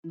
All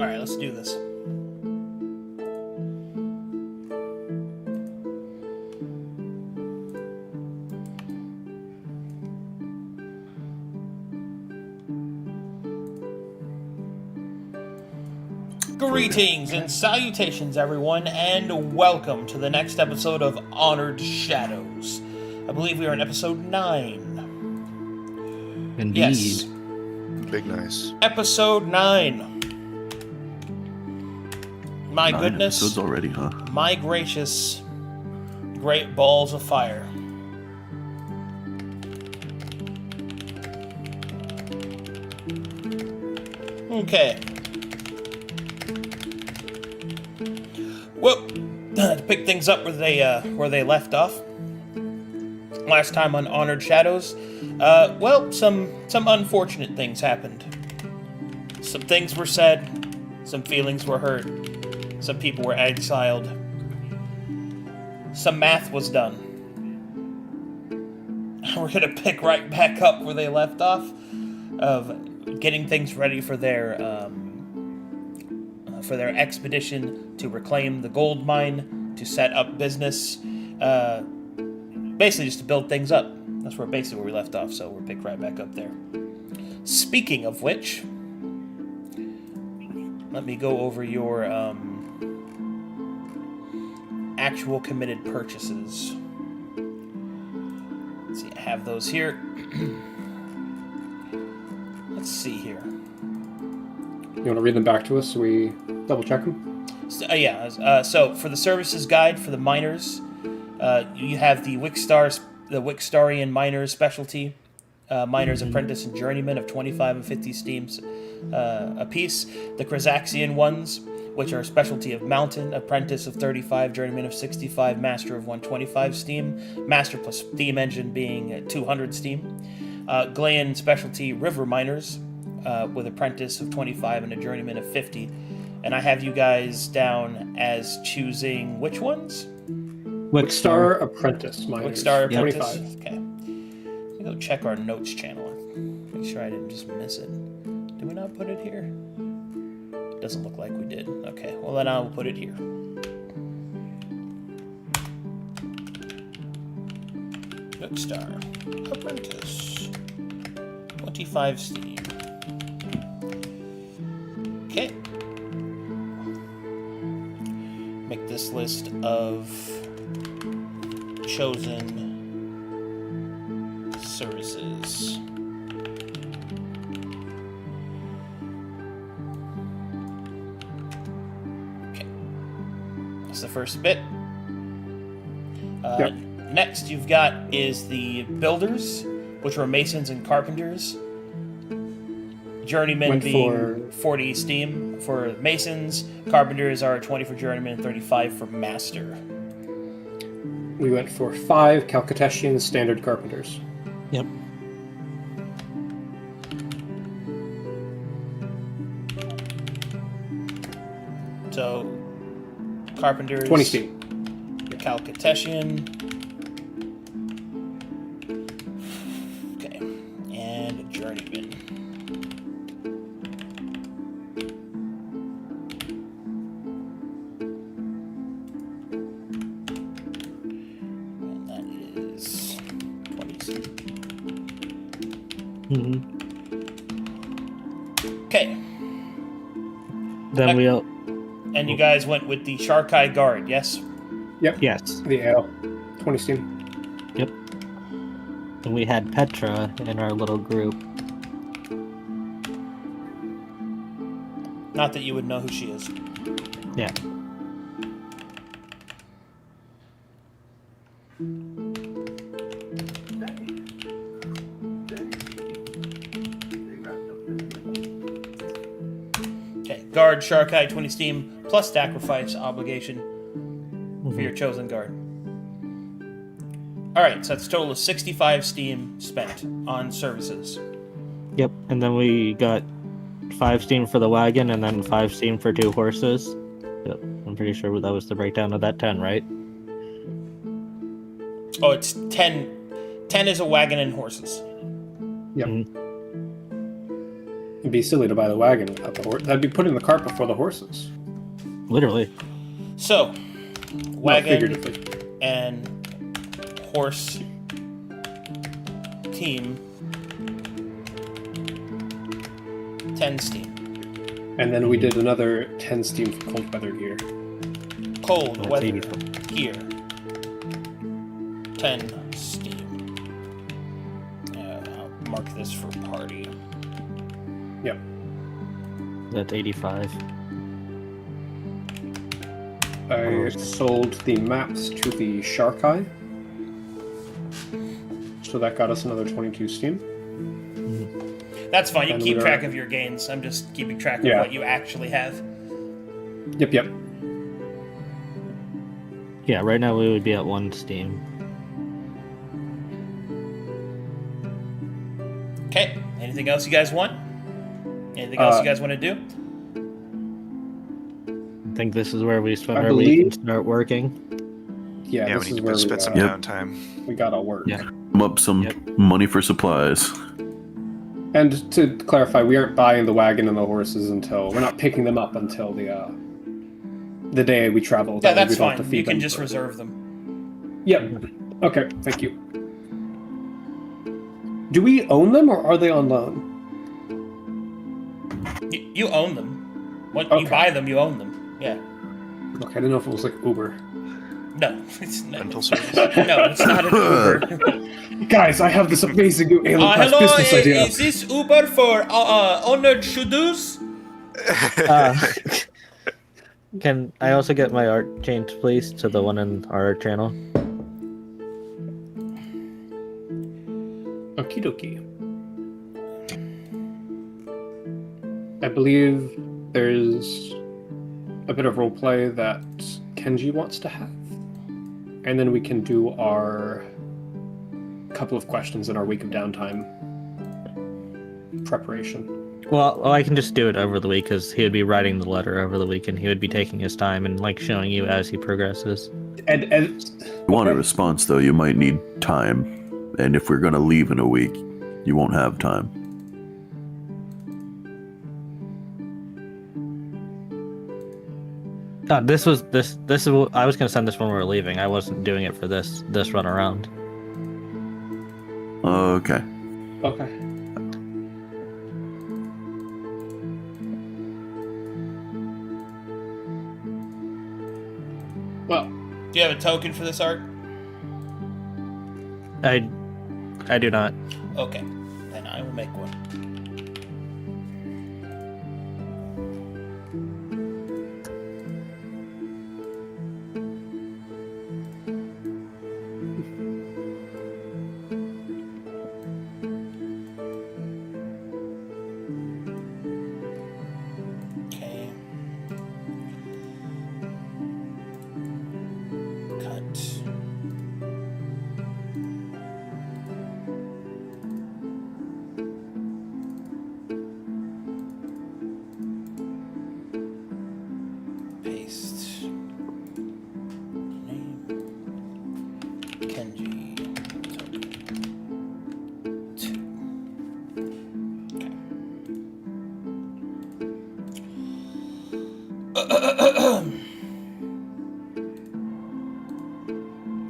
right, let's do this. Greetings and salutations, everyone, and welcome to the next episode of Honored Shadows. I believe we are in episode 9. Indeed. Yes. Big nice. Episode 9. My 9 goodness. episodes already, huh? My gracious. Great balls of fire. Okay. Well, to pick things up where they left off. Last time on Honored Shadows, some unfortunate things happened. Some things were said, some feelings were hurt, some people were exiled, some math was done. We're gonna pick right back up where they left off, of getting things ready for their expedition to reclaim the gold mine, to set up business, basically just to build things up. That's basically where we left off, so we'll pick right back up there. Speaking of which, let me go over your actual committed purchases. Let's see, I have those here. Let's see here. You want to read them back to us so we double check them? So for the services guide for the miners, you have the Wixstarian miners specialty, miners apprentice and journeyman of 25 and 50 steams apiece. The Krazaxian ones, which are a specialty of mountain apprentice of 35, journeyman of 65, master of 125 steam, master plus steam engine being at 200 steam. Glayan specialty river miners, with apprentice of 25 and a journeyman of 50. And I have you guys down as choosing which ones? Wixstar Apprentice miners. Wixstar Apprentice. 25. Okay. Let me go check our notes channel. Make sure I didn't just miss it. Did we not put it here? Doesn't look like we did. Okay, well then I'll put it here. Bookstar. Apprentice. 25 Steam. Okay. Make this list of chosen services. Okay. That's the first bit. Yep. Next you've got is the builders, which were masons and carpenters. Journeymen Went being for- 40 steam for masons. Carpenters are 20 for journeyman and 35 for master. We went for 5 Calcutetian standard carpenters. Yep. So, carpenters... 20 steam. Calcutetian. Okay. And journeyman. And that is 20. Mm-hmm. Okay. Then we And you guys went with the Shark Eye Guard, yes? yes, The ale. 20 steam. and we had Petra in our little group. Not that you would know who she is. Yeah. Okay, guard, Shark Eye, 20 steam, plus sacrifice obligation for your chosen guard. Alright, so that's a total of 65 steam spent on services. Yep, and then we got 5 steam for the wagon, and then 5 steam for 2 horses. Yep, I'm pretty sure that was the breakdown of that 10, right? Oh, it's 10. 10 is a wagon and horses. Yep. Mhm. It'd be silly to buy the wagon without the horse. That'd be putting the cart before the horses. Literally. So, Not wagon figuratively. and horse team, 10 steam. And then we did another 10 steam for cold weather gear. Cold That's weather 84. here. 10 steam. I'll mark this for party. Yep. That's 85. I sold the maps to the Shark Eye. So that got us another 22 steam. That's fine. You And keep we are- track of your gains. I'm just keeping track of Yeah. what you actually have. Yep. Yeah, right now we would be at 1 steam. Okay. Anything else you guys want? Anything else you guys want to do? I think this is where we spend I our week and believe- start working. Yeah, Yeah, this we is need where to spend some we, Yep. downtime. we gotta work. Yeah. Up some Yep. money for supplies. And to clarify, we aren't buying the wagon and the horses until we're not picking them up until the day we travel. Yeah, That way that's we don't have fine. to feed You can them just first. reserve them. Yep. Okay, thank you. Do we own them or are they on loan? You own them. When you Okay. buy them, you own them. Yeah. Okay, I didn't know if it was like Uber. No, it's not. Rental service. No, it's not an Uber. Guys, I have this amazing new Aelenclast Hello, business idea. is this Uber for honored Shudus? Can I also get my art changed, please, to the one in our channel? Okie dokie. I believe there's a bit of roleplay that Kenji wants to have. And then we can do our couple of questions in our week of downtime preparation. Well, I can just do it over the week because he would be writing the letter over the week, and he would be taking his time and like showing you as he progresses. And If you want a response, though, you might need time. And if we're going to leave in a week, you won't have time. This is I was gonna send this when we were leaving. I wasn't doing it for this run around. Okay. Okay. Well, Do you have a token for this art? I do not. Okay, then I will make one. Okay. Cut. Paste. Name. Kenji. Token. 2.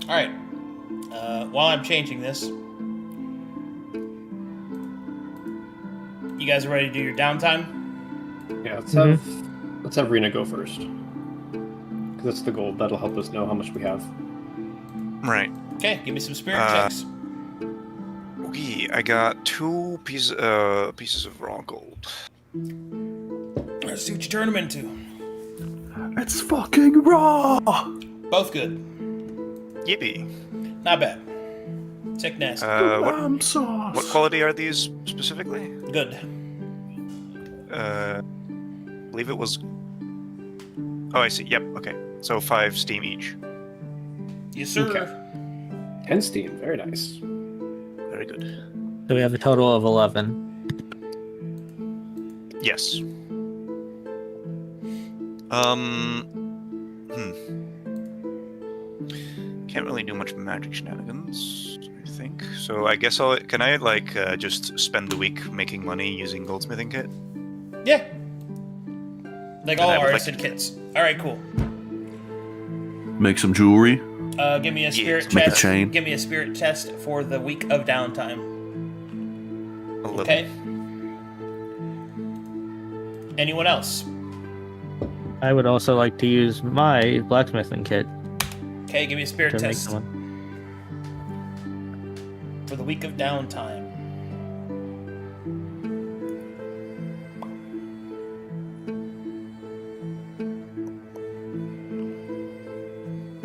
All right. While I'm changing this, you guys are ready to do your downtime? yeah, let's have Rena go first. Because that's the goal. That'll help us know how much we have. Right. Okay, give me some spirit checks. Okay, I got 2 pieces of raw gold. Let's see what you turn them into. It's fucking raw! Both good. Yippee. Not bad. Sick nasty. Lamb sauce! What quality are these specifically? Good. I believe it was. Oh, I see. Yep. Okay. So 5 steam each. Yes, sir. Okay. 10 steam. Very nice. Very good. So we have a total of 11. Yes. Can't really do much magic shenanigans, I think. So I guess can I just spend the week making money using goldsmithing kit? Yeah. Like all I would like artisan kits. All right, cool. Make some jewelry. Give me a spirit Make a chest. chain. Give me a spirit test for the week of downtime. 11. Okay. Anyone else? I would also like to use my blacksmithing kit Okay, give me a spirit to make test someone. for the week of downtime.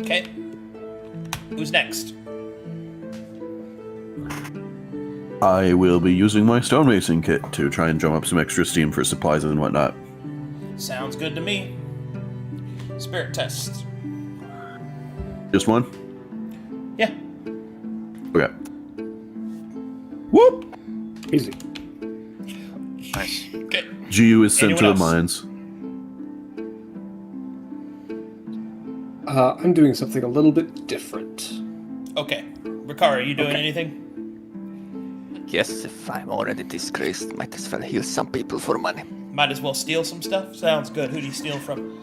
Okay. Who's next? I will be using my stonemason kit to try and drum up some extra steam for supplies and whatnot. Sounds good to me. Spirit test. Just one? Yeah. Okay. Whoop! Easy. Nice. Okay. GU is sent to Anyone the else? mines. I'm doing something a little bit different. Okay. Ricard, are you doing Okay. anything? Yes, if I'm already disgraced, might as well heal some people for money. Might as well steal some stuff. Sounds good. Who do you steal from?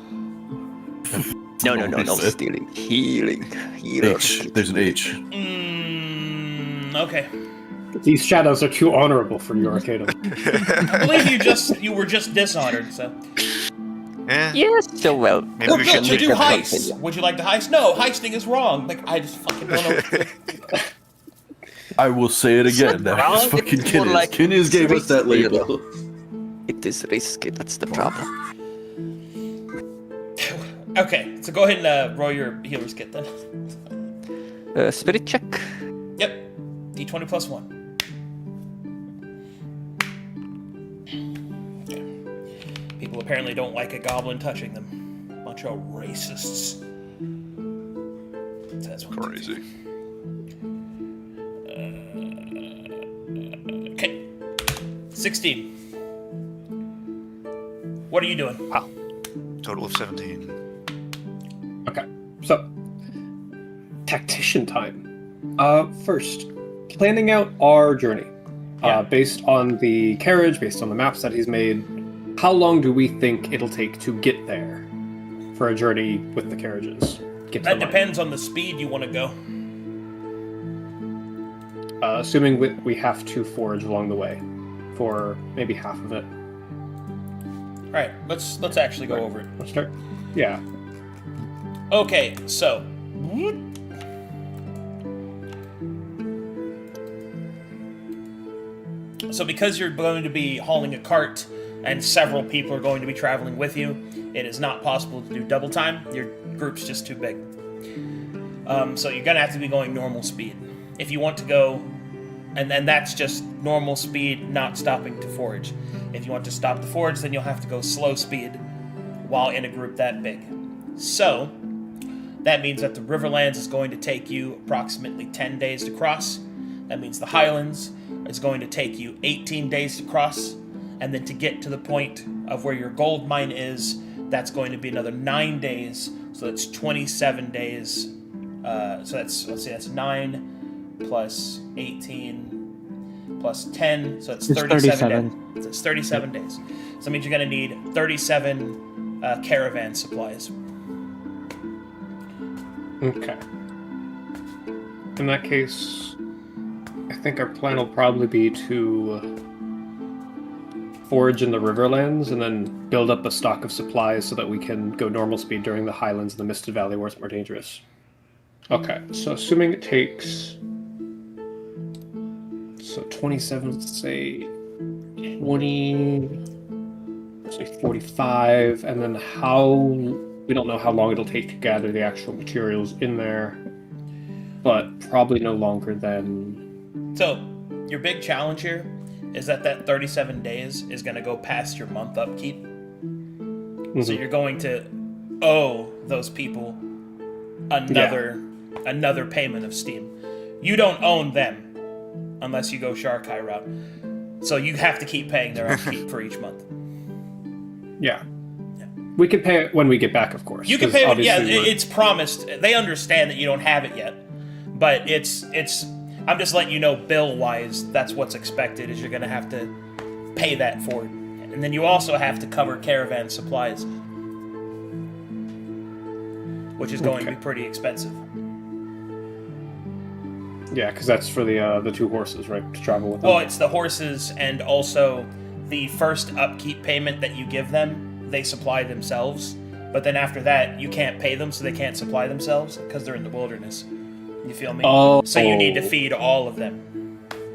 No, Said. stealing. Healing. Healer. H. There's an H. Okay. These shadows are too honorable for you, Arcadum. I believe you were just dishonored. So. Yeah. Yes, so well. Maybe We're we built should to take do them. heists. Would you like to heist? No, heisting is wrong. Like I just fucking don't know. I will say it again. That wrong, was fucking it's more Kinnies. like Kinnies gave us that risky, you label. It is risky, that's the problem. Okay, so go ahead and roll your healer's kit then. Spirit check. Yep. D20 plus 1. Okay. People apparently don't like a goblin touching them. Bunch of racists. So that's 1, 2, 3. Crazy. Okay. 16. What are you doing? Total of 17. Okay, so tactician time. First, planning out our journey. Yeah. Based on the carriage, based on the maps that he's made, how long do we think it'll take to get there for a journey with the carriages? Get to That the depends on the speed you want to go. mine. Assuming we have to forage along the way for maybe half of it. All right, let's actually go over it. Let's start. Yeah. Okay, so because you're going to be hauling a cart and several people are going to be traveling with you, it is not possible to do double time. Your group's just too big. So you're going to have to be going normal speed. If you want to go, and then that's just normal speed, not stopping to forage. If you want to stop to forage, then you'll have to go slow speed while in a group that big. So that means that the Riverlands is going to take you approximately 10 days to cross. That means the Highlands is going to take you 18 days to cross. And then to get to the point of where your gold mine is, that's going to be another 9 days. So that's 27 days. So that's 9 plus 18 plus 10. So it's 37 days. So it's 37 days. So that means you're going to need 37 caravan supplies. Okay. In that case, I think our plan will probably be to forage in the Riverlands and then build up a stock of supplies so that we can go normal speed during the Highlands and the Misted Valley where it's more dangerous. Okay, so assuming it takes... So 27, let's say 20... Let's say 45, and then we don't know how long it'll take to gather the actual materials in there, but probably no longer than... So, your big challenge here is that 37 days is going to go past your month upkeep. Mm-hmm. So you're going to owe those people another payment of steam. You don't own them unless you go Sharkai route. So you have to keep paying their upkeep for each month. Yeah. We can pay it when we get back, of course. You can pay it, yeah, it's promised. They understand that you don't have it yet. But it's I'm just letting you know, bill-wise, that's what's expected, is you're going to have to pay that for it. And then you also have to cover caravan supplies, which is going to be pretty expensive. Yeah, because that's for the 2 horses, right, to travel with them. Well, it's the horses and also the first upkeep payment that you give them, they supply themselves. But then after that, you can't pay them, so they can't supply themselves because they're in the wilderness. You feel me? Oh. So you need to feed all of them.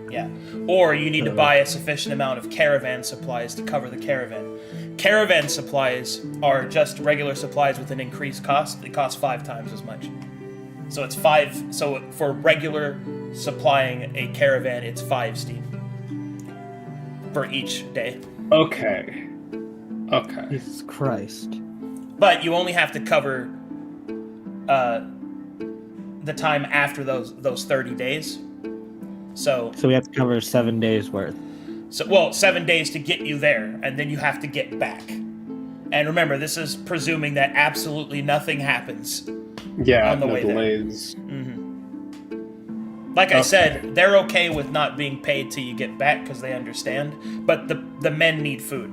Yeah. Or you need to buy a sufficient amount of caravan supplies to cover the caravan. Caravan supplies are just regular supplies with an increased cost. They cost 5 times as much. So it's 5. So for regular supplying a caravan, it's 5 steam for each day. Okay. Jesus Christ. But you only have to cover the time after those 30 days. So we have to cover 7 days worth. 7 days to get you there, and then you have to get back. And remember, this is presuming that absolutely nothing happens. Yeah, on the no way delays. Like I said, they're okay with not being paid till you get back because they understand. But the men need food.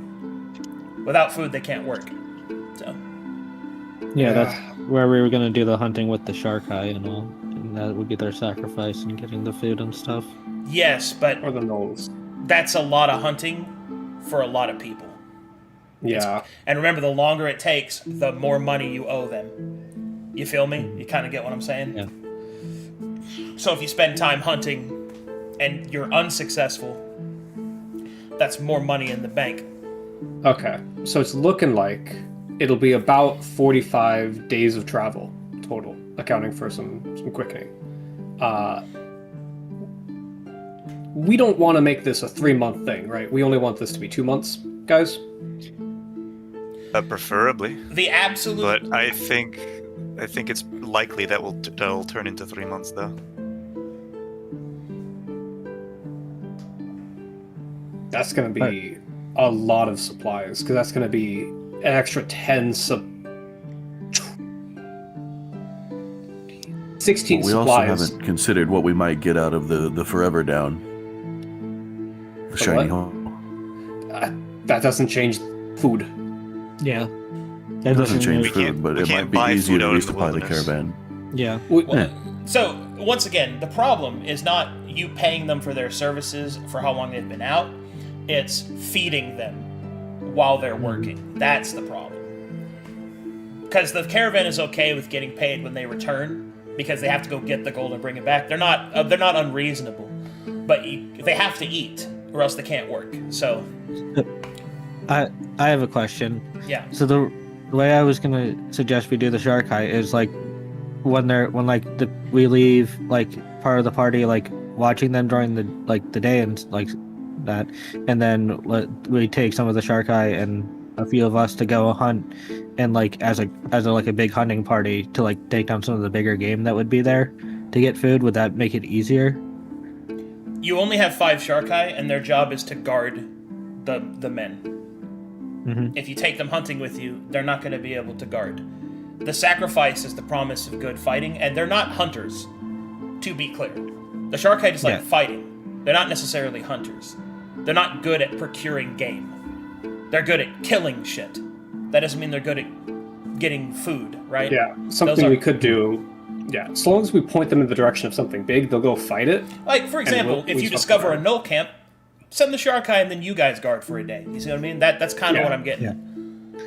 Without food, they can't work. So. Yeah, that's where we were going to do the hunting with the Sharkai and all. And that would be their sacrifice in getting the food and stuff. Yes, but Or the gnolls. that's a lot of hunting for a lot of people. Yeah. And remember, the longer it takes, the more money you owe them. You feel me? You kind of get what I'm saying? Yeah. So if you spend time hunting and you're unsuccessful, that's more money in the bank. Okay, so it's looking like it'll be about 45 days of travel total, accounting for some quickening. We don't want to make this a 3-month thing, right? We only want this to be 2 months, guys? Preferably. The absolute... But I think it's likely that'll turn into 3 months, though. That's going to be a lot of supplies, because that's going to be an extra 16 We supplies. also haven't considered what we might get out of the Forever Down. The shiny what? hole. That doesn't change food. Yeah. That It doesn't change We can't- food, but we it can't might be buy easier food to out in the resupply the wilderness. caravan. Yeah. Well, so once again, the problem is not you paying them for their services for how long they've been out. It's feeding them while they're working. That's the problem. Because the caravan is okay with getting paid when they return, because they have to go get the gold and bring it back. They're not unreasonable, but they have to eat or else they can't work. So I have a question. yeah. So the way I was gonna suggest we do the shark high is like when we leave like part of the party like watching them during the day and like that, and then we take some of the shark eye and a few of us to go hunt, and like as a like a big hunting party to like take down some of the bigger game that would be there to get food. Would that make it easier? You only have 5 Sharkai, and their job is to guard the men. Mm-hmm. If you take them hunting with you, they're not going to be able to guard. The sacrifice is the promise of good fighting, and they're not hunters, to be clear. The Sharkai just like fighting. They're not necessarily hunters. They're not good at procuring game. They're good at killing shit. That doesn't mean they're good at getting food, right? Yeah, something we could do. Yeah, as long as we point them in the direction of something big, they'll go fight it. Like, for example, if you discover a null camp, send the Sharkai and then you guys guard for a day. You see what I mean? That's kind of what I'm getting at.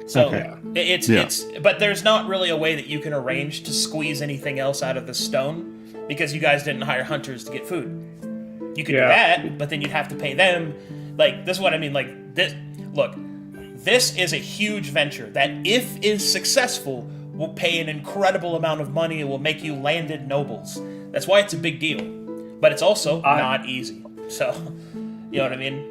So it's but there's not really a way that you can arrange to squeeze anything else out of the stone because you guys didn't hire hunters to get food. You could do that, but then you'd have to pay them. Like, this is what I mean. Like, this is a huge venture that, if is successful, will pay an incredible amount of money. It will make you landed nobles. That's why it's a big deal. But it's also not easy. So, you know what I mean?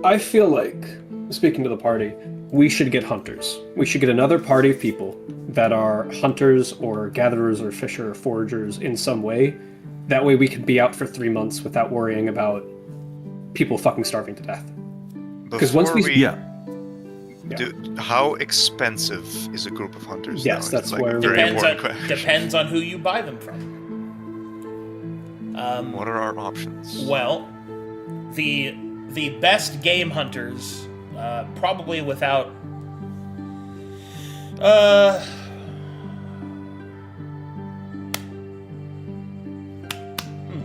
I feel like, speaking to the party, we should get hunters. We should get another party of people that are hunters or gatherers or fisher or foragers in some way. That way we could be out for 3 months without worrying about people fucking starving to death. Because once we... how expensive is a group of hunters? Yes, now? that's where depends on who you buy them from. What are our options? Well, the best game hunters, probably without.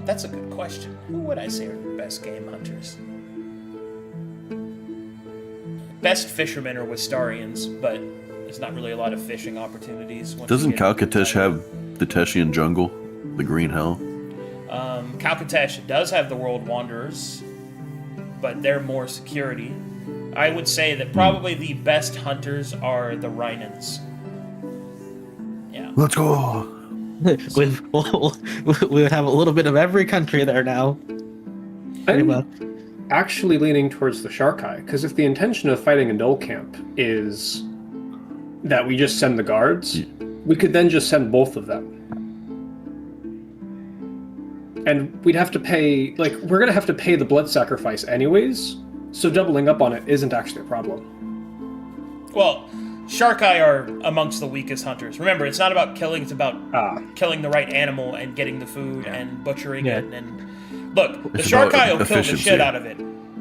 That's a good question. Who would I say are the best game hunters? Best fishermen are Wistarians, but there's not really a lot of fishing opportunities. Doesn't Calcatesh have the Teshian jungle, the Green Hell? Calcatesh does have the World Wanderers, but they're more security. I would say that probably the best hunters are the Rhinans. Yeah. Let's go! we would have a little bit of every country there now. I'm actually leaning towards the Sharkai, because if the intention of fighting a null camp is that we just send the guards, we could then just send both of them. And we'd have to pay, like, we're going to have to pay the blood sacrifice anyways, so doubling up on it isn't actually a problem. Well, Sharkai are amongst the weakest hunters. Remember, it's not about killing, it's about killing the right animal and getting the food and butchering it. And look, the Sharkai will kill the shit out of it.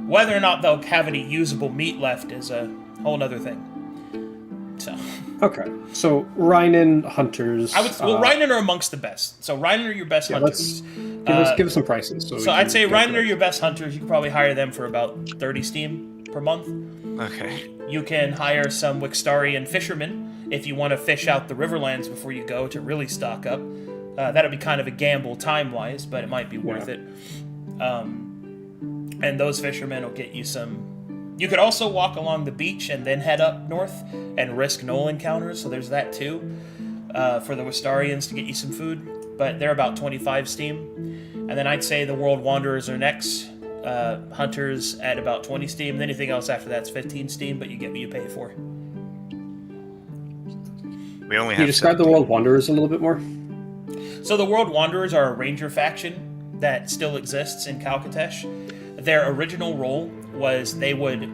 Whether or not they'll have any usable meat left is a whole other thing. So. Okay, so Rhinan hunters. Rhinan are amongst the best. So Rhinan are your best hunters. Give us some prices. So I'd say Rhinan are your best hunters. You can probably hire them for about 30 steam per month. Okay. You can hire some Wixtarian fishermen if you want to fish out the Riverlands before you go to really stock up. That'll be kind of a gamble time-wise, but it might be worth it. And those fishermen will get you some... You could also walk along the beach and then head up north and risk Knoll encounters, so there's that too, for the Wistarians to get you some food, but they're about 25 steam. And then I'd say the World Wanderers are next, hunters at about 20 steam, and anything else after that's 15 steam, but you get what you pay for. We only have. Can you describe the World Wanderers a little bit more? So the World Wanderers are a ranger faction that still exists in Calcatesh. Their original role was they would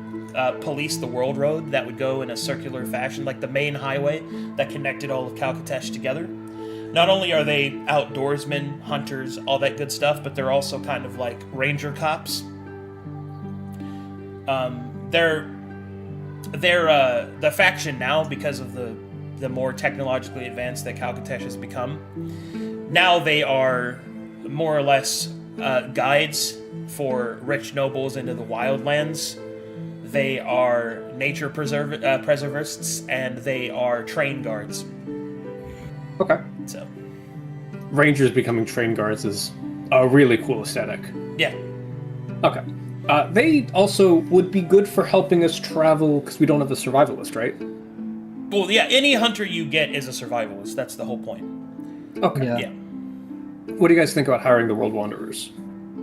police the world road that would go in a circular fashion, like the main highway that connected all of Calcatesh together. Not only are they outdoorsmen, hunters, all that good stuff, but they're also kind of like ranger cops. They're they're the faction now, because of the more technologically advanced that Calcatesh has become. Now they are more or less guides for rich nobles into the wildlands. They are nature preservists, and they are train guards. Okay. So, Rangers becoming train guards is a really cool aesthetic. yeah. Okay. They also would be good for helping us travel, because we don't have a survivalist, right? Well, yeah, any hunter you get is a survivalist. That's the whole point. Okay. Yeah. Yeah. What do you guys think about hiring the World Wanderers?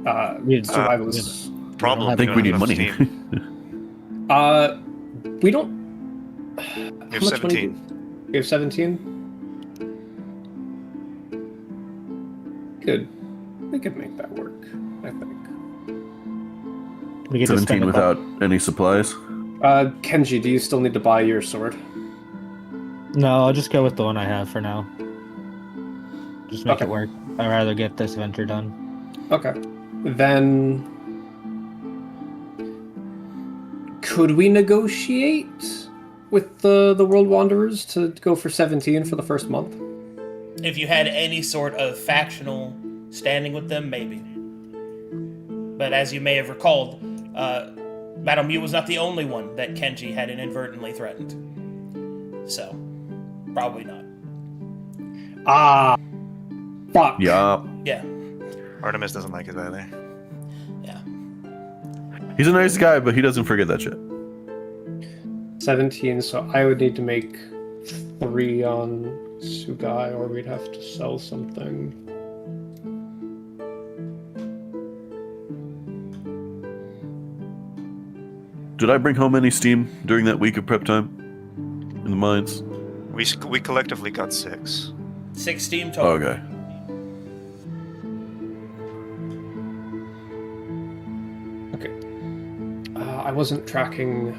Survivalists. Problem. I I think we need money. We don't... You have 17. We have 17? Good. We could make that work, I think. We get to spend 17 a without any supplies. Kenji, do you still need to buy your sword? No, I'll just go with the one I have for now. Just make Okay. it work. I'd rather get this adventure done. Okay. Then... Could we negotiate with the World Wanderers to go for 17 for the first month? If you had any sort of factional standing with them, maybe. But as you may have recalled, Madame Yu was not the only one that Kenji had inadvertently threatened. So, probably not. Ah, fuck. Yeah. Yeah, Artemis doesn't like it either. yeah. He's a nice guy, but he doesn't forget that shit. 17, so I would need to make 3 on Sugai, or we'd have to sell something. Did I bring home any steam during that week of prep time? In the mines? We collectively got 6. 6 team total. Okay. Okay. I wasn't tracking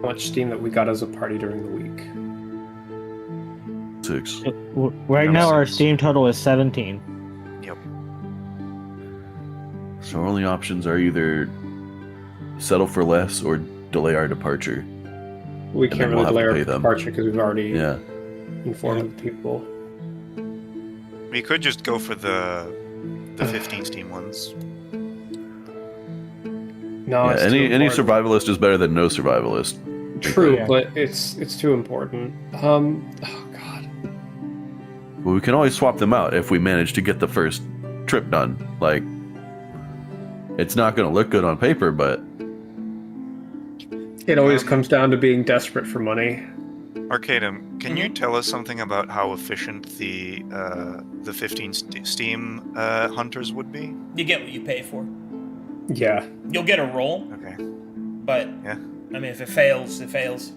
how much steam that we got as a party during the week. 6. Right now, our 6. Steam total is 17. Yep. So our only options are either settle for less or delay our departure. We And can't then we'll really have to delay our pay them. departure because we've already Yeah. informed people. We could just go for the 15 Steam ones. No, Yeah, it's any too any important. survivalist is better than no survivalist. True, Yeah. but it's too important. Oh god. Well, we can always swap them out if we manage to get the first trip done. Like, it's not going to look good on paper, but It always comes down to being desperate for money. Arcadum, can you tell us something about how efficient the 15 Steam hunters would be? You get what you pay for. Yeah. You'll get a roll, Okay. but Yeah. I mean, if it fails, it fails.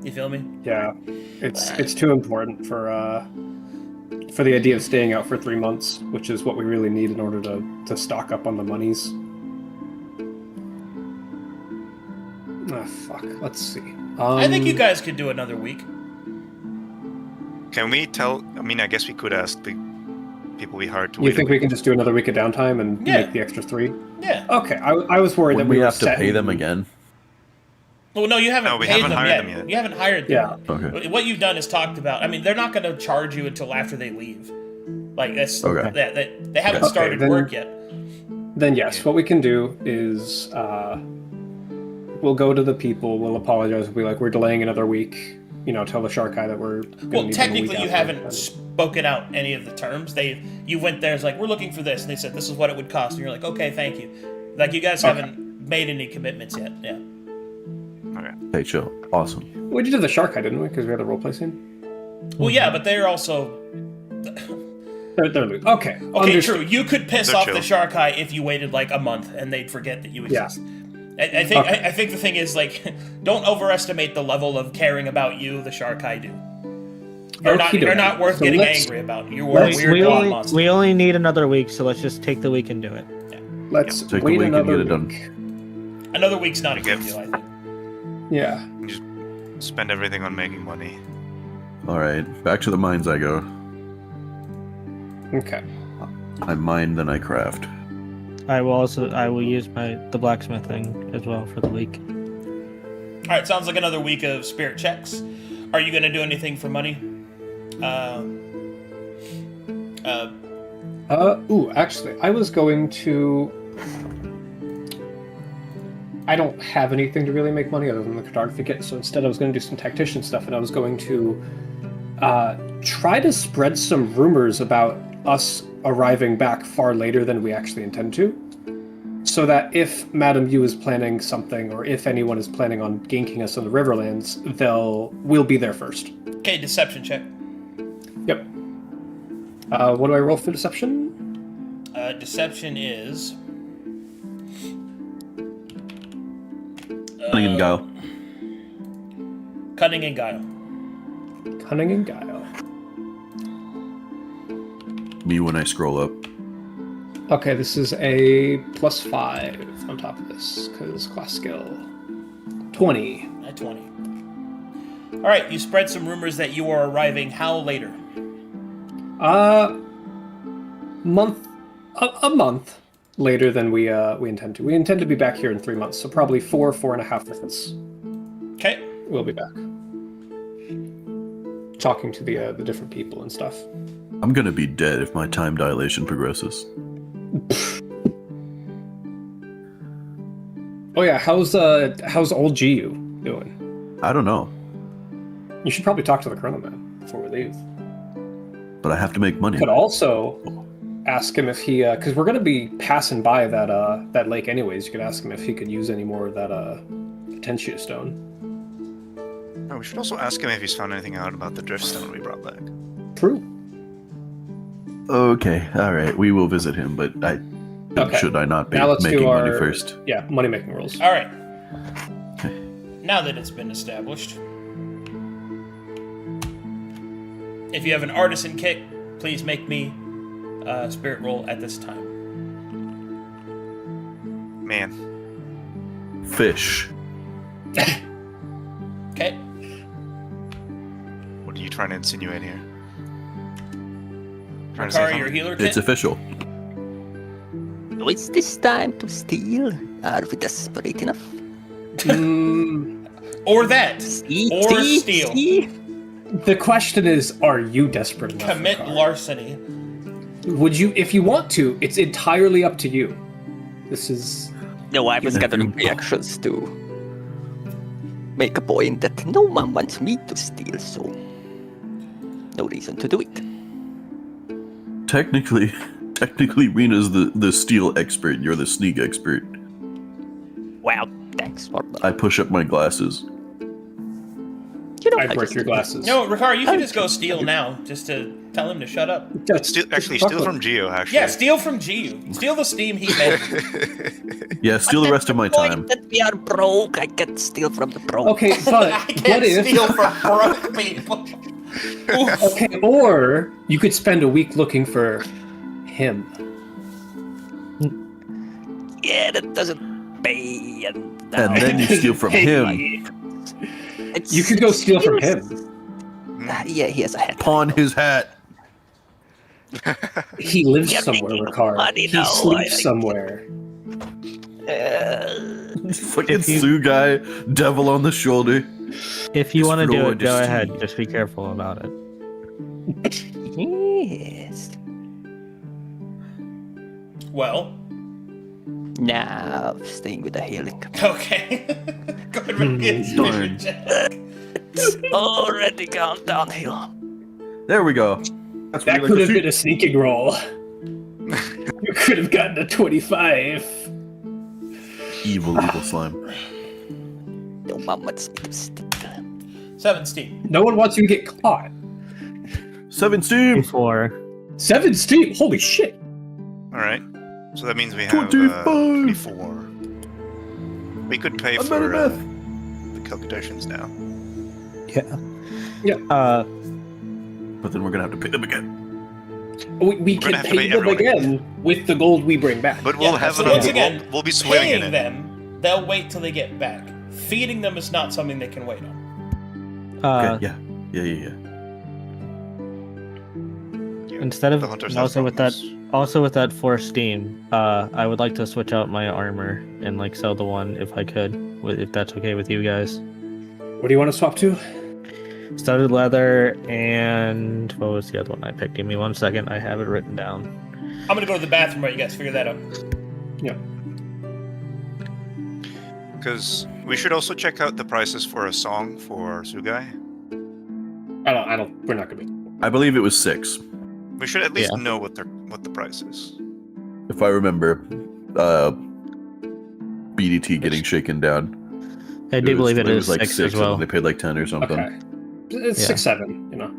You feel me? Yeah. It's too important for the idea of staying out for 3 months, which is what we really need in order to stock up on the monies. Ah, fuck. Let's see. I think you guys could do another week. Can we tell? I mean, I guess we could ask the people we hired to You wait. think we can just do another week of downtime and Yeah. make the extra 3? Yeah. Okay, I was worried when that we were have to set pay in- them again. Well, no, you haven't No, we paid haven't them hired yet. them yet. You haven't hired them. Yeah. Okay. What you've done is talked about. I mean, they're not going to charge you until after they leave. Like that's Okay. they haven't Okay, started then- work yet. Then yes, what we can do is we'll go to the people, we'll apologize, we'll be like, we're delaying another week, tell the shark eye that we're gonna Well, need them a technically, week you after. haven't spoken out any of the terms. You went there, it's like, we're looking for this, and they said this is what it would cost, and you're like, okay, thank you. Like you guys Okay. haven't made any commitments yet. Yeah. Okay. Hey, chill. Awesome. We did the shark eye, didn't we? Because we had the roleplay scene. Well, yeah, but they're also They're loose. Okay. okay. understood. True, you could piss They're off chill. the shark eye if you waited like a month, and they'd forget that you Yeah. exist. I think Okay. I think the thing is like, don't overestimate the level of caring about you the shark eye do. You're Okey-doke. not worth So getting let's- angry about. You were a let's- weird We dog only, monster. we only need another week, so let's just take the week and do it. Let's Take the wait week and another get it done. week. Another week's not a big Okay. deal, I think. Yeah. Just spend everything on making money. All right. Back to the mines I go. Okay. I mine, then I craft. I will use the blacksmithing as well for the week. right, sounds like another week of spirit checks. Are you going to do anything for money? Actually, I was going to... I don't have anything to really make money other than the cartography kit, so instead I was going to do some tactician stuff, and I was going to try to spread some rumors about us arriving back far later than we actually intend to, so that if Madame Yu is planning something, or if anyone is planning on ganking us on the Riverlands, we'll be there first. Okay, deception check. Yep. What do I roll for deception? Deception is... Cunning and guile. Cunning and guile. Cunning and guile. Me when I scroll up. Okay, this is a +5 on top of this, because class skill. 20. At 20. Alright, you spread some rumors that you are arriving how later? A month later than we intend to. We intend to be back here in 3 months, so probably 4.5 months. Okay. We'll be back. Talking to the different people and stuff. I'm gonna be dead if my time dilation progresses. Oh yeah, how's old GU doing? I don't know, You should probably talk to the Chrono Man before we leave. but I have to make money. Could also ask him if he, because we're gonna be passing by that lake anyways. You could ask him if he could use any more of that Potentia stone. Oh, we should also ask him if he's found anything out about the driftstone we brought back. True. Okay, all right, we will visit him, but should I not be Now let's making do money our first? Yeah, money making rules. Alright. Now that it's been established, if you have an artisan kit, please make me a spirit roll at this time. Man. Fish. Okay. What are you trying to insinuate here? Trying to say Makari, something? your healer kit? It's official. Is this time to steal? Are we desperate enough? Or that. See? Or See? steal. See? The question is, are you desperate enough? Commit Makari? larceny. Would you, if you want to? It's entirely up to you. This is. No, I was gathering reactions to make a point that no one wants me to steal, so no reason to do it. Technically, Rena's the steal expert. You're the sneak expert. Well, thanks for that. I push up my glasses. You know, I break your glasses. No, Ricard, you can just go steal now, just to tell him to shut up. Steal from Geo, actually. Yeah, steal from Gio. Steal the steam he made. Yeah, steal the rest of my time. That we are broke, I can steal from the broke. Okay, but I what can't if? steal from broke people. Oof. Okay, or you could spend a week looking for him. Yeah, that doesn't pay, and then you steal from him. You could go steal from him. Yeah, he has a hat. Pawn his hat. He lives You're somewhere, making Ricard. money He now, sleeps somewhere. Fucking Sue guy, devil on the shoulder. If you want to do Destroy it, go the ahead. steam. Just be careful about it. Yes. Well, Now, staying with the healing. okay. Go ahead and make a Darn. intuition check. It's already gone downhill. There we go. That's That what could you have like been to a sneaking roll. You could have gotten a 25. see. Evil slime. No one wants me to steal. 7 steam. No one wants you to get caught. 7 steam. Before 7 steam. Holy shit. Alright. So that means we have 25. 24. We could pay I'm for better math. the calculations now. But then we're gonna have to pay them again. We gonna can have to pay pay them everyone again with the gold we bring back. But we'll Yeah, have so another. once again, we'll be swimming in Paying it. them, they'll wait till they get back. Feeding them is not something they can wait on. Okay, yeah. Yeah, instead of the hunters have also with that problems. 4 steam, I would like to switch out my armor and like sell the one if I could, if that's okay with you guys. What do you want to swap to? Studded leather and what was the other one I picked? Give me 1 second. I have it written down. I'm gonna go to the bathroom while you guys figure that out. Yeah. Because we should also check out the prices for a song for Sugai. I don't. We're not gonna be. I believe it was 6. We should at least Yeah. know what the price is. If I remember, BDT getting shaken down. I do believe it is like 6 6 as well. and they paid like 10 or something. Okay. It's Yeah. 6, 7. You know.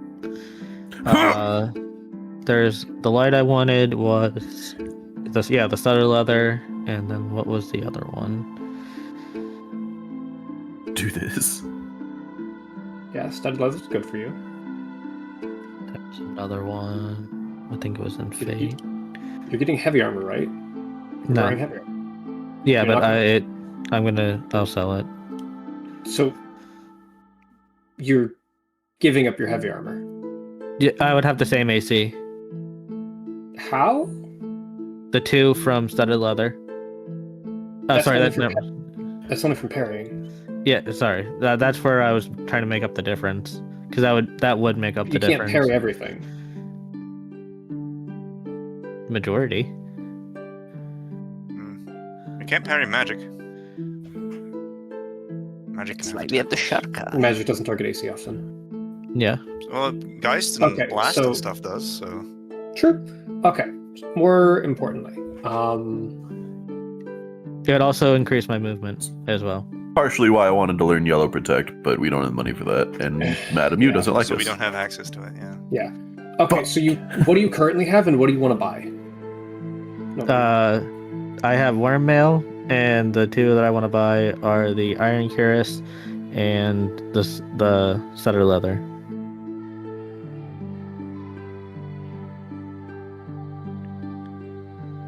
There's the light I wanted was the studded leather, and then what was the other one? Do this. Yeah, studded leather's good for you. There's another one. I think it was in Fate. You're getting heavy armor, right? You're No. wearing heavy armor. Yeah, You're but not I'll sell it. So you're giving up your heavy armor. Yeah, I would have the same AC. How? The 2 from studded leather. Oh, That's sorry, only that's for never. That's only from parrying. Yeah, sorry. That's where I was trying to make up the difference, because that would make up You the can't difference. parry everything. Majority. You can't parry magic. Magic That's can why have we have the Sharka. Magic doesn't target AC often. Yeah. Well, Geist and Okay, Blast so- and stuff does, so... True. Okay. More importantly, It would also increase my movement as well. Partially why I wanted to learn Yellow Protect, but we don't have the money for that. And Madam Yu Yeah, doesn't like so us. we don't have access to it, yeah. okay. So what do you currently have, and what do you want to buy? No. I have Worm Mail, and the 2 that I want to buy are the Iron Cuirass and the Studded Leather.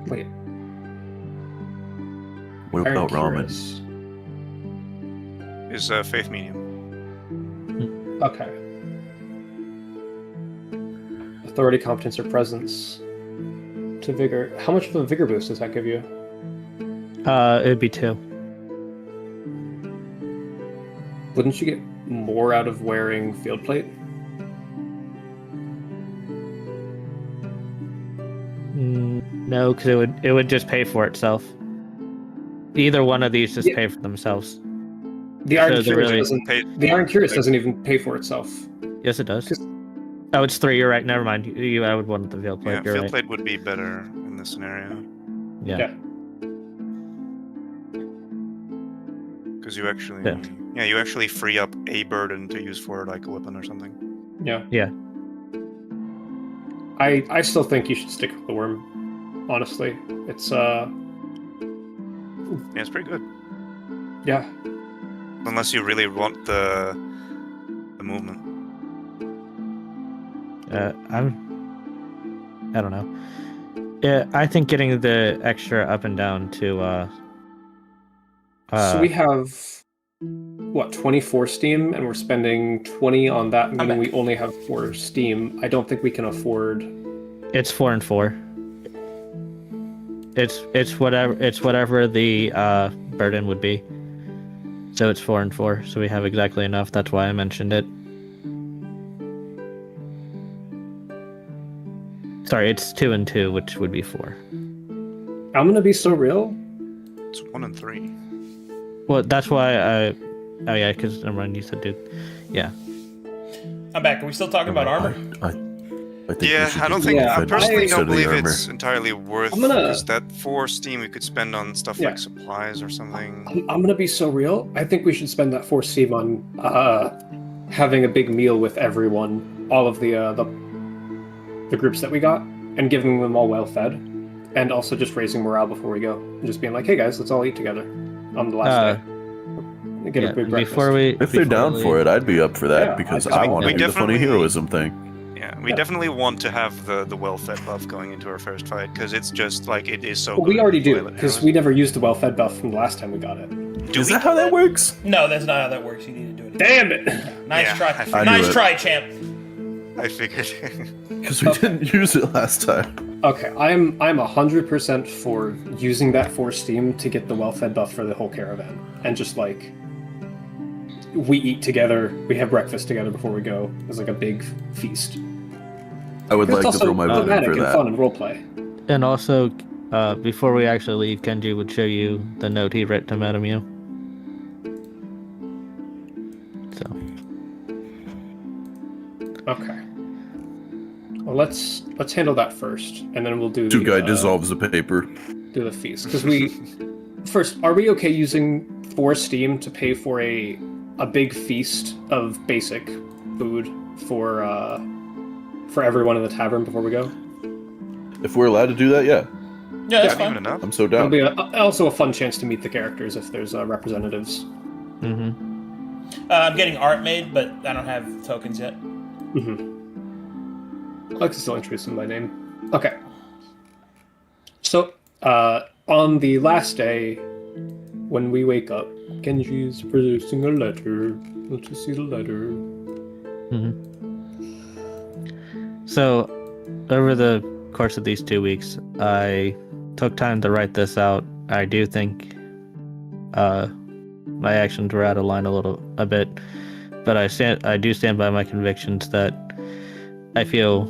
Wait. What Iron about ramen? Cuirass. Is Faith Medium. Okay. Authority, competence, or presence to vigor. How much of a vigor boost does that give you? It'd be 2. Wouldn't you get more out of wearing field plate? No, because it would just pay for itself. Either one of these just Yeah. pay for themselves. The Iron So they're Cuirass really- doesn't. Pay- The Iron Cuirass doesn't even pay for itself. Yes, it does. 'Cause- Oh, it's 3. You're right. Never mind. I would want the field plate. Yeah, You're field right. plate would be better in this scenario. Yeah. Yeah. Because you actually... Yeah. Yeah, you actually free up a burden to use for, like, a weapon or something. Yeah. Yeah. I still think you should stick with the worm. Honestly, it's Yeah, it's pretty good. yeah. Unless you really want the movement. I don't know. Yeah, I think getting the extra up and down to So we have what 24 steam, and we're spending 20 on that, meaning we only have 4 steam. I don't think we can afford. it's 4 and 4. It's whatever the burden would be. So it's 4 and 4. So we have exactly enough. That's why I mentioned it. Sorry, it's 2 and 2, which would be 4. I'm gonna be so real. It's 1 and 3. Well, that's why I. Oh yeah, because never mind. You said, dude. Yeah. I'm back. Are we still talking about armor? I think we Yeah, should I don't do think... Yeah, I personally instead don't of the believe armor. it's entirely worth... I'm gonna- Because that 4 steam we could spend on stuff Yeah. like supplies or something. I'm gonna be so real. I think we should spend that 4 steam on having a big meal with everyone, all of the groups that we got, and giving them all well fed, and also just raising morale before we go, and just being like, "Hey guys, let's all eat together on the last day." Get a big breakfast. before we. If they're down for it, I'd be up for that Yeah, because I- I want we to do the funny definitely- heroism thing. Yeah, we Yeah. definitely want to have the well-fed buff going into our first fight, because it's just, like, it is so Well, good we already in do Violet because Heroism. we never used the well fed buff from the last time we got it. Do Is we? that how that works? No, that's not how that works. You need to do it. Damn it! Nice Yeah, try. I knew Nice it. try, champ. I figured. Because we didn't use it last time. Okay, I'm 100% for using that 4 steam to get the well fed buff for the whole caravan, and just like we eat together, we have breakfast together before we go. It's like a big feast. I would like It's to throw my vote in thematic for and that. fun and roleplay. And also, before we actually leave, Kenji would show you the note he wrote to Madame Yu. So. Okay. Well, let's handle that first, and then we'll do Two guy the, dissolves the paper. do the feast. Because first, are we okay using 4 Steam to pay for a big feast of basic food for everyone in the tavern before we go? If we're allowed to do that, yeah. Yeah, that's Not even fine. enough. I'm so It'll down. be also a fun chance to meet the characters if there's representatives. Mm-hmm. I'm getting art made, but I don't have tokens yet. Mm-hmm. I like to still introduce them by name. Okay. So, on the last day, when we wake up, Genji's producing a letter. Let's just see the letter. Mm-hmm. So, over the course of these 2 weeks, I took time to write this out. I do think my actions were out of line a bit, but I do stand by my convictions that I feel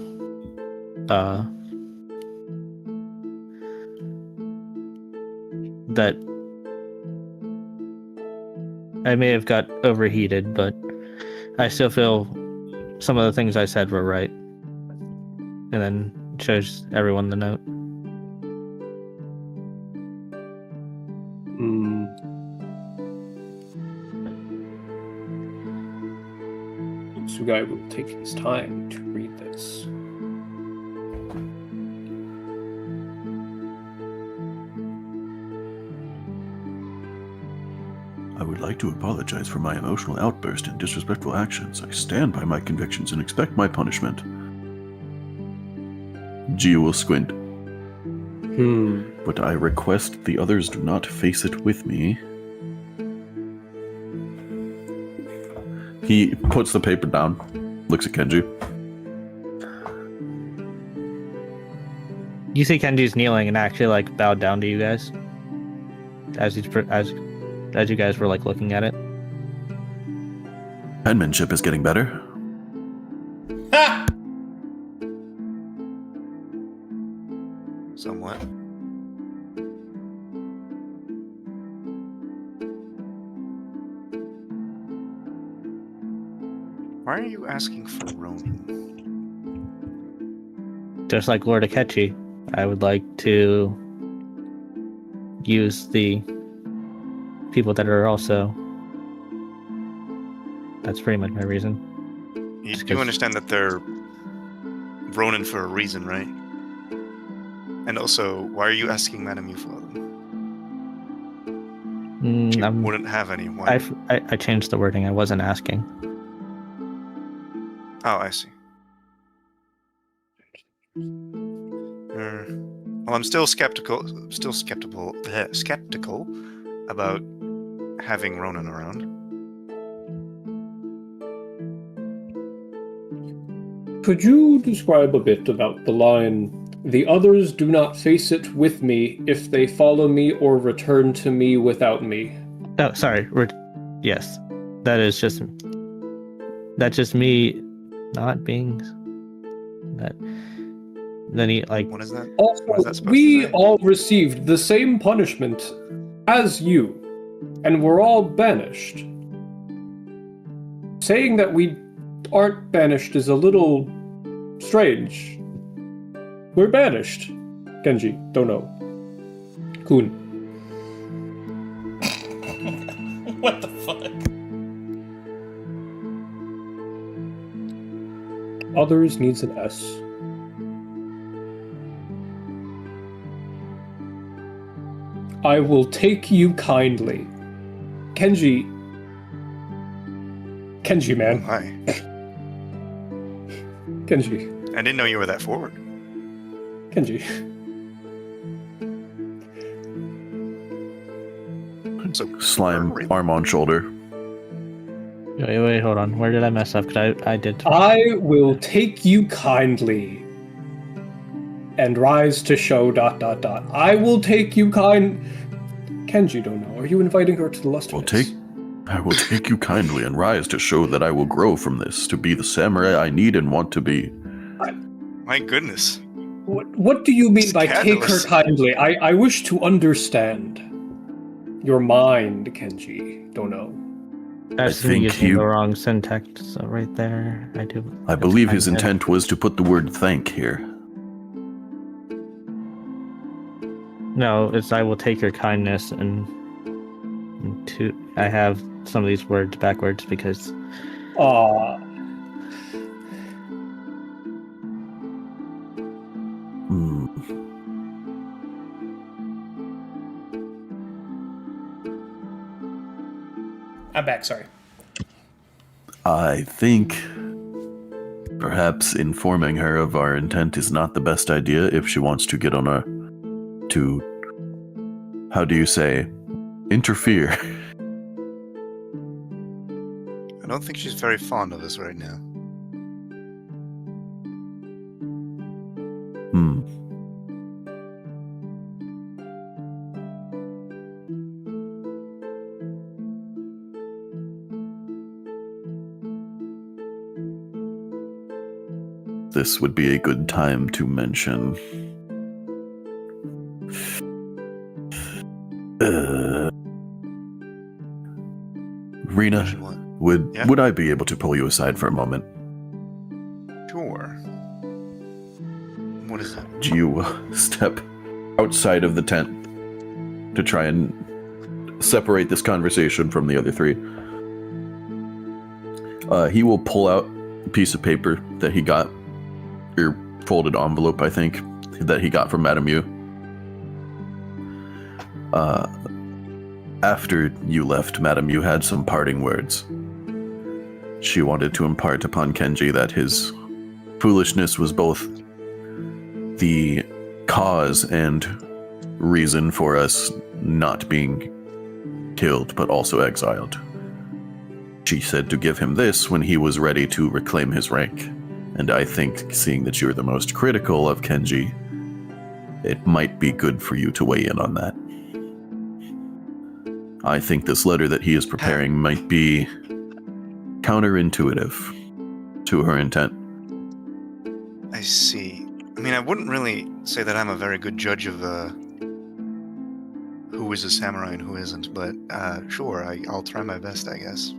that I may have got overheated, but I still feel some of the things I said were right. And then shows everyone the note. Sugai will take his time to read this. I would like to apologize for my emotional outburst and disrespectful actions. I stand by my convictions and expect my punishment. Gio will squint. But I request the others do not face it with me. He puts the paper down, looks at Kenji. You see Kenji's kneeling and actually like bowed down to you guys as you guys were like looking at it. Penmanship is getting better. Ha! Somewhat. Why are you asking for Ronin? Just like Lord Akechi, I would like to use the people that are also. That's pretty much my reason. You Just do 'cause- understand that they're Ronin for a reason, right? And also, why are you asking Madame Yu for them? She wouldn't have any. Why? I changed the wording. I wasn't asking. Oh, I see. Well, I'm still skeptical about having Ronin around. Could you describe a bit about the line, "The others do not face it with me if they follow me or return to me without me"? Oh, sorry. Yes, that's just me not being that. Then he like. What is that? Also, What is that supposed to we say? all received the same punishment as you, and were all banished. Saying that we aren't banished is a little strange. We're banished. Genji, don't know. Kun. What the fuck? Others needs an S. I will take you kindly. Kenji, man. Hi. Kenji. I didn't know you were that forward. Kenji. So Slime, arm on shoulder. Wait, hold on. Where did I mess up? Because I did. I will take you kindly. And rise to show ... I will take you Kenji don't know. Are you inviting her to the Luster Well, Fest? I will take you kindly and rise to show that I will grow from this to be the samurai I need and want to be. My goodness. What do you mean by take her Scandalous. kindly? I wish to understand your mind, Kenji. Don't know. I think using you- the wrong syntax. So right there, I do. I believe his intent was to put the word thank here. No, it's I will take your kindness and to. I have some of these words backwards because Hmm. I'm back. Sorry. I think perhaps informing her of our intent is not the best idea if she wants to get on how do you say, interfere. I don't think she's very fond of us right now. Hmm. This would be a good time to mention. Rena, What? would I be able to pull you aside for a moment? Sure. What is that? Do you step outside of the tent to try and separate this conversation from the other three? He will pull out a piece of paper that he got, or folded envelope, I think, that he got from Madame Yu. After you left, Madame Yu had some parting words. She wanted to impart upon Kenji that his foolishness was both the cause and reason for us not being killed, but also exiled. She said to give him this when he was ready to reclaim his rank. And I think, seeing that you're the most critical of Kenji, it might be good for you to weigh in on that. I think this letter that he is preparing might be counterintuitive to her intent. I see. I mean, I wouldn't really say that I'm a very good judge of who is a samurai and who isn't, but sure, I'll try my best, I guess.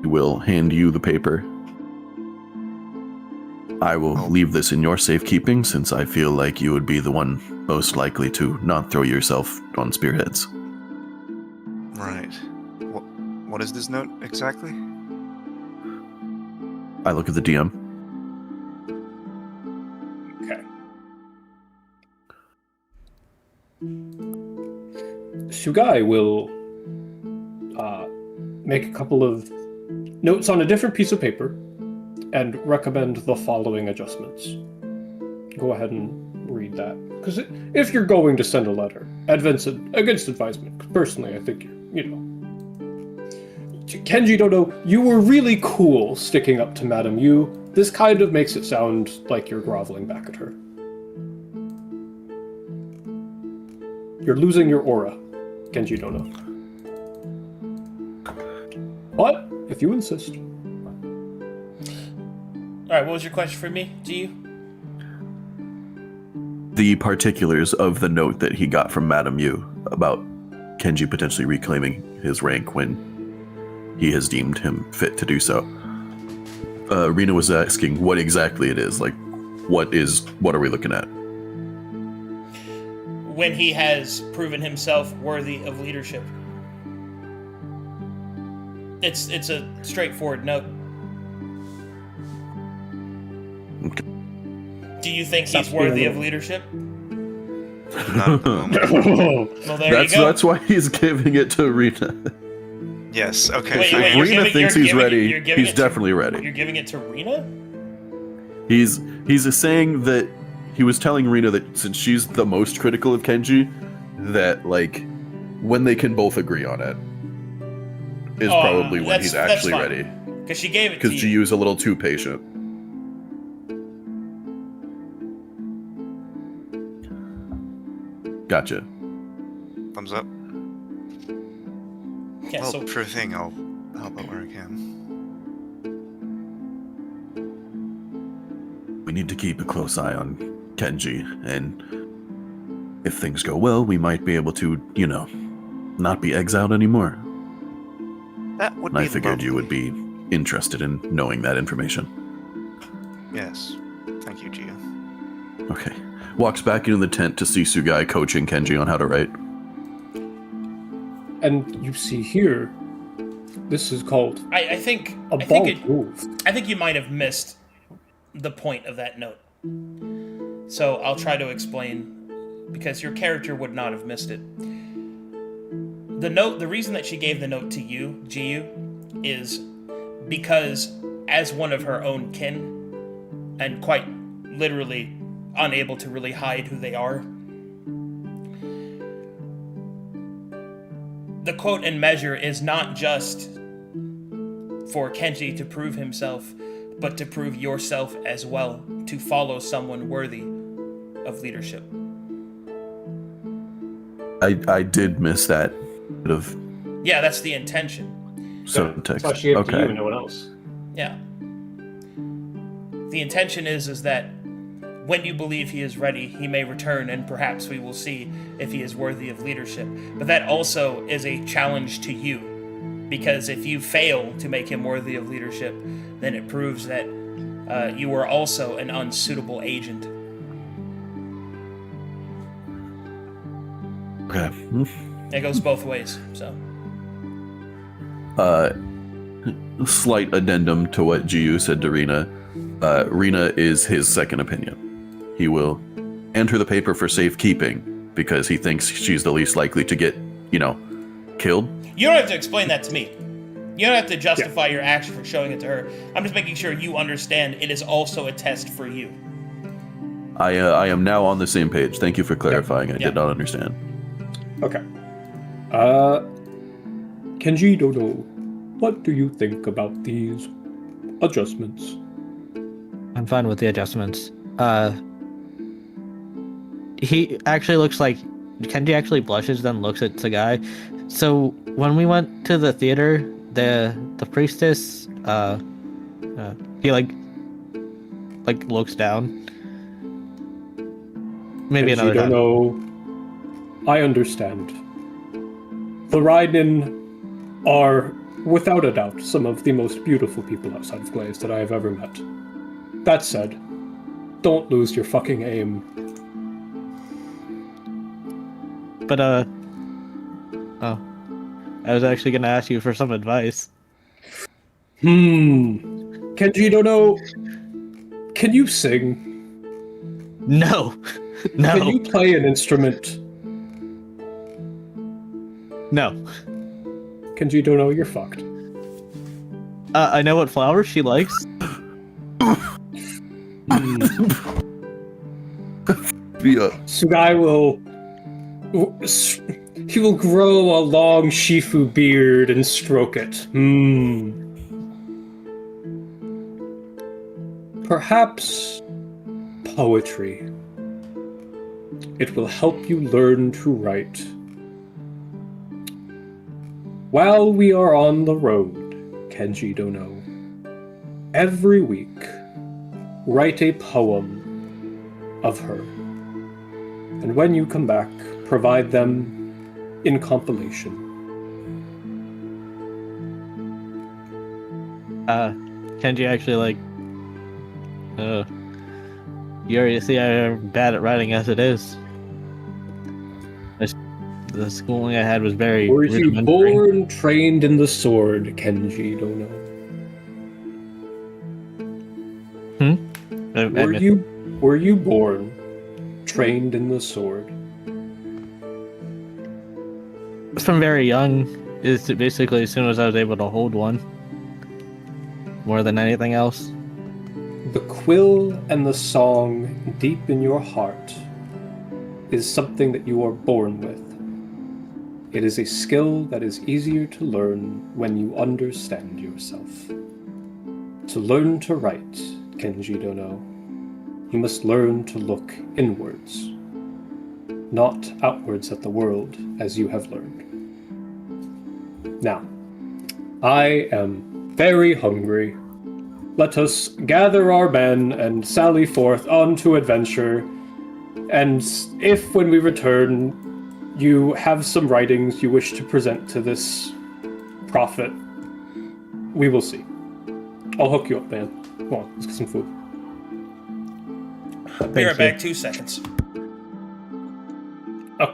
I will hand you the paper. I will leave this in your safekeeping since I feel like you would be the one most likely to not throw yourself on spearheads. Right. What is this note exactly? I look at the DM. Okay. Sugai will make a couple of notes on a different piece of paper and recommend the following adjustments. Go ahead and read that. Because if you're going to send a letter, against advisement, personally, I think, Kenji Dodo, you were really cool sticking up to Madame Yu. This kind of makes it sound like you're groveling back at her. You're losing your aura, Kenji Dodo. But, if you insist. Alright, what was your question for me, G? The particulars of the note that he got from Madame Yu about Kenji potentially reclaiming his rank when he has deemed him fit to do so. Rena was asking what exactly it is. Like, what are we looking at? When he has proven himself worthy of leadership. It's a straightforward note. Okay. Do you think he's worthy of leadership? Not at the moment. Well, there you go. That's why he's giving it to Rena. Yes, okay. Wait, fine. wait, If Rena thinks he's ready, he's definitely ready. You're giving it to Rena? He's saying that he was telling Rena that since she's the most critical of Kenji, that like when they can both agree on it is probably when he's actually ready. Because she gave it to you. Because Jiu's a little too patient. Gotcha. Thumbs up. Yeah, Well, so sure thing. I'll help out where I can. We need to keep a close eye on Kenji, and if things go well, we might be able to, not be exiled anymore. That would And be I figured you would lovely. be interested in knowing that information. Yes. Thank you, Gia. Okay. Walks back into the tent to see Sugai coaching Kenji on how to write. And you see here, this is called I think a I think bald wolf. I think you might have missed the point of that note. So I'll try to explain, because your character would not have missed it. The reason that she gave the note to you, Jiyu, is because as one of her own kin, and quite literally unable to really hide who they are, the quote and measure is not just for Kenji to prove himself, but to prove yourself as well, to follow someone worthy of leadership. I did miss that bit of Yeah, that's the intention. subtext. That's why she gave it to you Okay. and no one else. Yeah. The intention is that when you believe he is ready, he may return, and perhaps we will see if he is worthy of leadership. But that also is a challenge to you, because if you fail to make him worthy of leadership, then it proves that you are also an unsuitable agent. Okay. It goes both ways, so. Slight addendum to what Jiu said to Rina. Rina is his second opinion. He will enter the paper for safekeeping because he thinks she's the least likely to get, killed. You don't have to explain that to me. You don't have to justify your action for showing it to her. I'm just making sure you understand it is also a test for you. I am now on the same page. Thank you for clarifying. I Yeah. did not understand. Okay. Kenji Dodo, what do you think about these adjustments? I'm fine with the adjustments. He actually looks like Kenji actually blushes, then looks at Sagai. So when we went to the theater, the priestess, he like looks down. Maybe Kenji another time. Dodo, I understand. The Raiden are, without a doubt, some of the most beautiful people outside of Glaze that I have ever met. That said, don't lose your fucking aim. But I was actually gonna ask you for some advice. Kenji Dodo, can you sing? No, no, Can you play an instrument? no. Kenji Dodo, you're fucked. I know what flowers she likes. Yeah. Sugai will grow a long Shifu beard and stroke it. Perhaps poetry. It will help you learn to write. While we are on the road, Kenji Dono, every week, write a poem of her. And when you come back, provide them in compilation. Kenji actually you already see I'm bad at writing as it is. The schooling I had was very Were you rudimentary. born trained in the sword, Kenji Dono? Were you born trained in the sword? From very young, is basically as soon as I was able to hold one. More than anything else. The quill and the song deep in your heart is something that you are born with. It is a skill that is easier to learn when you understand yourself. To learn to write, Kenji Dono, you must learn to look inwards. not outwards at the world, as you have learned. Now, I am very hungry. Let us gather our men and sally forth onto adventure. And if, when we return, you have some writings you wish to present to this prophet, we will see. I'll hook you up, man. Come on, let's get some food. Be right back, 2 seconds. Oh.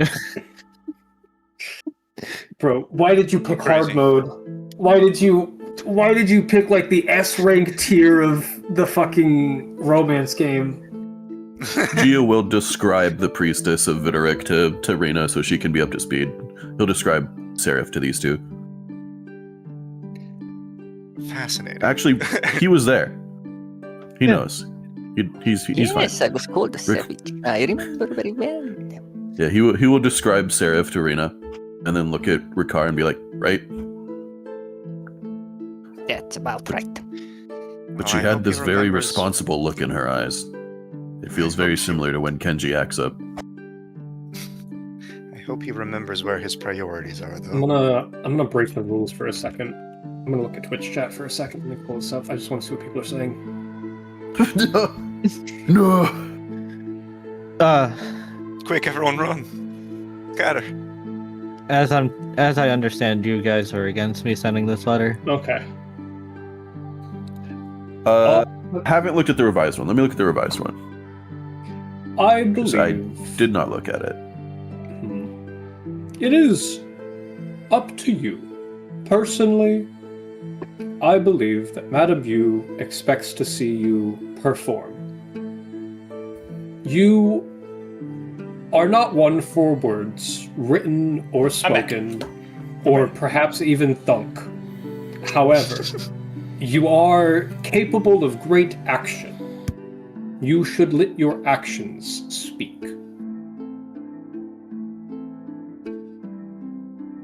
Bro, why did you pick hard Crazy. mode? Why did you pick like the S rank tier of the fucking romance game? Gio will describe the priestess of Vitteric to Rena so she can be up to speed. He'll describe Seraph to these two. Fascinating. Actually, he was there. He knows. He's fine. Yes, I was called a savage. I remember very well. Yeah, he will describe Seraph to Rena, and then look at Ricard and be like, right? That's about right. But Well, she I had hope this he very remembers. responsible look in her eyes. It feels very similar to when Kenji acts up. I hope he remembers where his priorities are, I'm though. gonna break the rules for a second. I'm gonna look at Twitch chat for a second. Let me pull this up. I just want to see what people are saying. No. Quick, everyone run! Got her. As I understand, you guys are against me sending this letter. Okay. Haven't looked at the revised one. Let me look at the revised one. I 'Cause believe I did not look at it. it is up to you. Personally, I believe that Madame Yu expects to see you perform. You are not one for words, written or spoken, or perhaps even thunk. However, you are capable of great action. You should let your actions speak.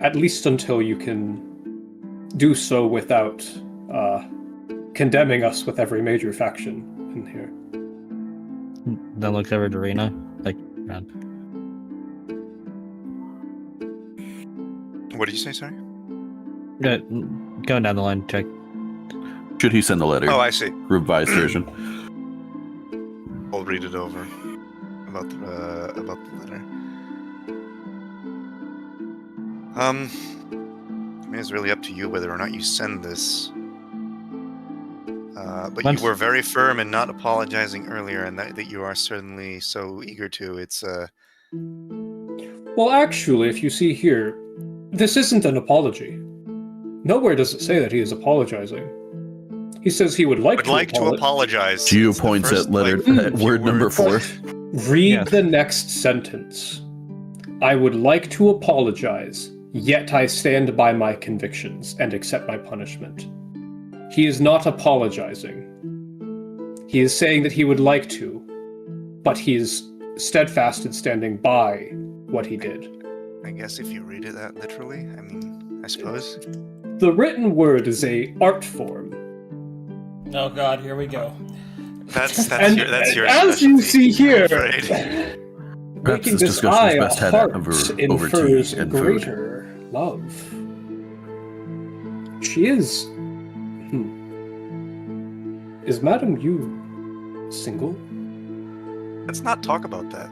At least until you can do so without condemning us with every major faction in here. Then looks over to Rena, like, around. What did you say, sorry? Going down the line, check. Should he send the letter? Oh, I see. Revised version. I'll read it over about the letter. I mean, it's really up to you whether or not you send this. But Once- you were very firm in not apologizing earlier, and that you are certainly so eager to. It's Well, actually, if you see here, this isn't an apology. Nowhere does it say that he is apologizing. He says he would like to apologize. Gio It's the points first, at letter like, at few word number words. 4. Read Yes. the next sentence. I would like to apologize, yet I stand by my convictions and accept my punishment. He is not apologizing. He is saying that he would like to, but he is steadfast in standing by what he did. I guess if you read it that literally, I mean, I suppose. The written word is a art form. Oh God, here we go. That's And your as you see specialty, here, I'm afraid. Perhaps making this this discussion eye is a best had heart over tea infers and food. greater love. She is. Is Madame Yu single? Let's not talk about that.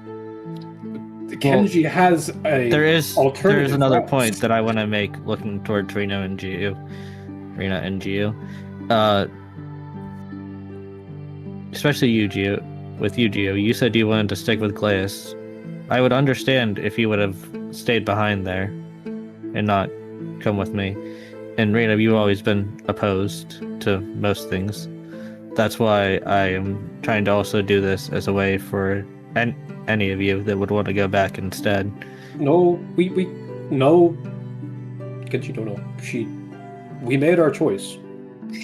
Kenji has a There is alternative another route. point that I want to make looking towards Rena and Gio. Especially you, Gio. With you, Gio, you said you wanted to stick with Glaeus. I would understand if you would have stayed behind there and not come with me. And Rena, you've always been opposed to most things. That's why I am trying to also do this as a way for any of you that would want to go back instead. No, no. Kenji don't know. We made our choice.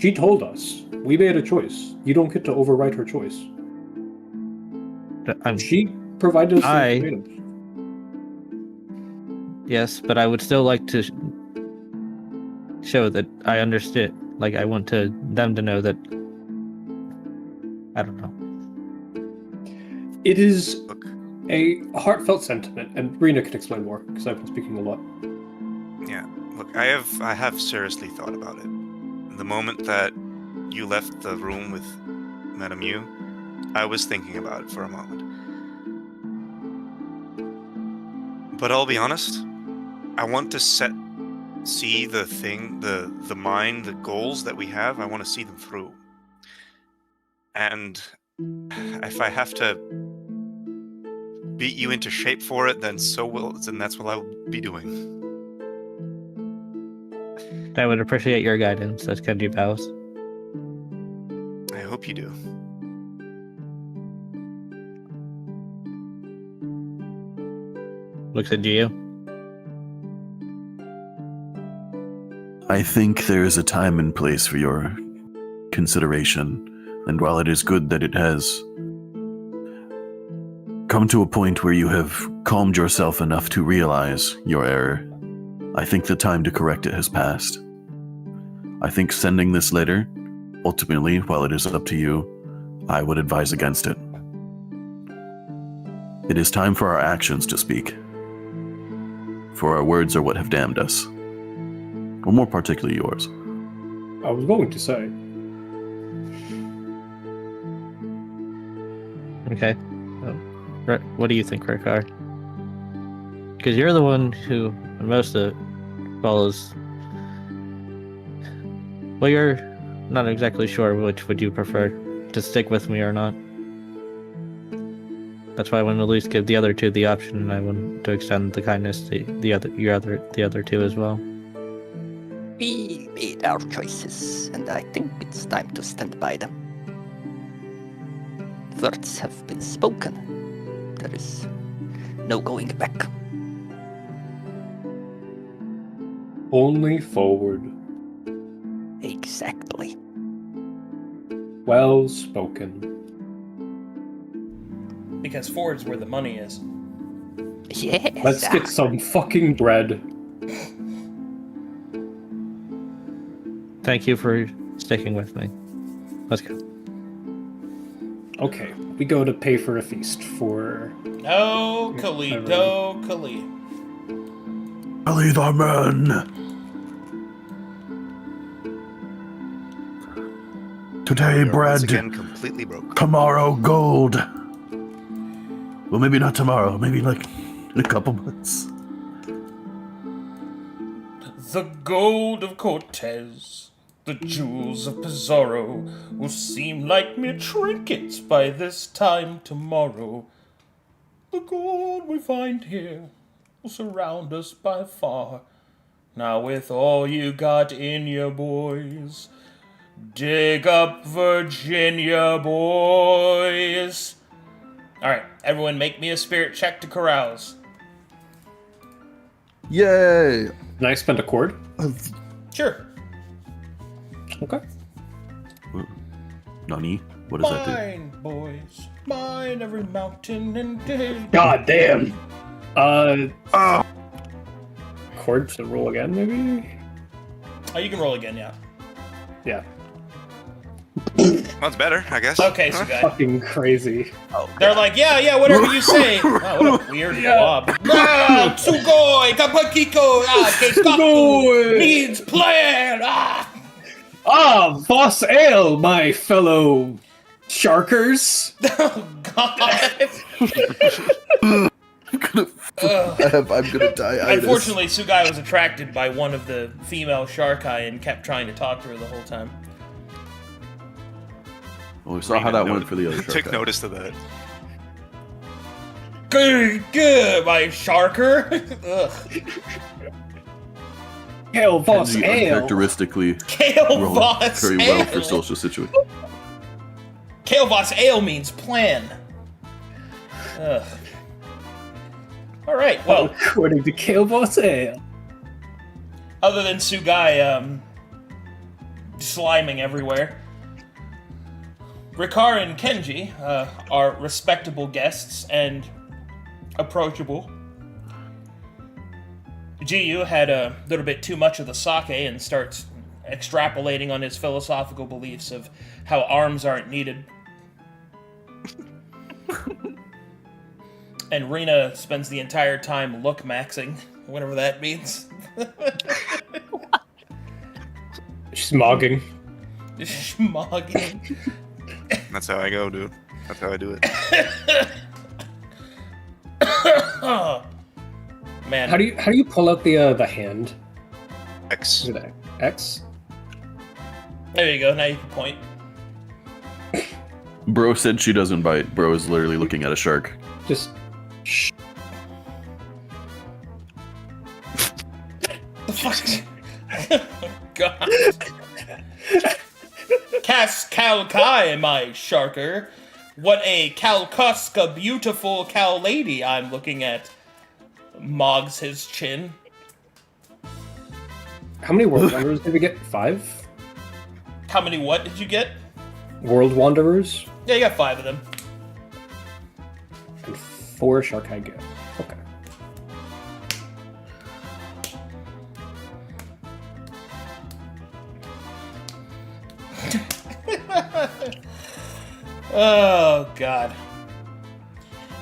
She told us. We made a choice. You don't get to override her choice. She provided us I- freedom. Yes, but I would still like to show that I understood. Like, I want them to know that. I don't know. It is Look, A heartfelt sentiment, and Rena can explain more because I've been speaking a lot. Yeah, look, I have seriously thought about it. The moment that you left the room with Madame Yu, I was thinking about it for a moment. But I'll be honest, I want to see the thing, the mind, the goals that we have, I want to see them through. And if I have to beat you into shape for it, then that's what I'll be doing. I would appreciate your guidance, as Kenji bows. I hope you do. Looks at you. I think there is a time and place for your consideration, and while it is good that it has come to a point where you have calmed yourself enough to realize your error, I think the time to correct it has passed. I think sending this letter, ultimately, while it is up to you, I would advise against it. It is time for our actions to speak. For our words are what have damned us. Well, more particularly yours. I was going to say. Okay. What do you think, Rikar? Because you're the one who most of follows. Well, you're not exactly sure which would you prefer, to stick with me or not. That's why I want to at least give the other two the option, and I want to extend the kindness to the other two as well. We made our choices, and I think it's time to stand by them. Words have been spoken. There is no going back. Only forward. Exactly. Well spoken. Because forward's where the money is. Yes. Let's get some fucking bread. Thank you for sticking with me. Let's go. Okay, we go to pay for a feast for... No, Kali, no, Kali. Ali the man! Today You're bread, once again completely broke. tomorrow gold. Well, maybe not tomorrow, maybe like in a couple months. The gold of Cortez, the jewels of Pizarro, will seem like mere trinkets by this time tomorrow. The gold we find here will surround us by far. Now with all you got in you, boys, dig up Virginia, boys. Alright, everyone make me a spirit check to carouse. Yay! Can I spend a cord? Sure. Okay. Nani? What does that do? Mine, boys. Mine every mountain and day. God damn! Cord to roll again, maybe? Oh, you can roll again, yeah. Yeah. That's better, I guess. Okay, so guy. Fucking crazy. They're like, yeah, whatever you say. Wow, what a weird blob. Ah, Tsugoi, Kapakiko, Keikaku, needs plan. Ah, Voss Ale, my fellow sharkers! Oh, God. I'm gonna die. Unfortunately, Sugai was attracted by one of the female Sharkai and kept trying to talk to her the whole time. Well, we saw how that went for the other Took shark. notice of that. Good, my Sharker. Ugh. Hail Voss Kenji Ale! uncharacteristically Kale rolled Voss very well Ale. for social situation. Kale Voss Ale means plan. Ugh. Alright, well, According to Kale Voss Ale. other than Sugai, sliming everywhere, Rikar and Kenji are respectable guests and approachable. Jiyu had a little bit too much of the sake and starts extrapolating on his philosophical beliefs of how arms aren't needed. And Rena spends the entire time look-maxing, whatever that means. Schmogging. Schmogging. That's how I go, dude. That's how I do it. Oh, man. How do you pull out the hand? X. Is it X? There you go, now you can point. Bro said she doesn't bite. Bro is literally looking at a shark. Just shh. The fuck? God. Cas Calkai, my sharker. What a Calcuska beautiful cow lady I'm looking at. Mogs his chin. How many World Wanderers did we get? 5? How many what did you get? World Wanderers? Yeah, you got 5 of them. And 4 Sharkai get. Okay. Oh, God.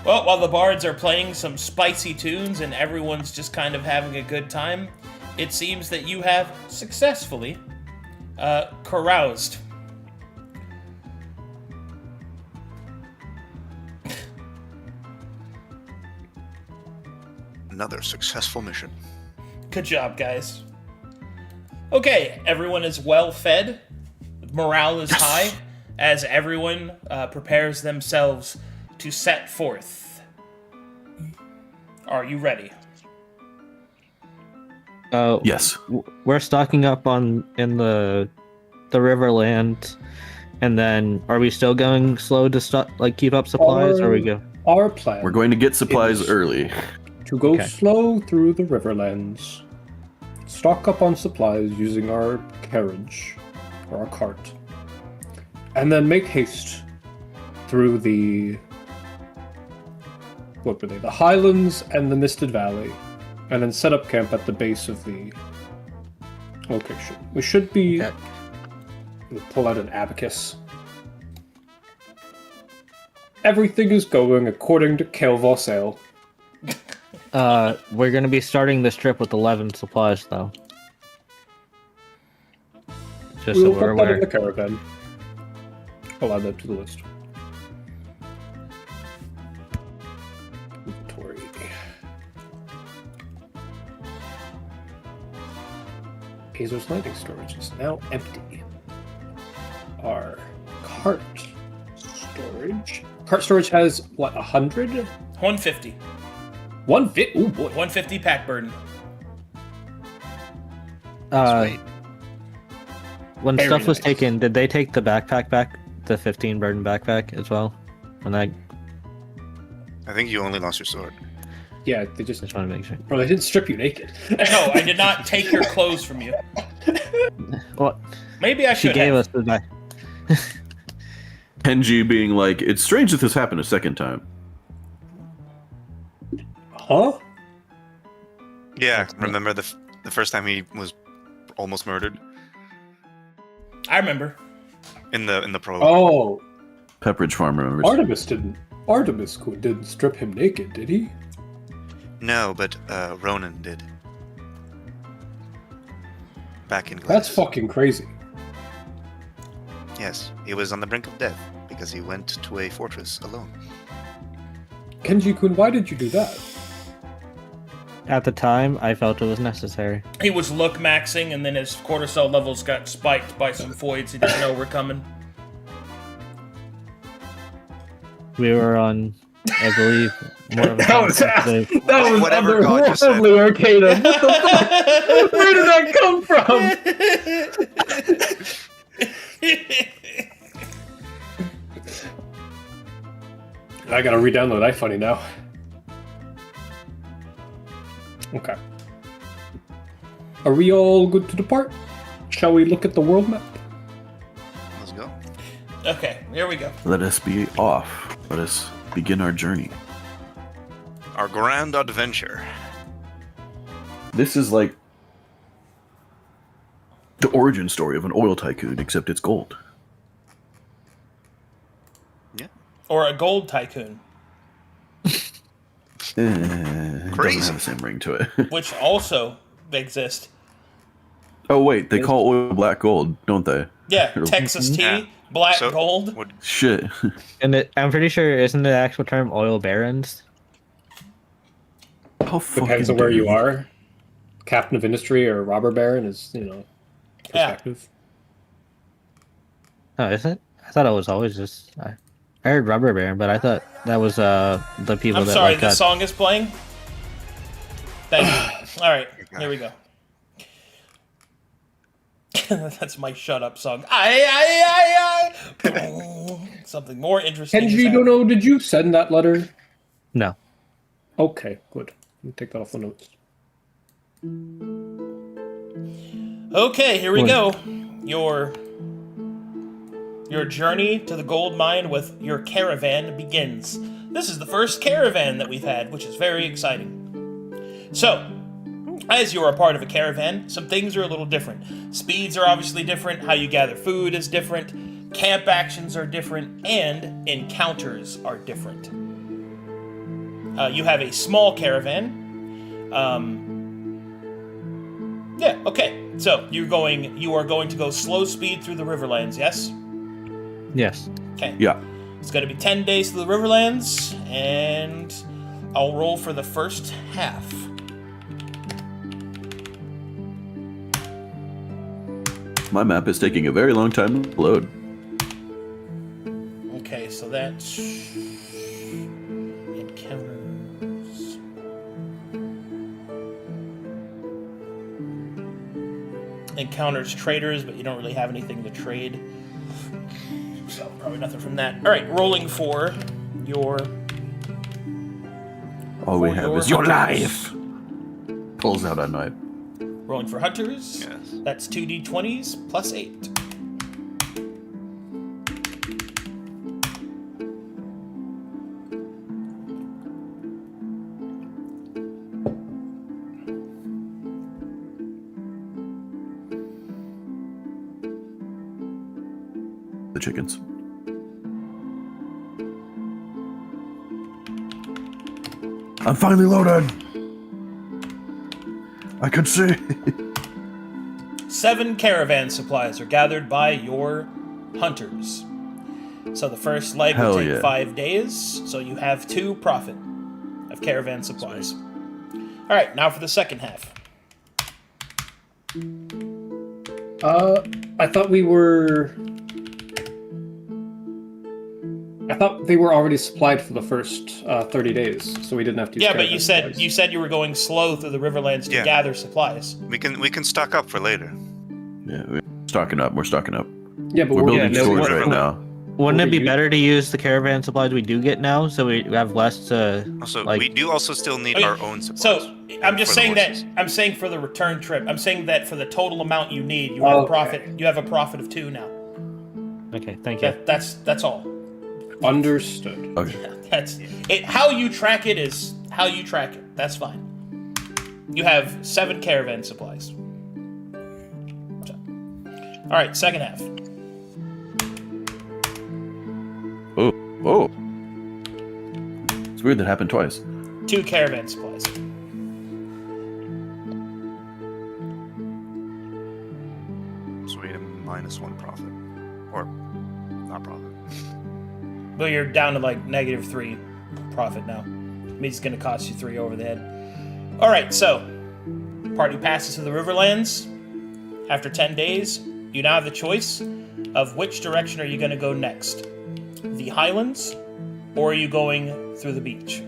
Well, while the bards are playing some spicy tunes and everyone's just kind of having a good time, it seems that you have successfully caroused. Another successful mission. Good job, guys. Okay, everyone is well fed. Morale is high as everyone prepares themselves to set forth. Are you ready? Yes. We're stocking up in the Riverland, and then are we still going slow to keep up supplies, or we go? Our plan. We're going to get supplies Yes. early. To go Okay. slow through the Riverlands. Stock up on supplies using our carriage, or our cart. And then make haste through the... What were they? The Highlands and the Misted Valley. And then set up camp at the base of the location. We should be... Okay. We'll pull out an abacus. Everything is going according to Kelvosale. We're gonna be starting this trip with 11 supplies, though. Just We'll so we're put that in aware. the caravan. I'll add that to the list. Inventory. Azor's lighting storage is now empty. Our cart storage. Cart storage has what, 100? 150. 150? Oh boy. 150 pack burden. When Very stuff was nice. taken, did they take the backpack back? The 15 burden backpack as well? When I I think you only lost your sword. Yeah, they just. just want to make sure. Bro, they didn't strip you naked. No, I did not take your clothes from you. Well, Maybe I she should gave have. us the back. Kenji being like, it's strange that this happened a second time. Huh? Yeah, remember the first time he was almost murdered I remember. in the prologue. Oh, Pepperidge Farm remembers. Artemis didn't strip him naked, did he? No, but Ronan did. Back in That's Glass. fucking crazy. Yes, he was on the brink of death because he went to a fortress alone. Kenji-kun, why did you do that? At the time, I felt it was necessary. He was look maxing, and then his cortisol levels got spiked by some voids he didn't know were coming. We were on, I believe, more of a concept. That was Whatever God just said. Arcadum. What the fuck? Where did that come from? I gotta re-download iFunny now. Okay. Are we all good to depart? Shall we look at the world map? Let's go. Okay, here we go. Let us be off. Let us begin our journey. Our grand adventure. This is like the origin story of an oil tycoon, except it's gold. Or a gold tycoon. Doesn't Crazy. have the same ring to it. which also exist. Oh wait, they call oil black gold, don't they? Yeah, Texas tea, Yeah. black So, gold. Would, Shit. And I'm pretty sure isn't the actual term oil barons? How Depends fucking on where dare you are. Captain of industry or robber baron is, perspective. Oh, is it? I thought it was always just. I heard rubber baron, but I thought that was the people I'm that sorry, like this got. song is playing. Thank you. All right, here we go. That's my shut up song. Something more interesting. is Kenji, happening. don't know, did you send that letter? No. Okay, good. Let me take that off the notes. Okay, here we Well- go. Your journey to the gold mine with your caravan begins. This is the first caravan that we've had, which is very exciting. So, as you are a part of a caravan, some things are a little different. Speeds are obviously different, how you gather food is different, camp actions are different, and encounters are different. You have a small caravan. Yeah, okay. So you are going to go slow speed through the Riverlands, yes? Yes. Okay. Yeah. It's going to be 10 days to the Riverlands, and I'll roll for the first half. My map is taking a very long time to load. Okay, so that's encounters. Encounters traders, but you don't really have anything to trade. So probably nothing from that. All right, rolling for your. All we For have your is your hunters. life. Pulls out a knife. Rolling for hunters. Yes. That's 2d20s plus 8. The chickens. I'm finally loaded. I could see. 7 caravan supplies are gathered by your hunters. So the first leg Hell will take yeah. 5 days, so you have 2 profit of caravan supplies. All right, now for the second half. I thought they were already supplied for the first 30 days, so we didn't have to use Yeah, but caravan you said you were going slow through the Riverlands to Yeah. gather supplies. we can stock up for later. Yeah, we're stocking up. We're stocking up. Yeah, but We're we're building yeah, storage what- right now. Wouldn't it be you- better to use the caravan supplies we do get now, so we have less to Also, like? we do also still need Okay, our own supplies. So I'm just for the saying that horses. I'm saying for the return trip. I'm saying that for the total amount you need, you have a Okay. profit. You have a profit of 2 now. Okay, thank you. That's all. understood. Okay. That's it. How you track it is how you track it. That's fine. You have 7 caravan supplies. So, all right, second half. Oh, oh. It's weird that happened twice. 2 caravan supplies. So we had a -1 profit, or not profit. But you're down to like -3 profit now. Means it's going to cost you 3 over the head. All right, so party passes to the Riverlands. After 10 days, you now have the choice of which direction are you going to go next. The Highlands, or are you going through the beach?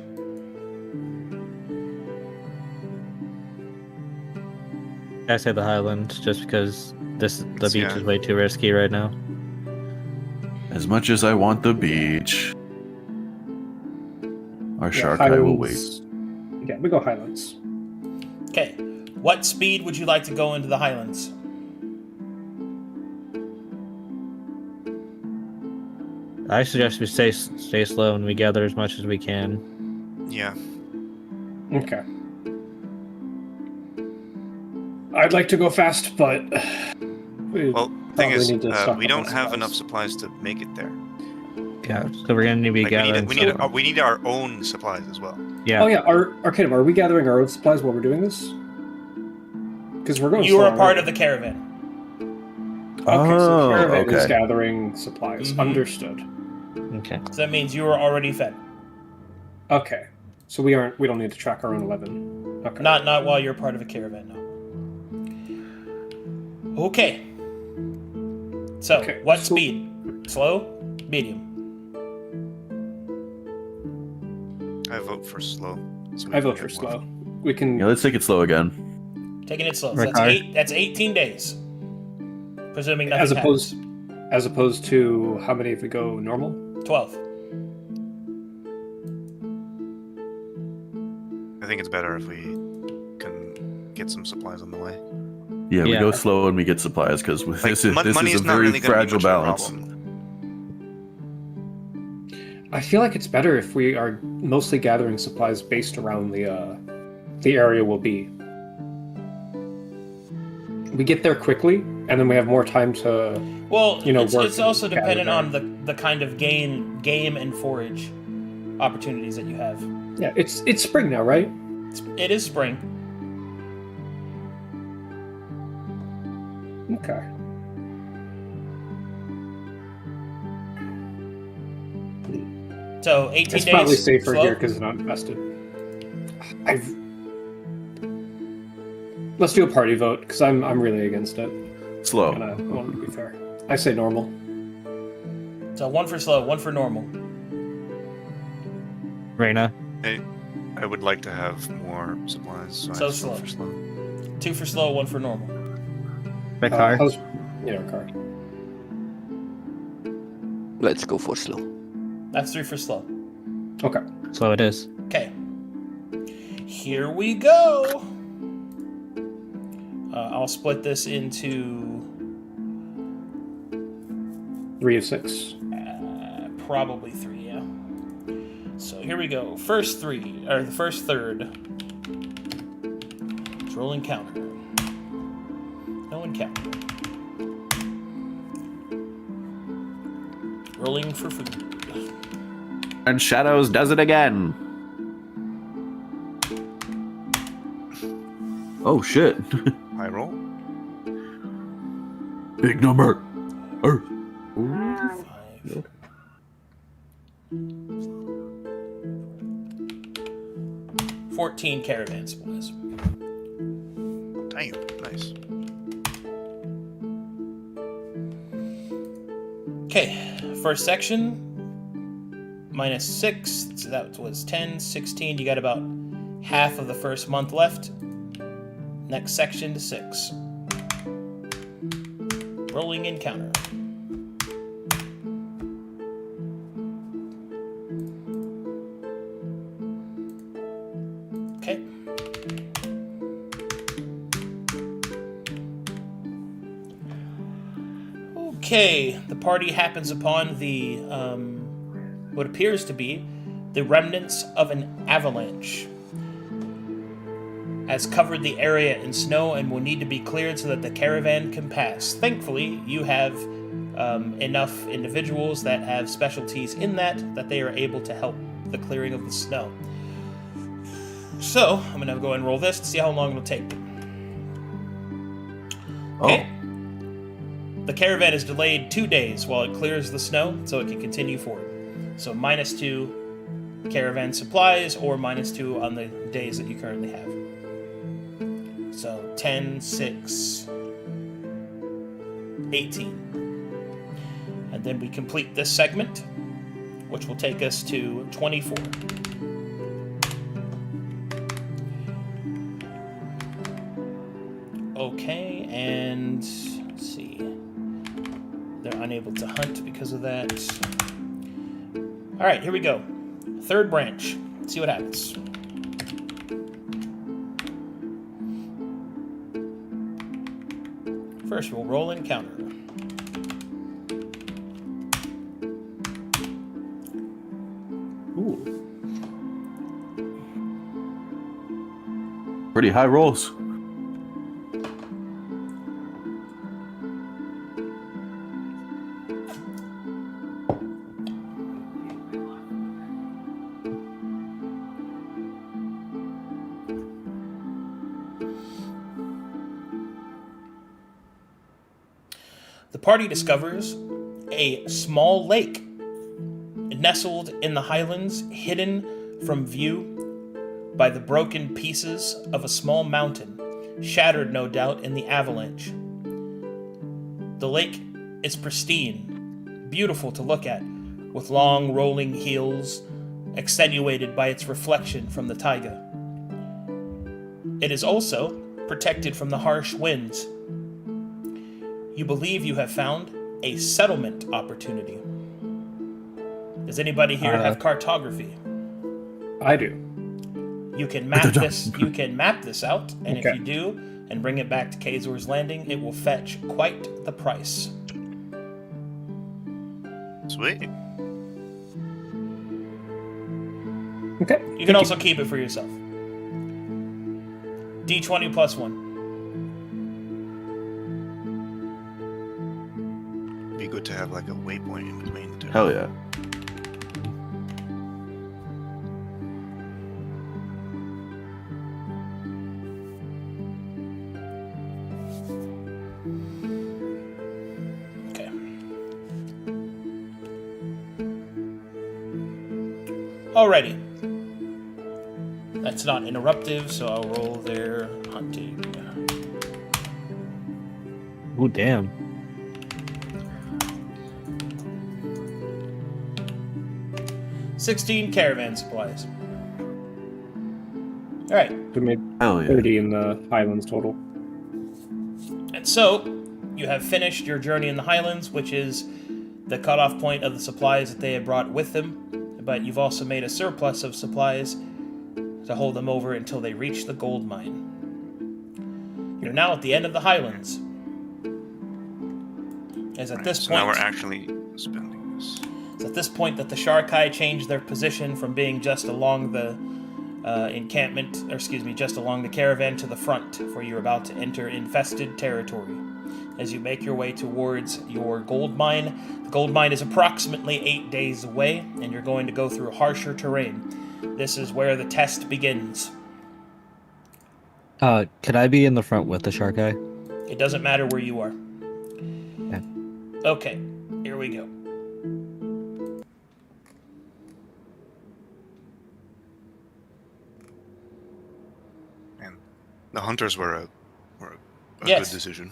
I say the Highlands just because the beach Yeah. is way too risky right now. As much as I want the beach, our Yeah, shark eye will wait. Highlands- Yeah, we go Highlands. Okay, what speed would you like to go into the Highlands? I suggest we stay slow and we gather as much as we can. Yeah. Okay. I'd like to go fast, but we Well, thing probably is, need to stock we up don't on have supplies. enough supplies to make it there. Yeah, so we're gonna need to be Like, gathering. we need our own supplies as well. Yeah. Oh yeah, Arcadum, are we gathering our own supplies while we're doing this? Because we're going. You are a part of the caravan. Okay, so Oh, caravan is okay. gathering supplies. Mhm. Understood. Okay. So that means you are already fed. Okay, so we don't need to track our own 11. Okay. Not while you're part of a caravan, no. Okay. So, Okay, what so- speed? Slow? Medium? I vote for slow. so we I can vote get for more- slow. We can. Yeah, let's take it slow again. Taking it slow. So Rickard? that's 18 days. Presuming nothing As opposed to how many if we go normal? happens. 12. I think it's better if we can get some supplies on the way. Yeah, we Yeah. go slow and we get supplies because Like, this is money a is not very really gonna be fragile much of a balance. problem. I feel like it's better if we are mostly gathering supplies based around the area we'll be. We get there quickly, and then we have more time to. Well, work it's also and gather dependent there. on the kind of game and forage opportunities that you have. Yeah, it's spring now, right? It is spring. Okay. So 18 It's days. probably safer slow? here because it's not invested. Let's do a party vote because I'm really against it. Slow. And I want to be fair. I say normal. So 1 for slow, 1 for normal. Reina. I would like to have more supplies, so, So I vote slow. for slow. 2 for slow, 1 for normal. Rickard. Rickard. Let's go for slow. That's 3 for slow. Okay. Slow it is. Okay. Here we go. I'll split this into 3 of 6. probably 3, yeah. So here we go. First 3, or the first third. It's roll encounter. No encounter. Rolling for food. And Shadows does it again. Oh shit. High roll. Big number. 5. 14 caravan supplies. Damn, nice. Okay, first section. -6, so that was 10, 16. You got about half of the first month left. Next section to 6. Rolling encounter. Okay. Okay, the party happens upon the, what appears to be the remnants of an avalanche. Has covered the area in snow and will need to be cleared so that the caravan can pass. Thankfully, you have enough individuals that have specialties in that they are able to help the clearing of the snow. So, I'm going to go and roll this to see how long it'll take. Okay. The caravan is delayed 2 days while it clears the snow so it can continue forward. So -2 caravan supplies or -2 on the days that you currently have. So 10, 6, 18. And then we complete this segment, which will take us to 24. Okay, and let's see. They're unable to hunt because of that. Alright, here we go. Third branch. Let's see what happens. First, we'll roll encounter. Ooh. Pretty high rolls. the party discovers a small lake nestled in the highlands, hidden from view by the broken pieces of a small mountain, shattered no doubt in the avalanche. The lake is pristine, beautiful to look at, with long rolling hills extenuated by its reflection from the taiga. It is also protected from the harsh winds. You believe you have found a settlement opportunity. Does anybody here have cartography? I do. You can map this. You can map this out, and Okay. if you do, and bring it back to Kazor's Landing, it will fetch quite the price. Sweet. Okay. You can also keep it for yourself. D20 plus 1. Be good to have like a waypoint in between the two. Hell yeah. Okay. Alrighty. That's not interruptive, so I'll roll their hunting. Oh, damn. $16 caravan supplies. Alright. We made Hell yeah. 30 in the Highlands total. And so, you have finished your journey in the Highlands, which is the cutoff point of the supplies that they had brought with them, but you've also made a surplus of supplies to hold them over until they reach the gold mine. You're now at the end of the Highlands. As at this So now we're point, actually spending this. it's at this point that the Sharkai changed their position from being just along the just along the caravan to the front, for you're about to enter infested territory. As you make your way towards your gold mine, the gold mine is approximately 8 days away, and you're going to go through harsher terrain. This is where the test begins. Could I be in the front with the shark eye? It doesn't matter where you are. Yeah. Okay, here we go. And the hunters were a Yes. good decision.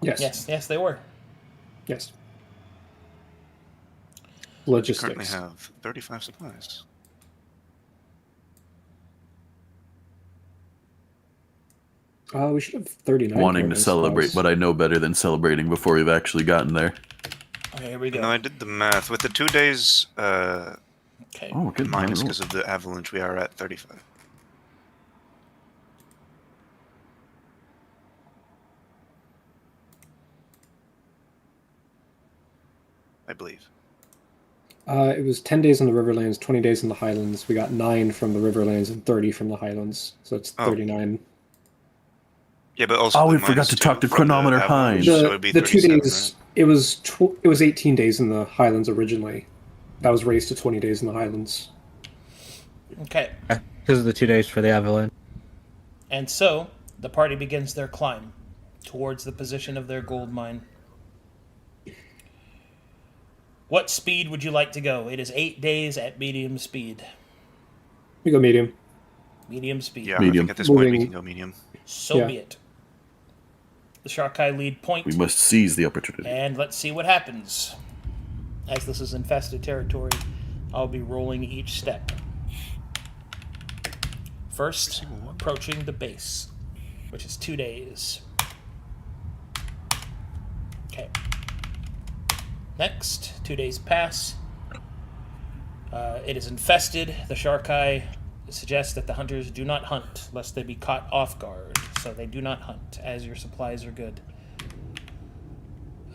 Yes. Yes, they were. Yes. We Logistics. currently have 35 supplies. We should have 39. Wanting to caravan celebrate, supplies. but I know better than celebrating before we've actually gotten there. Okay, here we go. No, I did the math. With the 2 days Okay. Oh, good minus roll. because of the avalanche, we are at 35. I believe. It was 10 days in the Riverlands, 20 days in the Highlands. We got 9 from the Riverlands and 30 from the Highlands. So it's Oh. 39. Yeah, but also Oh, the we forgot minus to talk 2 to from the Chronometer avalanche, Hines. so it'd be The 2 37, days, right? it was 18 days in the Highlands originally. That was raised to 20 days in the Highlands. Okay. Because of the 2 days for the avalanche. And so, the party begins their climb towards the position of their gold mine. What speed would you like to go? It is 8 days at medium speed. We go medium. Medium speed. Yeah, I Medium. think at this point we Moving- can go medium. So Yeah. be it. The Sharkai lead point, We must seize the opportunity. and let's see what happens. As this is infested territory, I'll be rolling each step. First, approaching the base, which is 2 days. Okay. Next, 2 days pass. It is infested. The Sharkai suggests that the hunters do not hunt, lest they be caught off guard. So they do not hunt, as your supplies are good.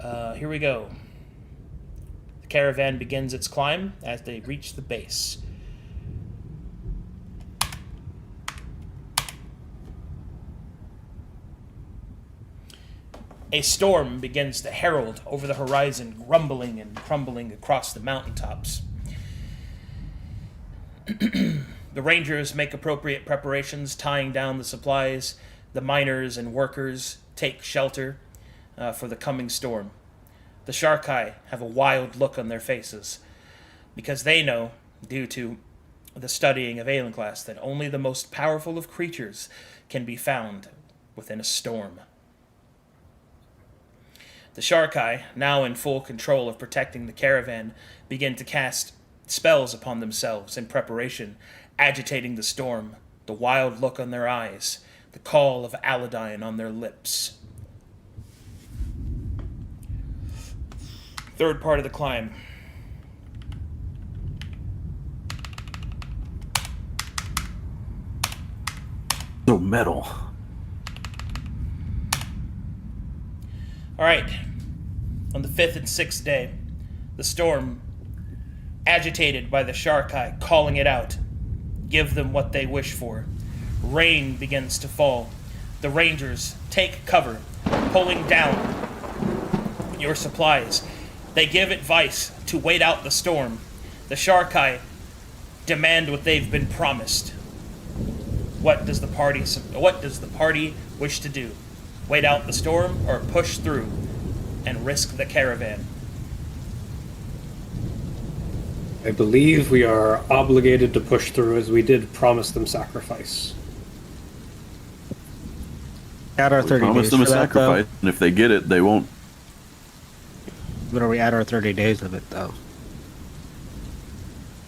Here we go. The caravan begins its climb as they reach the base. A storm begins to herald over the horizon, rumbling and crumbling across the mountaintops. The rangers make appropriate preparations, tying down the supplies. The miners and workers take shelter for the coming storm. The Sharkai have a wild look on their faces, because they know, due to the studying of Aelenclast, that only the most powerful of creatures can be found within a storm. The Sharkai, now in full control of protecting the caravan, begin to cast spells upon themselves in preparation, agitating the storm, the wild look on their eyes, the call of Aladine on their lips. Third part of the climb. So metal. All right. On the 5th and 6th day, the storm, agitated by the Sharkai, calling it out, give them what they wish for. Rain begins to fall. The Rangers take cover, pulling down your supplies. They give advice to wait out the storm. The Sharkai demand what they've been promised. What does the party wish to do? Wait out the storm or push through and risk the caravan? I believe we are obligated to push through, as we did promise them sacrifice. Add our We 30 promised days them a for that, though. sacrifice, and if they get it, they won't. But are we at our 30 days of it, though?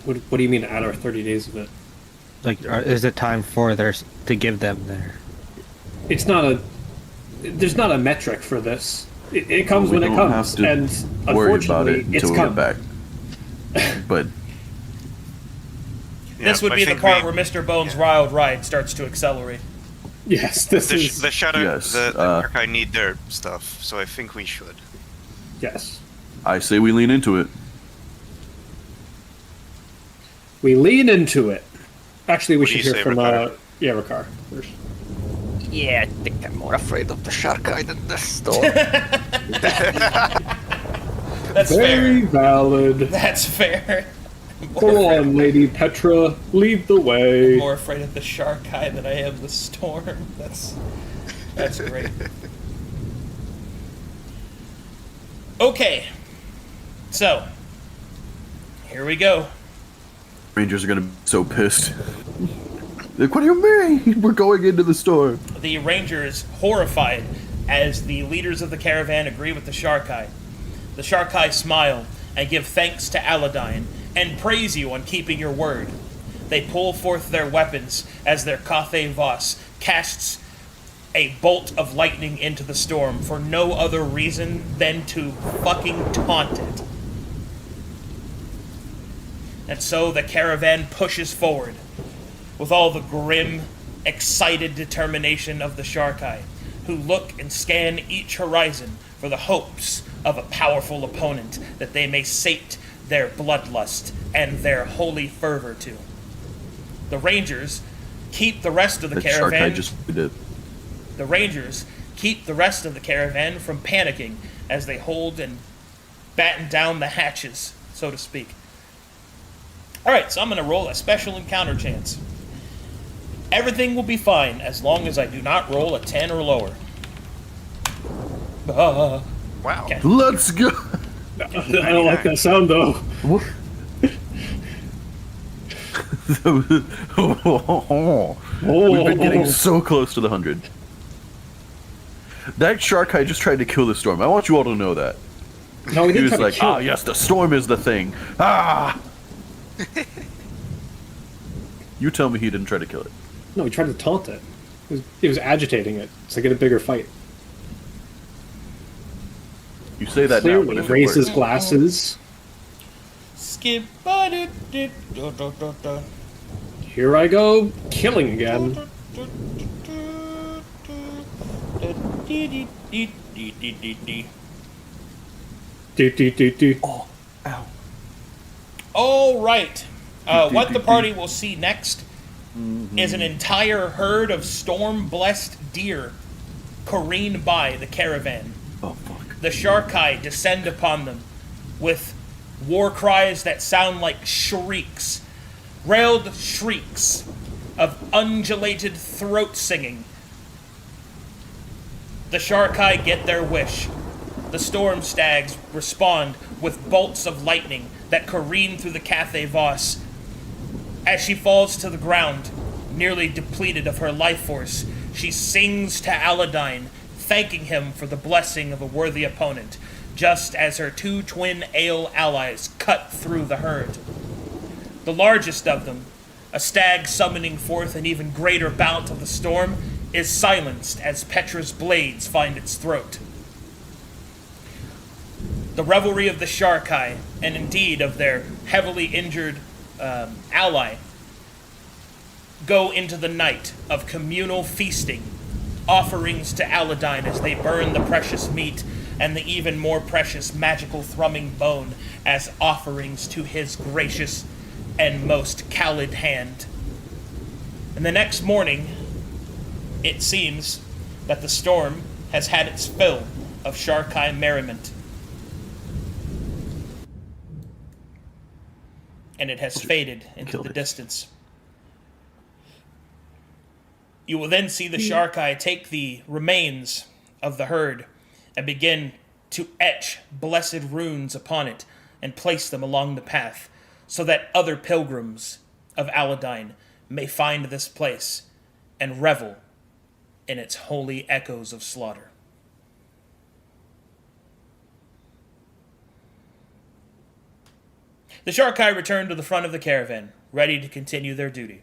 What do you mean add our 30 days of it? Like, is it time for theirs to give them their... It's not a... There's not a metric for this. It comes We when it don't comes, have to and worry about unfortunately, it it's until we come. get back. But This would I be the think part we- where Mr. Bones' wild ride starts to accelerate. Yes, this is... The shadow, Yes, the Arcai need their stuff, so I think we should. Yes. I say we lean into it. We lean into it. Actually, we What do should you hear say, from, Ricardo? Ricard first. Yeah, I think I'm more afraid of the Sharkai than the storm. That's Very fair. valid. That's fair. Go on, Lady Petra. Lead the way. More afraid of the Sharkai than I am the storm. That's great. Okay. So, here we go. Rangers are gonna be so pissed. Like, what do you mean? We're going into the storm. The Rangers, horrified, as the leaders of the caravan agree with the Sharkai. The Sharkai smile and give thanks to Aladine, and praise you on keeping your word. They pull forth their weapons as their Cathay Voss casts a bolt of lightning into the storm for no other reason than to fucking taunt it. And so the caravan pushes forward with all the grim, excited determination of the Sharkai, who look and scan each horizon for the hopes of a powerful opponent that they may sate their bloodlust and their holy fervor to. The Rangers keep the rest of the That caravan. Sharkai just did. The Rangers keep the rest of the caravan from panicking as they hold and batten down the hatches, so to speak. Alright, so I'm going to roll a special encounter chance. Everything will be fine as long as I do not roll a 10 or lower. Wow. Okay. Let's go. I don't like that sound, though. We've been getting so close to the 100. That Sharkai just tried to kill the storm. I want you all to know that. No, he He didn't was try like, to kill ah, it. yes, the storm is the thing. Ah! You tell me he didn't try to kill it. No, he tried to taunt it. He was agitating it to get a bigger fight. You say that now, but Clearly, if it raise his works. glasses. Skip. Here I go, killing again. Do. Oh, ow. All right. What the party will see next is an entire herd of storm-blessed deer careen by the caravan. Oh, fuck. The Sharkai descend upon them with war cries that sound like shrieks, railed shrieks of undulated throat singing. The Sharkai get their wish. The storm stags respond with bolts of lightning that careen through the Cathay Voss. As she falls to the ground, nearly depleted of her life force, she sings to Aladine, thanking him for the blessing of a worthy opponent, just as her 2 twin Ale allies cut through the herd. The largest of them, a stag summoning forth an even greater bout of the storm, is silenced as Petra's blades find its throat. The revelry of the Sharkai, and indeed of their heavily injured ally, go into the night of communal feasting, offerings to Aladine as they burn the precious meat and the even more precious magical thrumming bone as offerings to his gracious and most callid hand. And the next morning, it seems that the storm has had its fill of Sharkai merriment. And it has faded into the distance. You will then see the Sharkai take the remains of the herd and begin to etch blessed runes upon it and place them along the path so that other pilgrims of Aladine may find this place and revel in its holy echoes of slaughter. The Sharkai return to the front of the caravan, ready to continue their duty.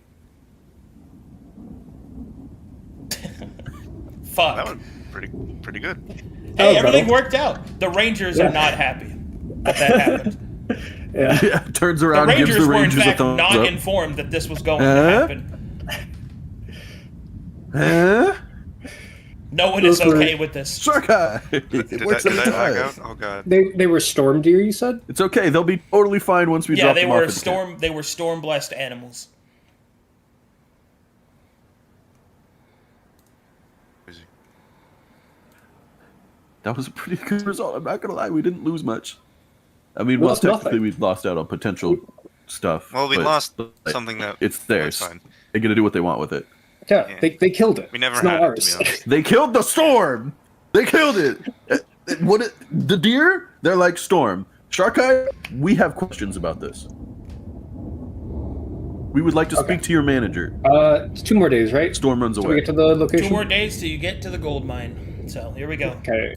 Fuck. That was pretty good. Hey, everything worked out. The Rangers are not happy that happened. Yeah, turns The around and gives Rangers the were in Rangers a fact thumbs not up. informed that this was going to happen. No one is okay with this. Sharkai! Did It works that every lag time. out? Oh god. They were storm deer, you said? It's okay. They'll be totally fine once we Yeah, drop they them were off at the camp. They were storm blessed animals. Crazy. That was a pretty good result. I'm not gonna lie. We didn't lose much. I mean, We well, lost technically nothing. we lost out on potential stuff. Well, we but, lost like, something that it's theirs. That's fine. They're gonna do what they want with it. Yeah, Yeah. they killed it. We never it's had not it, to ours. be honest. They killed the storm. They killed it. The deer? They're like storm. Sharkai, we have questions about this. We would like to Okay. speak to your manager. It's 2 more days, right? Storm runs So we away. get to the 2 location. more days till you get to the gold mine. So here we go. Okay.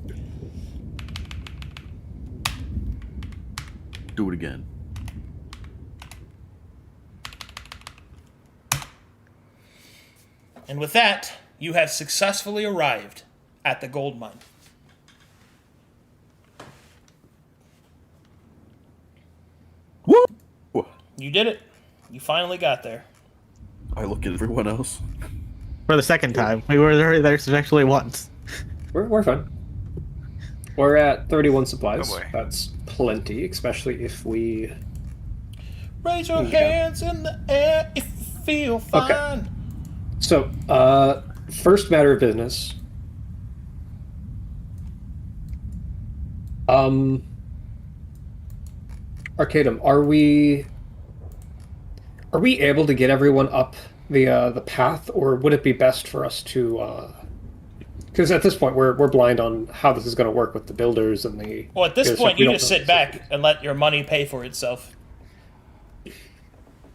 Do it again. And with that, you have successfully arrived at the gold mine. Woo! You did it. You finally got there. I look at everyone else. For the second time. We were there actually once. We're fine. We're at 31 supplies. Oh boy. That's plenty, especially if we... Raise your Yeah. hands in the air if you feel fine. So, first matter of business. Arcadum, are we able to get everyone up the path, or would it be best for us to? Because at this point we're blind on how this is going to work with the builders and the. Well, at this because point, we you don't just know. sit back and let your money pay for itself.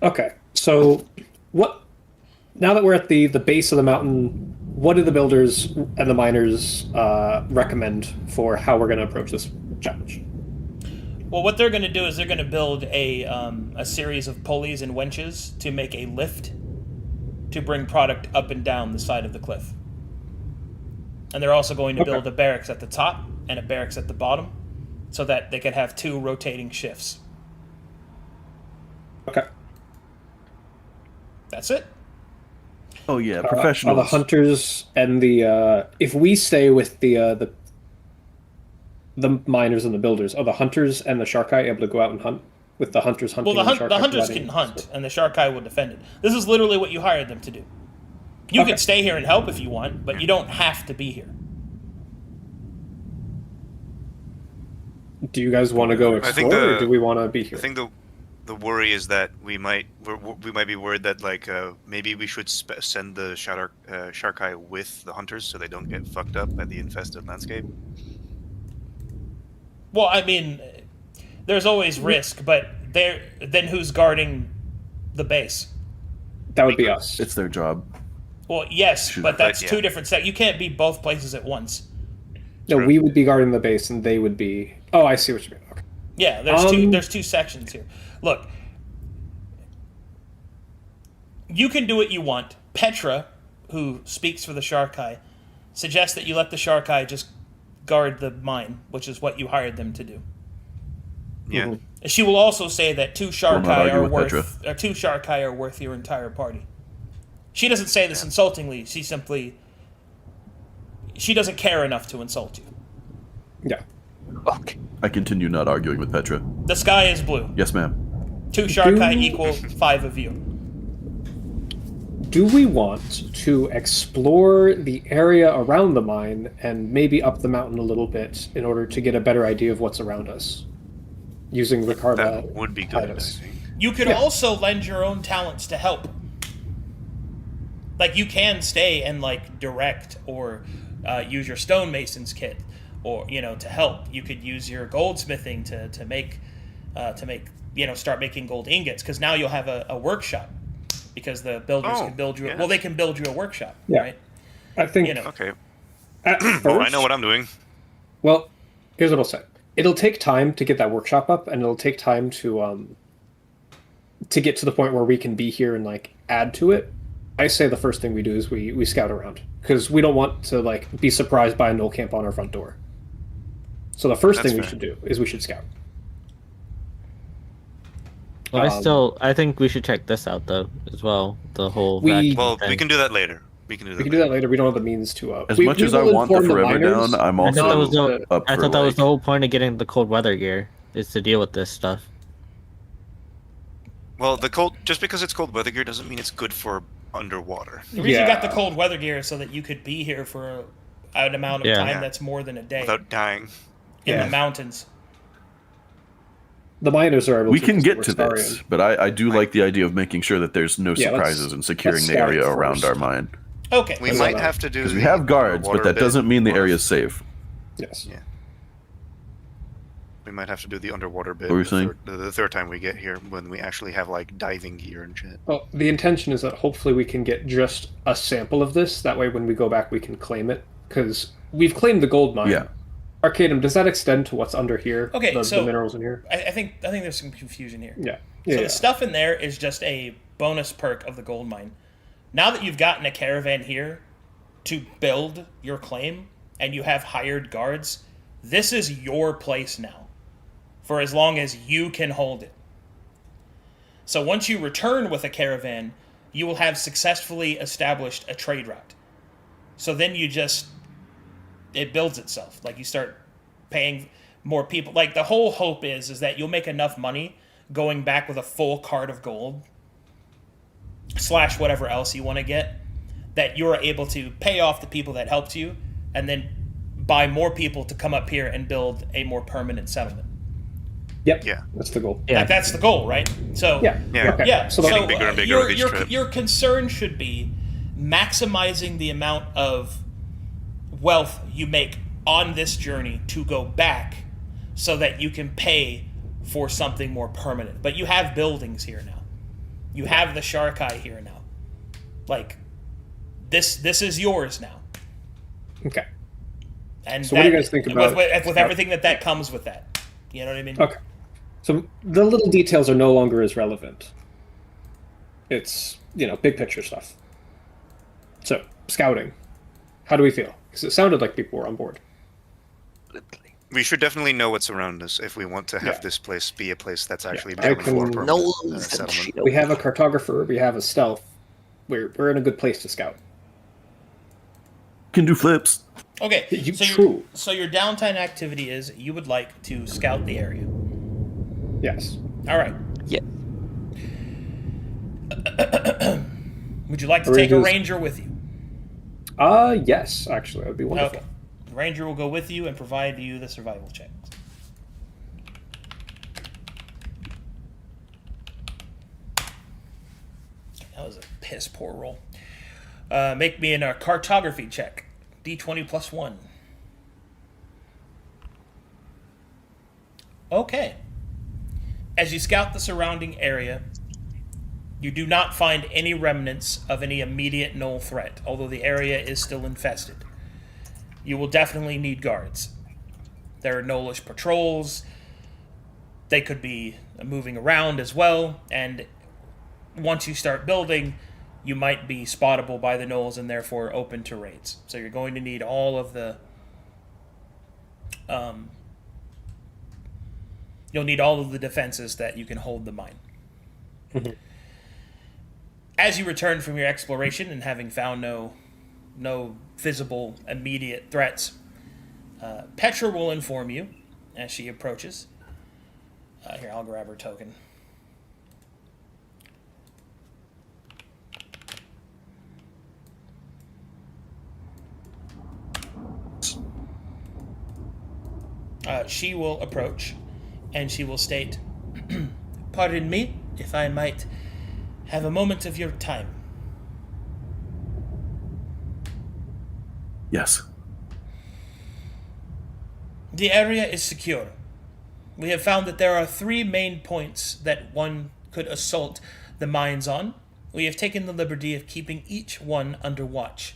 Okay, so what? Now that we're at the base of the mountain, what do the builders and the miners recommend for how we're going to approach this challenge? Well, what they're going to do is they're going to build a series of pulleys and winches to make a lift to bring product up and down the side of the cliff. And they're also going to build a barracks at the top and a barracks at the bottom so that they could have 2 rotating shifts. Okay. That's it. Oh yeah, Are professionals. the hunters and the if we stay with the miners and the builders, are the hunters and the Sharkai able to go out and hunt with the hunters hunting? Well, and the Sharkai hunters providing- can hunt, and the Sharkai will defend it. This is literally what you hired them to do. You Okay. can stay here and help if you want, but you don't have to be here. Do you guys want to go I think explore, or do we want to be I here? think the worry is that we might be worried that like maybe we should send the Sharkai with the hunters so they don't get fucked up by the infested landscape. Well, I mean, there's always risk, but then who's guarding the base? That would be us. It's their job. Well, yes, but that's yeah. two different sets. You can't be both places at once. No, we would be guarding the base, and they would be. Oh, I see what you mean. Okay. Yeah, there's two sections here. Look, you can do what you want. Petra, who speaks for the Sharkai, suggests that you let the Sharkai just guard the mine, which is what you hired them to do. Yeah. She will also say that two Sharkai argue with two Sharkai are worth your entire party. She doesn't say this insultingly. She doesn't care enough to insult you. Yeah. Okay. I continue not arguing with Petra. The sky is blue. Yes, ma'am. Two Sharkai equal 5 of you. Do we want to explore the area around the mine and maybe up the mountain a little bit in order to get a better idea of what's around us? Using Ricarda. That would be good, I Titus. think. You could also lend your own talents to help. Like, you can stay and, like, direct or use your stonemason's kit or, to help. You could use your goldsmithing to make, start making gold ingots, because now you'll have a workshop, because the builders can build you. Well, they can build you a workshop, right? I think. Okay. At first, Well, I know what I'm doing. Well, here's what I'll say. It'll take time to get that workshop up, and it'll take time to get to the point where we can be here and like add to it. I say the first thing we do is we scout around, because we don't want to like be surprised by a null camp on our front door. So the first thing we should do is we should scout. Well, I think we should check this out though as well. The whole We can do that later. We can do that later. We don't have the means to. As much as I want the forever down, I'm I also thought that was the whole point of getting the cold weather gear, is to deal with this stuff. Well, just because it's cold weather gear doesn't mean it's good for underwater. The reason you got the cold weather gear is so that you could be here for an amount of time that's more than a day. Without dying. In the mountains. The miners are able we to. can get to this, but I do like the idea of making sure that there's no surprises and securing the area around our mine. Okay. We might have to do. Because we have guards, but that doesn't mean the area is safe. Yes. Yeah. We might have to do the underwater bit. What were you saying? The third time we get here, when we actually have like diving gear and shit. Well, the intention is that hopefully we can get just a sample of this. That way, when we go back, we can claim it, because we've claimed the gold mine. Yeah. Arcadum, does that extend to what's under here? Okay, the so minerals in here. I think there's some confusion here. Yeah. So the stuff in there is just a bonus perk of the gold mine. Now that you've gotten a caravan here to build your claim, and you have hired guards, this is your place now, for as long as you can hold it. So once you return with a caravan, you will have successfully established a trade route. So then it builds itself. Like, you start paying more people. Like, the whole hope is that you'll make enough money going back with a full cart of gold / whatever else you want to get, that you're able to pay off the people that helped you, and then buy more people to come up here and build a more permanent settlement. Yep. Yeah. That's the goal. Yeah. Like, that's the goal, right? So Yeah. Yeah. Okay. yeah. So, Getting bigger and bigger with each trip. Your concern should be maximizing the amount of wealth you make on this journey to go back, so that you can pay for something more permanent. But you have buildings here now. You have the Sharkai here now. Like, this is yours now. okay. And So what do you guys think about with everything that comes with that? You know what I mean? Okay. So the little details are no longer as relevant. It's, big picture stuff. So, scouting. How do we feel? Because it sounded like people were on board. We should definitely know what's around us if we want to have this place be a place that's actually built for a No permanent settlement. We have a cartographer, we have a stealth. We're in a good place to scout. Can do flips. Okay. True. So your downtime activity is you would like to scout the area. Yes. All right. Yeah. Would you like to take a ranger with you? Yes, actually, that would be wonderful. Okay. The ranger will go with you and provide you the survival checks. That was a piss poor roll. Make me a cartography check. D20 +1. Okay. As you scout the surrounding area, you do not find any remnants of any immediate Gnoll threat, although the area is still infested. You will definitely need guards. There are Gnollish patrols. They could be moving around as well, and once you start building, you might be spottable by the Gnolls and therefore open to raids. So you're going to need all of the... you'll need all of the defenses that you can hold the mine. Mm-hmm. As you return from your exploration and having found no visible immediate threats, Petra will inform you as she approaches. Here, I'll grab her token. She will approach, and she will state, "Pardon me, if I might have a moment of your time." Yes. The area is secure. We have found that there are 3 main points that one could assault the mines on. We have taken the liberty of keeping each one under watch.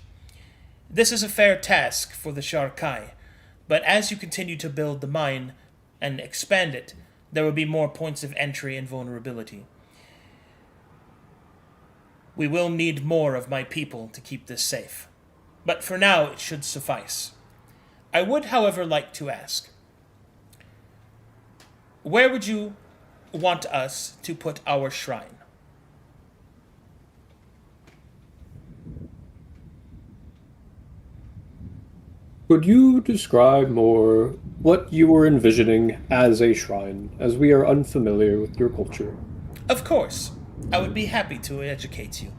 This is a fair task for the Sharkai, but as you continue to build the mine and expand it, there will be more points of entry and vulnerability. We will need more of my people to keep this safe, but for now it should suffice. I would, however, like to ask, where would you want us to put our shrine? Could you describe more what you were envisioning as a shrine, as we are unfamiliar with your culture? Of course, I would be happy to educate you.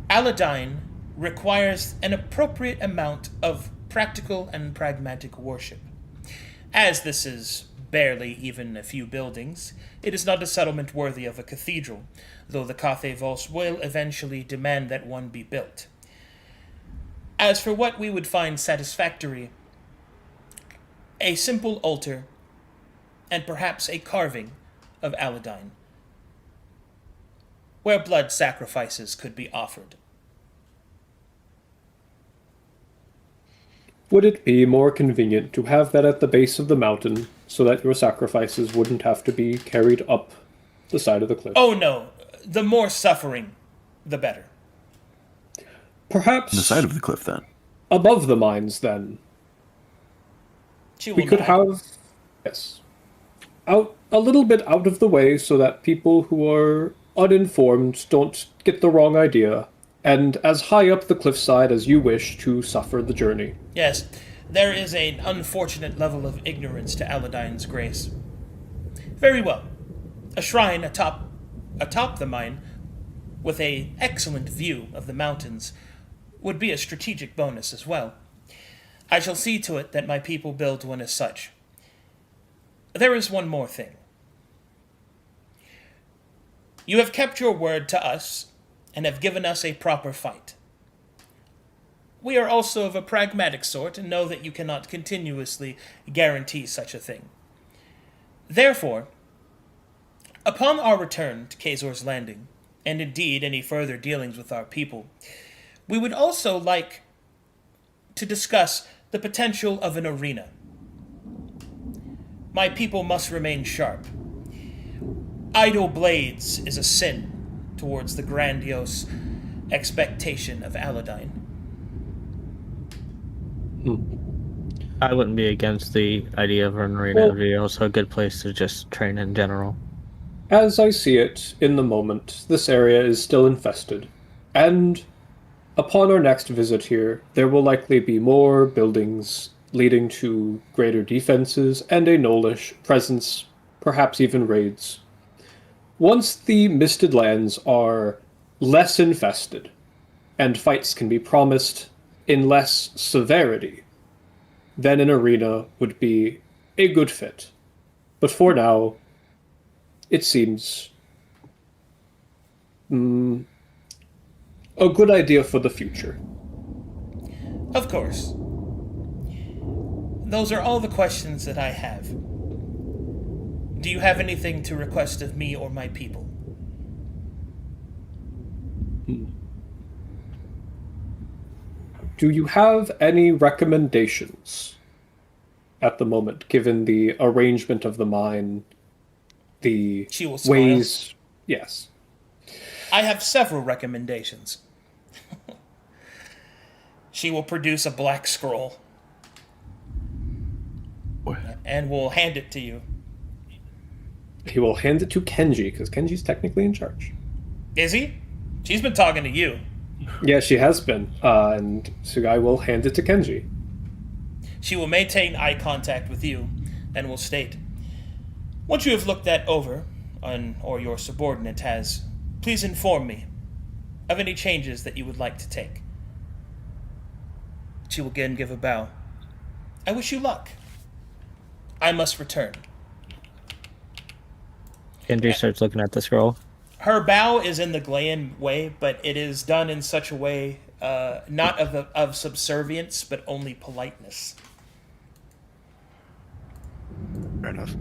Aladdin requires an appropriate amount of practical and pragmatic worship. As this is barely even a few buildings, it is not a settlement worthy of a cathedral, though the Cathevos will eventually demand that one be built. As for what we would find satisfactory, a simple altar, and perhaps a carving of Aladdin, where blood sacrifices could be offered. Would it be more convenient to have that at the base of the mountain so that your sacrifices wouldn't have to be carried up the side of the cliff? Oh no, the more suffering, the better. Perhaps The side of the cliff, then. above the mines, then. She We will could nod. have, yes, out a little bit out of the way so that people who are uninformed don't get the wrong idea, and as high up the cliffside as you wish to suffer the journey. Yes, there is an unfortunate level of ignorance to Aladdin's grace. Very well. A shrine atop the mine, with an excellent view of the mountains, would be a strategic bonus as well. I shall see to it that my people build one as such. There is one more thing. You have kept your word to us, and have given us a proper fight. We are also of a pragmatic sort, and know that you cannot continuously guarantee such a thing. Therefore, upon our return to Kazor's Landing, and indeed any further dealings with our people, we would also like to discuss the potential of an arena. My people must remain sharp. Idle blades is a sin towards the grandiose expectation of Aladdin. I wouldn't be against the idea of an arena. It would be also a good place to just train in general. As I see it, in the moment, this area is still infested, and upon our next visit here, there will likely be more buildings leading to greater defenses and a Gnollish presence, perhaps even raids. Once the Misted Lands are less infested, and fights can be promised in less severity, then an arena would be a good fit. But for now, it seems a good idea for the future. Of course. Those are all the questions that I have. Do you have anything to request of me or my people? Do you have any recommendations at the moment, given the arrangement of the mine, the She will smile. ways? Yes. I have several recommendations. She will produce a black scroll and will hand it to you. He will hand it to Kenji, because Kenji's technically in charge. Is he? She's been talking to you. Yeah, she has been. And Sugai will hand it to Kenji. She will maintain eye contact with you and will state, once you have looked that over, or your subordinate has, please inform me of any changes that you would like to take. She will again give a bow. I wish you luck. I must return. Kendra starts looking at the scroll. Her bow is in the Glean way, but it is done in such a way, not of subservience, but only politeness. Fair enough.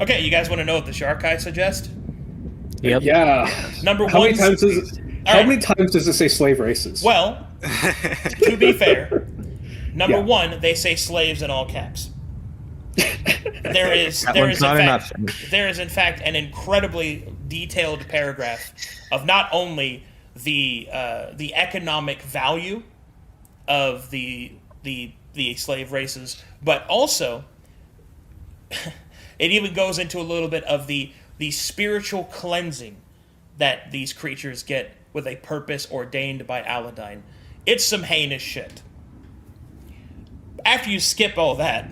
Okay, you guys want to know what the Sharkai suggest? Yep. Yeah. Number How one. many times does All right. many times does it say slave races? Well, to be fair, number Yeah. one, they say slaves in all caps. There is That there one's is in not fact enough. there is in fact an incredibly detailed paragraph of not only the economic value of the slave races, but also it even goes into a little bit of the spiritual cleansing that these creatures get with a purpose ordained by Aladdin. It's some heinous shit. After you skip all that,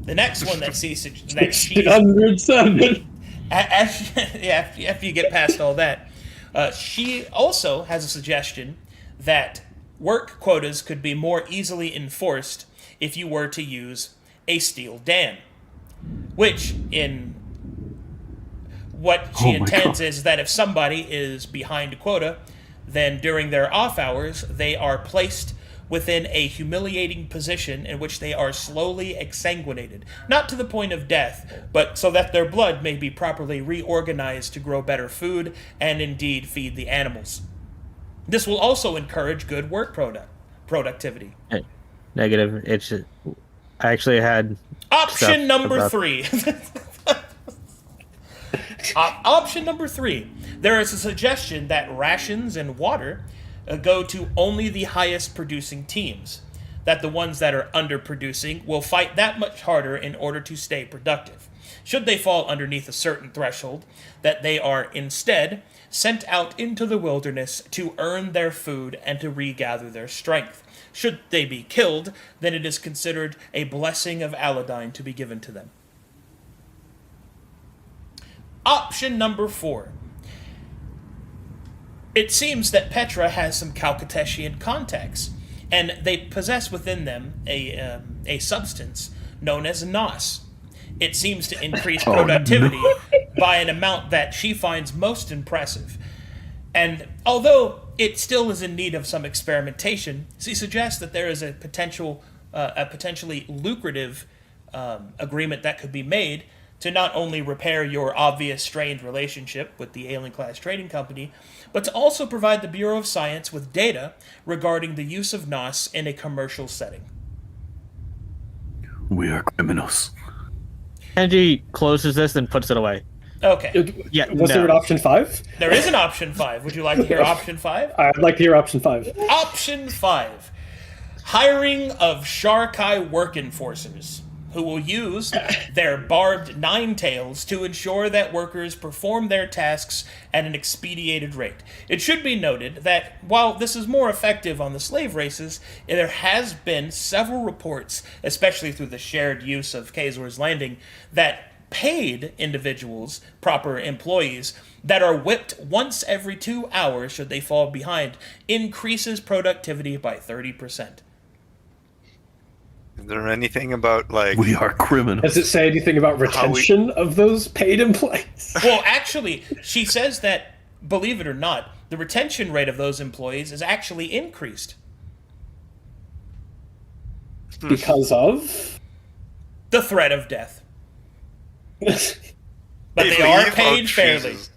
the next one that sees that she 107. after you get past all that, she also has a suggestion that work quotas could be more easily enforced if you were to use a steel dam, which in what she Oh my intends God. is that if somebody is behind a quota, then during their off hours, they are placed within a humiliating position in which they are slowly exsanguinated. Not to the point of death, but so that their blood may be properly reorganized to grow better food and indeed feed the animals. This will also encourage good work productivity. Negative. It's. I actually had. Option stuff number about- 3. Option number 3. There is a suggestion that rations and water go to only the highest producing teams. That the ones that are underproducing will fight that much harder in order to stay productive. Should they fall underneath a certain threshold, that they are instead sent out into the wilderness to earn their food and to regather their strength. Should they be killed, then it is considered a blessing of Aladdin to be given to them. Option number 4. It seems that Petra has some Calcuteshian contacts, and they possess within them a substance known as nos. It seems to increase productivity by an amount that she finds most impressive. And although it still is in need of some experimentation, she suggests that there is a potentially lucrative agreement that could be made to not only repair your obvious strained relationship with the Aelenclast Trading Company, but to also provide the Bureau of Science with data regarding the use of nos in a commercial setting. We are criminals. Kenji closes this and puts it away. Okay, Yeah. Was there an option 5? there is an option 5. Would you like to hear option 5? I'd like to hear option 5. Option 5. Hiring of Sharkai work enforcers, who will use their barbed nine-tails to ensure that workers perform their tasks at an expedited rate. It should be noted that while this is more effective on the slave races, there has been several reports, especially through the shared use of Kazor's Landing, that paid individuals, proper employees, that are whipped once every 2 hours should they fall behind, increases productivity by 30%. Is there anything about like We are criminals. Does it say anything about retention of those paid employees? Well, actually, she says that, believe it or not, the retention rate of those employees is actually increased. Because of? The threat of death. But they are paid fairly. Jesus.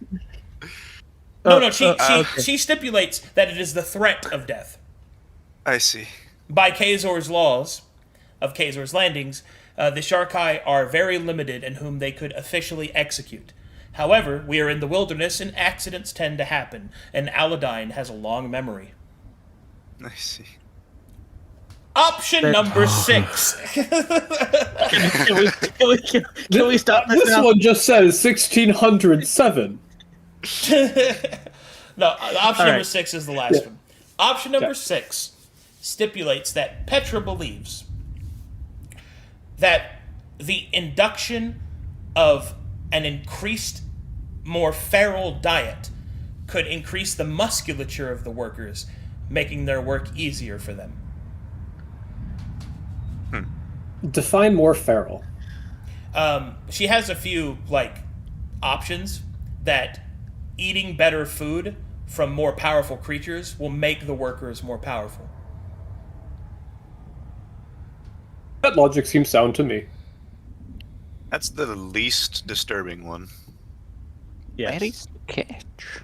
No, okay. she stipulates that it is the threat of death. I see. By Kazor's laws of Kazor's Landings, the Sharkai are very limited in whom they could officially execute. However, we are in the wilderness and accidents tend to happen, and Aladdin has a long memory. I see. Option number 6. Can we stop this This now? one just says 1607. No, option number right. 6 is the last Yeah. one. Option number Okay. 6 stipulates that Petra believes that the induction of an increased, more feral diet could increase the musculature of the workers, making their work easier for them. Define more feral. She has a few options that eating better food from more powerful creatures will make the workers more powerful. That logic seems sound to me. That's the least disturbing one. Yes. Where is the catch?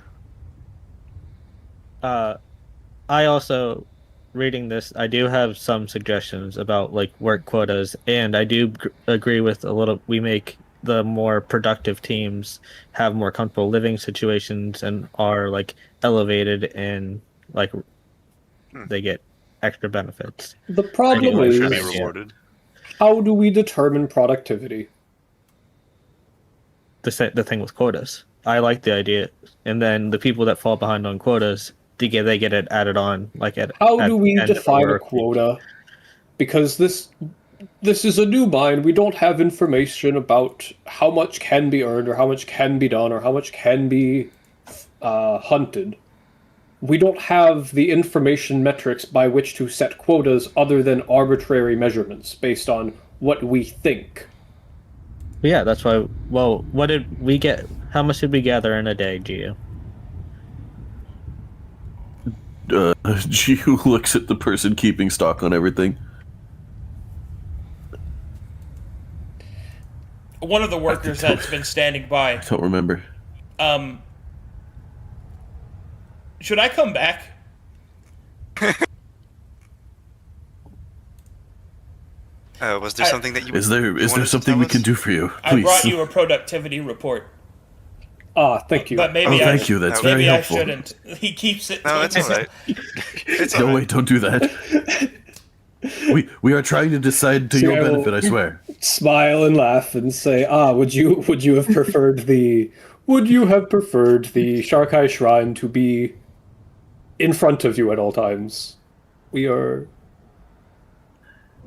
I also, reading this, I do have some suggestions about work quotas, and I do agree with a little. We make the more productive teams have more comfortable living situations and are elevated and they get extra benefits. The problem Anyone Should be is, rewarded. how do we determine productivity? The thing with quotas, I like the idea, and then the people that fall behind on quotas, they get it added on How do we end of define a work. quota? Because this is a new mine. We don't have information about how much can be earned, or how much can be done, or how much can be hunted. We don't have the information metrics by which to set quotas other than arbitrary measurements based on what we think. Yeah, that's why. Well, what did we get? How much did we gather in a day, Gio? Gio looks at the person keeping stock on everything. One of the workers that's been standing by, Don't remember. should I come back? Was there something that you Is there wanted to something tell we us? can do for you? I Please. brought you a productivity report, Thank you. but maybe Oh, thank you. That's very maybe I helpful. shouldn't. He keeps it. No, to it's himself. alright. It's No, alright. wait, don't do that. We are trying to decide to your Cyril. benefit, I swear. Smile and laugh and say, would you have preferred the Sharkai Shrine to be in front of you at all times? We are.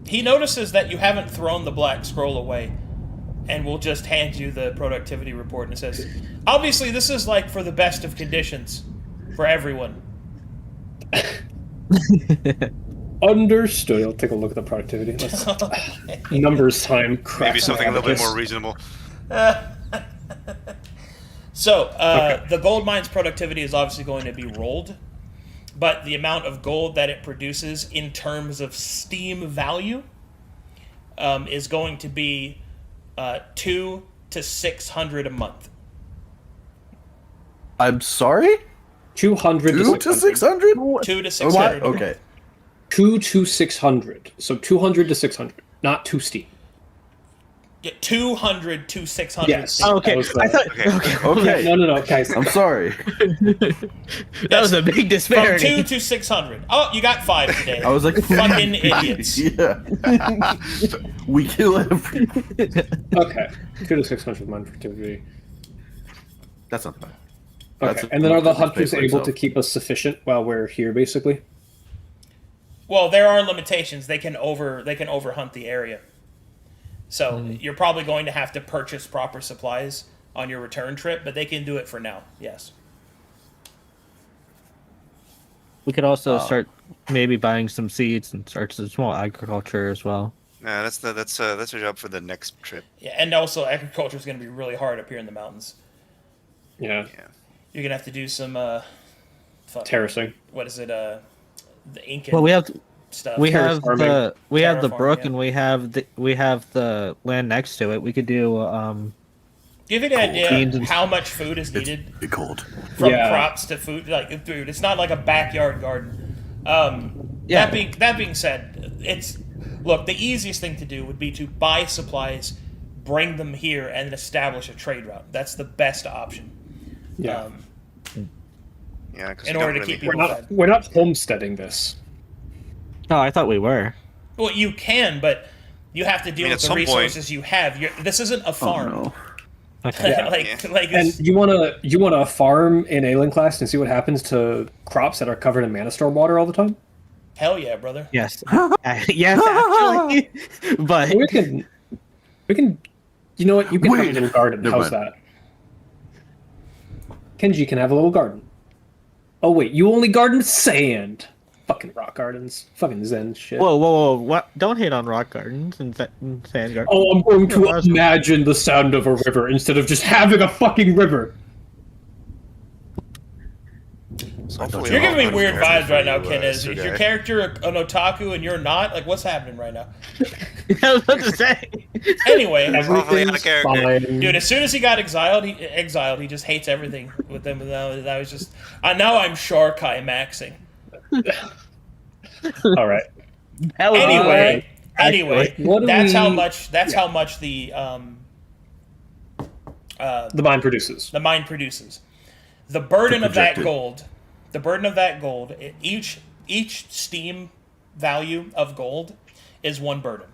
He notices that you haven't thrown the black scroll away, and will just hand you the productivity report and says, "Obviously, this is for the best of conditions for everyone." Understood. I'll take a look at the productivity. Let's, numbers time. Maybe something a little bit more reasonable. So, the gold mine's productivity is obviously going to be rolled, but the amount of gold that it produces in terms of steam value is going to be 200 to 600 a month. I'm sorry? 200 2 to 600? 2 to 600 a month. Okay. 2 to 600. So 200 to 600, not 2 steam. Yeah, 200 to 600 Yes. steam. Oh, okay, That was the- I thought. Okay. Okay. No, guys. I'm sorry. That was a big From disparity. 2 to 600. Oh, you got 5 today. I was like, Fucking idiots. Yeah. We kill every. Okay. 2 to 600 mine productivity. That's not bad. Okay. That's- And then are the that's hunters paid for able itself. to keep us sufficient while we're here, basically? Well, there are limitations. They can overhunt the area. So you're probably going to have to purchase proper supplies on your return trip, but they can do it for now. Yes. We could also start maybe buying some seeds and start some small agriculture as well. Nah, that's a job for the next trip. Yeah, and also agriculture is going to be really hard up here in the mountains. Yeah. Yeah. You're going to have to do some Terracing. what is it? The Incan Well, we have stuff. the brook Terraforming, and we have the land next to it. We could do Give you an idea Beans and- how much food is It's needed be cold. from Yeah. crops to food. Like, dude, it's not like a backyard garden. Yeah. That being said, look. The easiest thing to do would be to buy supplies, bring them here, and establish a trade route. That's the best option. Yeah. Yeah, because In order to keep people fed. We're not homesteading this. Oh, I thought we were. Well, you can, but you have to deal at with the some point- resources you have. This isn't a Oh farm. no. Okay. Yeah. like And it's, you wanna farm in Aelenclast and see what happens to crops that are covered in mana storm water all the time? hell yeah, brother. Yes. Yes, actually. But We can. You know what? You can have a Wait. little garden. Never How's mind. that? Kenji can have a little garden. Oh wait, you only garden sand. Fucking rock gardens. Fucking zen shit. whoa! What? Don't hate on rock gardens and sand gardens. Oh, I'm going to Yeah, imagine the sound of a river instead of just having a fucking river. So hopefully You're I'll giving me have weird a character vibes right for now, you, Ken. Is your Sugai. character an otaku and you're not? Like, what's happening right now? I was about to say. Anyway, Hopefully out of Everything's character. fine. dude, as soon as he got exiled, he just hates everything with them. That was just. Now I'm Sharkai maxing. All right. That was Anyway, actually. anyway, What do that's how we- much. That's yeah. how much the The mine produces. mine produces. The burden To of that project it. gold. The burden of that gold. Each Steam value of gold is one burden.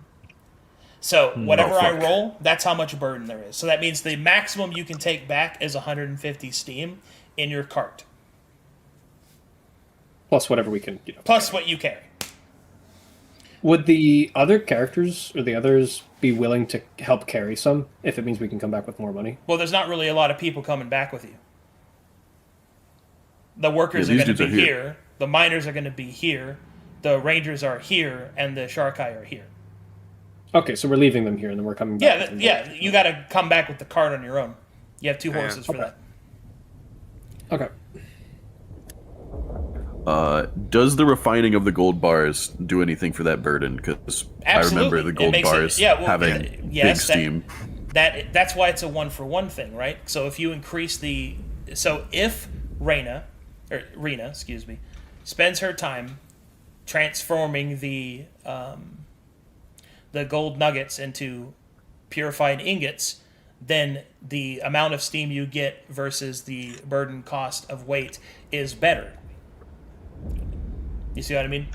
So whatever I fuck. roll, that's how much burden there is. So that means the maximum you can take back is 150 Steam in your cart, Plus whatever we can. plus what you carry. Would the other characters or the others be willing to help carry some if it means we can come back with more money? Well, there's not really a lot of people coming back with you. The workers Yeah, are these going to be dudes are here. here. The miners are going to be here. The rangers are here, and the Sharkai are here. Okay, so we're leaving them here and then we're coming back. Yeah, with them. yeah. You got to come back with the cart on your own. You have two horses for okay. that. Okay. Does the refining of the gold bars do anything for that burden? Because I remember Absolutely. the It gold makes it- bars yeah, well, having yes, big steam. That's why it's a 1-for-1 thing, right? So if you increase if Rena, excuse me, spends her time transforming the gold nuggets into purified ingots, then the amount of steam you get versus the burden cost of weight is better. You see what I mean?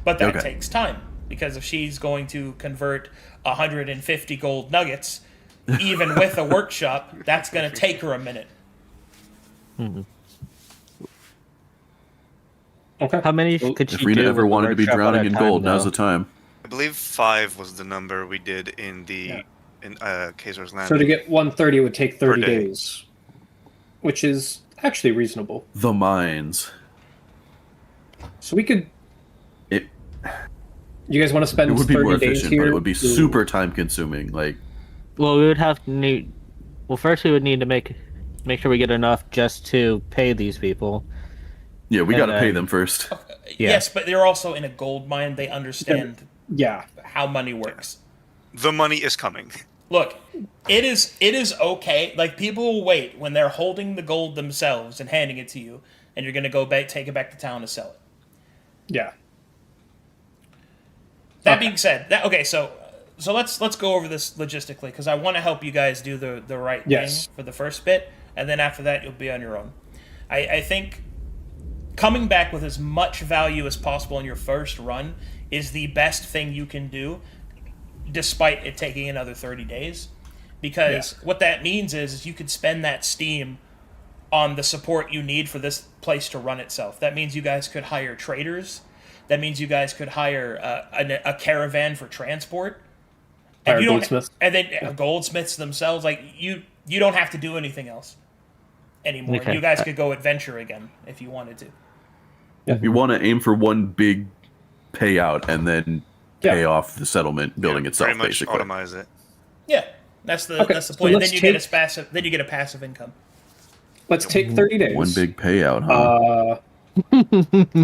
But that Okay. takes time, because if she's going to convert 150 gold nuggets, even with a workshop, that's going to take her a minute. Okay. How many Well, could she If Rena do ever with the wanted to be workshop at drowning a in time, gold, now's though? the time. I believe 5 was the number we did in the Yeah. in Kazor's Land. So to get 130 would take 30 Per day. days, which is actually reasonable. The mines. So we could. It You guys want to spend it would be 30 more days efficient, here? but it would be to- super time consuming. Like Well, we would have to need. Well, first we would need to make sure we get enough just to pay these people. yeah, we And got to pay then- them first. Yes, but they're also in a gold mine. They understand Yeah. how money works. The money is coming. Look, it is okay. Like, people will wait when they're holding the gold themselves and handing it to you, and you're going to go back, take it back to town to sell it. Yeah. That Okay. being said, so let's go over this logistically, because I want to help you guys do the right Yes. thing for the first bit, and then after that you'll be on your own. I think coming back with as much value as possible in your first run is the best thing you can do, despite it taking another 30 days. Because what that means is you could spend that steam on the support you need for this place to run itself. That means you guys could hire traders. That means you guys could hire a caravan for transport. Hire you don't- goldsmiths. And then goldsmiths themselves. Like, you don't have to do anything else anymore. Okay. You guys could go adventure again if you wanted to. You want to aim for one big payout and then Yeah. pay off the settlement building itself, Pretty much basically. automize it. Yeah, that's the Okay, that's the so point. And let's then you get take- a passive. Then you get a passive income. Let's take 30 days. One big payout, huh?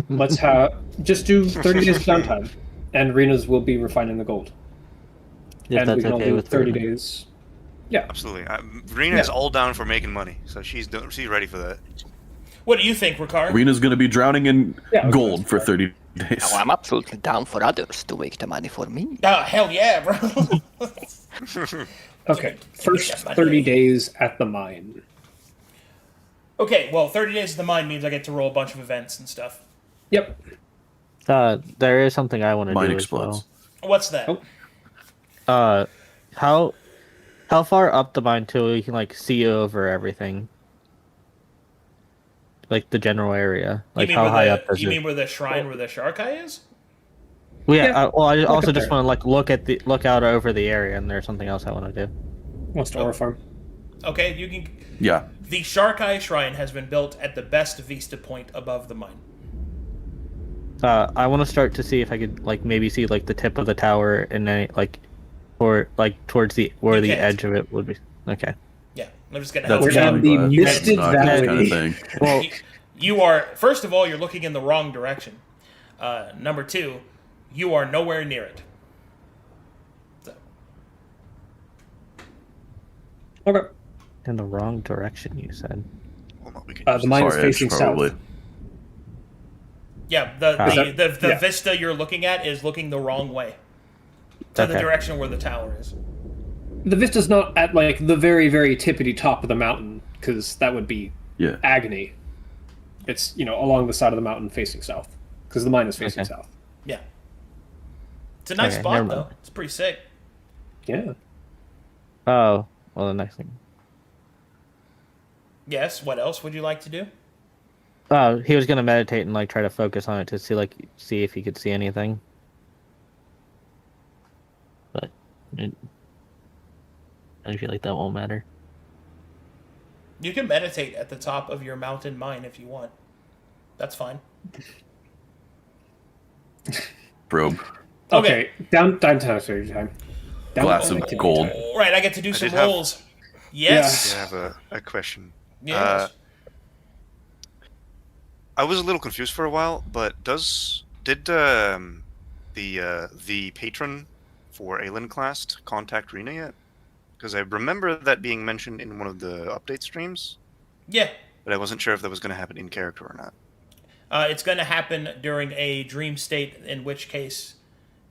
Let's just do 30 days of downtime, and Rena's will be refining the gold. If and we that's can all okay do with 30 her. days. Yeah. Absolutely. Rena is all down for making money, so she's ready for that. What do you think, Ricard? Rena's going to be drowning in Yeah, gold okay. for 30 days. Now, I'm absolutely down for others to make the money for me. Oh, hell yeah, bro. Okay. First That's my 30 day. days at the mine. Okay, well, 30 days of the mine means I get to roll a bunch of events and stuff. Yep. There is something I want to Mine do explodes. What's that? Oh. as well. How far up the mine till we can like see over everything? Like the general area. Like how high up is You it? mean where the shrine where the shark eye is? Well, yeah. Yeah. Well, I also up just there. want to like look out over the area, and there's something else I want to do. Wants to ore farm. Okay, you can. Yeah. The Shark Eye Shrine has been built at the best vista point above the mine. I want to start to see if I could like maybe see like the tip of the tower and then like, or like towards the where You the can't. edge of it would be. Okay. Yeah, I'm just gonna That's help We're you. down fine, the but misted not valley. this kind of thing. Well, You are, first of all, you're looking in the wrong direction. Number two, you are nowhere near it. So, Okay. in the wrong direction, you said. Well, no, we can The mine is Far edge, facing probably. south. yeah, the Yeah. vista you're looking at is looking the wrong way. To the Okay. direction where the tower is. The vista's not at like the very, very tippity top of the mountain, because that would be Yeah. agony. It's, along the side of the mountain facing south, because the mine is facing Okay. south. Yeah. It's a nice Okay, spot, never though. mind. It's pretty sick. Yeah. Oh, well, the next thing. Yes, what else would you like to do? He was gonna meditate and like try to focus on it to see if he could see anything. But I feel like that won't matter. You can meditate at the top of your mountain mine if you want. That's fine. Probe. Okay. Down time. Down Glass of activity gold. time. All right, I get to do some did have- rolls. Yes. I have a question. Yes. I was a little confused for a while, but did the patron for Aelenclast contact Rena yet? Because I remember that being mentioned in one of the update streams, Yeah. but I wasn't sure if that was going to happen in character or not. It's going to happen during a dream state, in which case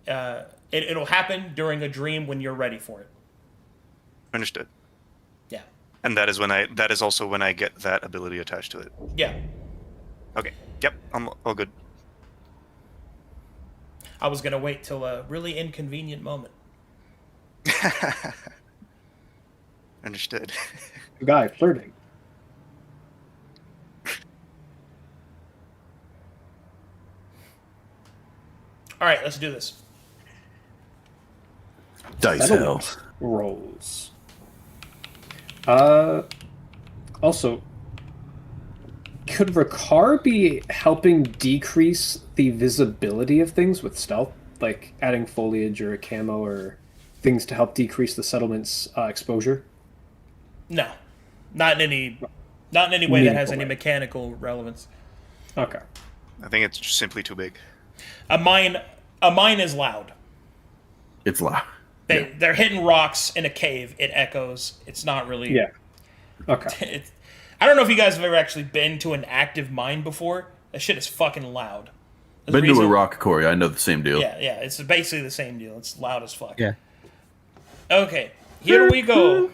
it'll happen during a dream when you're ready for it. Understood. Yeah. And that is also when I get that ability attached to it. Yeah. Okay. Yep. I'm all good. I was going to wait till a really inconvenient moment. Understood. Guy flirting. All right, let's do this. Dice hell. Settlement rolls. Also, could Ricard be helping decrease the visibility of things with stealth, like adding foliage or a camo or things to help decrease the settlement's exposure? No. Not in any way that has Meaningful any way. mechanical relevance. Okay. I think it's just simply too big. A mine is loud. It's loud. They're hitting rocks in a cave. It echoes. It's not really. Yeah. Okay. I don't know if you guys have ever actually been to an active mine before. That shit is fucking loud. There's Been to a reason- rock quarry. I know the same deal. Yeah, it's basically the same deal. It's loud as fuck. Yeah. Okay, here we go.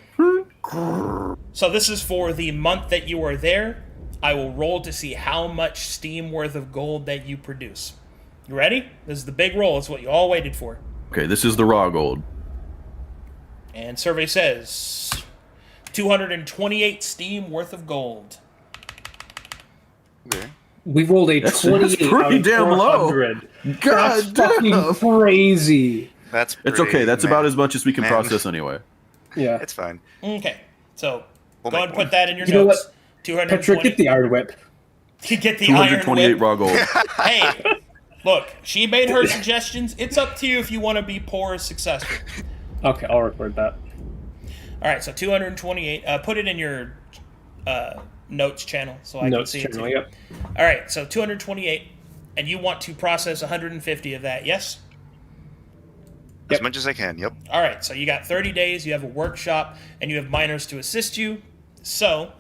So this is for the month that you are there. I will roll to see how much steam worth of gold that you produce. You ready? This is the big roll. It's what you all waited for. Okay, this is the raw gold. And survey says 228 steam worth of gold. Okay. We rolled a That's 28 pretty out of damn low. 400. God That's fucking damn. crazy. That's It's okay. That's about as much as we can man. process anyway. Yeah. It's fine. Okay, so We'll go ahead make and one. put that in your You know notes. what? 220. Petra, get the iron whip. Get the iron 228 whip. raw gold. Hey, look, she made her suggestions. It's up to you if you want to be poor or successful. Okay, I'll record that. All right, so 228. Put it in your notes channel so I Notes can see channel, it. yep. All right, so 228, and you want to process 150 of that, yes? As much as I can. Yep. All right, so you got 30 days. You have a workshop, and you have miners to assist you. So,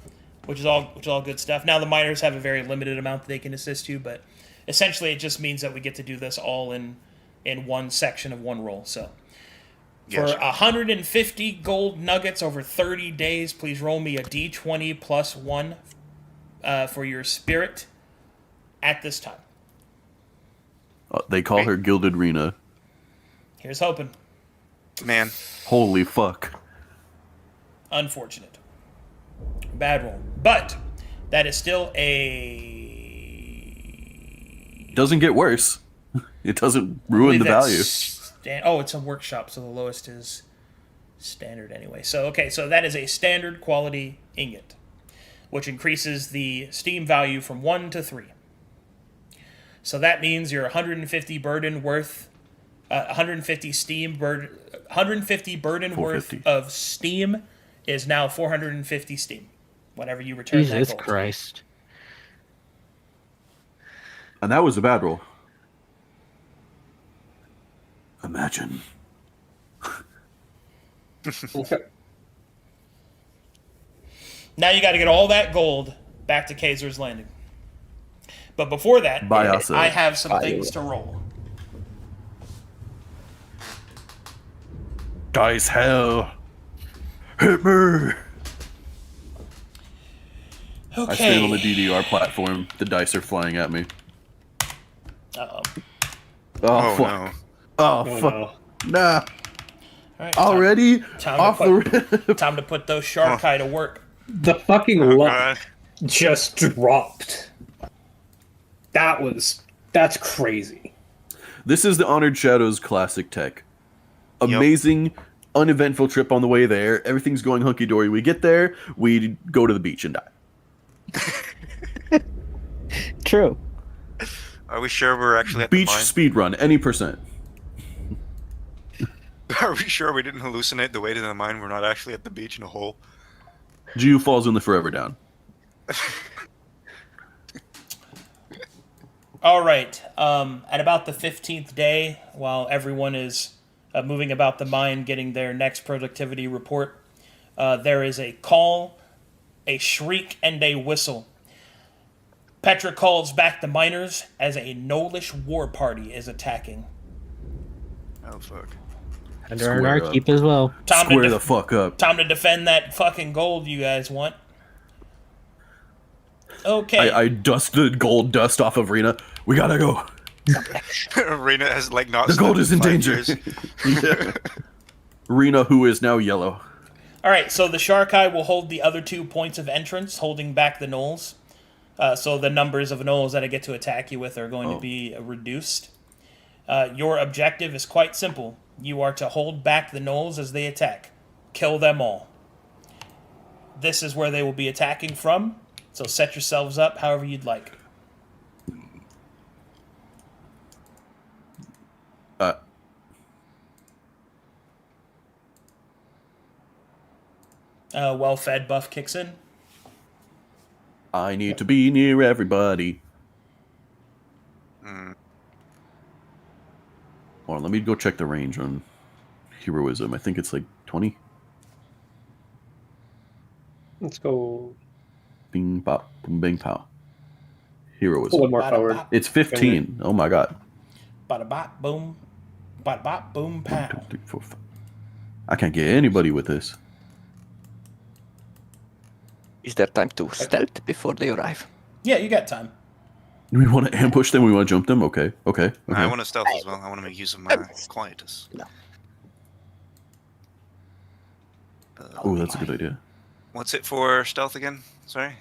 which is all good stuff. Now the miners have a very limited amount that they can assist you, but essentially it just means that we get to do this all in one section of one roll. So, for 150 gold nuggets over 30 days, please roll me a d20 plus 1 for your spirit at this time. They call her Gilded Rena. Here's hoping. Man. Holy fuck. Unfortunate. Bad roll. But that is still a... Doesn't get worse. It doesn't ruin the value. It's a workshop, so the lowest is standard anyway. So, okay, so that is a standard quality ingot, which increases the steam value from 1 to 3. So that means your 150 burden worth... 150 burden worth of steam is now 450 steam. Whenever you return that Jesus gold. Christ. And that was a bad roll. Imagine. Okay. Now you got to get all that gold back to Kaiser's Landing. But before that, I have some things to roll. Dice hell. Hit me. Okay. I stand on the DDR platform. The dice are flying at me. Uh-oh. Oh, fuck. No. Oh, fuck. No. Nah. All right, Already? time to put those Sharkai to work. The fucking Oh, luck God. just dropped. That's crazy. This is the Honored Shadows classic tech. Amazing, uneventful trip on the way there. Everything's going hunky-dory. We get there, we go to the beach and die. True. Are we sure we're actually at Beach the mine? speed run, any percent. Are we sure we didn't hallucinate the way to the mine? We're not actually at the beach in a hole. Geo falls in the forever down. All right. At about the 15th day, while everyone is moving about the mine, getting their next productivity report, there is a call, a shriek, and a whistle. Petra calls back the miners as a Nolish war party is attacking. Oh, fuck. And they're in our keep as well. Square the fuck up. Time to defend that fucking gold you guys want. Okay. I dust the gold dust off of Rena. We gotta go. Rena has not. The gold slept is in 5 danger. years. Yeah. Rena, who is now yellow. All right, so the Sharkai will hold the other 2 points of entrance, holding back the gnolls. So the numbers of gnolls that I get to attack you with are going to be reduced. Your objective is quite simple. You are to hold back the gnolls as they attack. Kill them all. This is where they will be attacking from, so set yourselves up however you'd like. Well-fed buff kicks in. I need to be near everybody. Mm. Hold on, let me go check the range on heroism. I think it's like 20. Let's go Bing, bop, boom, bang, pow. Heroism. one more forward. It's 15. Oh my god. Bada bop boom. Bada bop boom pow. 1, 2, 3, 4, 5. I can't get anybody with this. Is there time to stealth before they arrive? Yeah, you got time. Do we want to ambush them? We want to jump them? Okay. I want to stealth as well. I want to make use of my quietus. No. Oh, that's a good idea. What's it for stealth again? Sorry.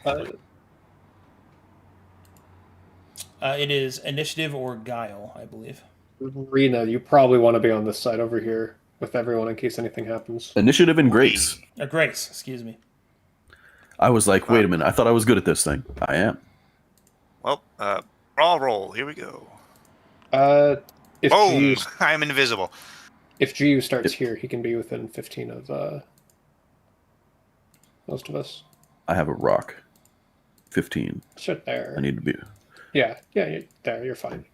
It is initiative or guile, I believe. Rena, you probably want to be on this side over here with everyone in case anything happens. Initiative and grace. Or grace, excuse me. I was like, wait a minute. I thought I was good at this thing. I am. Well, brawl roll. Here we go. If Boom! GU, I'm invisible. if GU starts here, he can be within 15 of most of us. I have a rock. 15. Sit there. I need to be. Yeah, there, you're fine.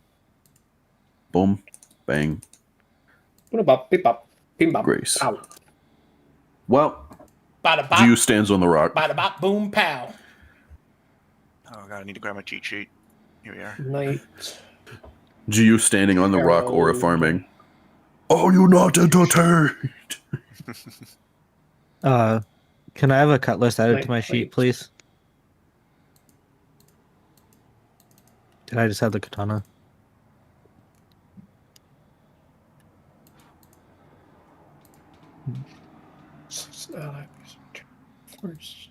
Boom. Bang. Bop, beep, bop, bing, bop. Grace. Ow. Well, Bada bop, Geo stands on the rock. bada bop, boom, pow. Oh god, I need to grab my cheat sheet. Here we are. Knight. Geo standing on the rock, aura Herald. farming. Are you not entertained? Can I have a cutlass added to my Knight sheet, plate. please? Did I just have the katana? First.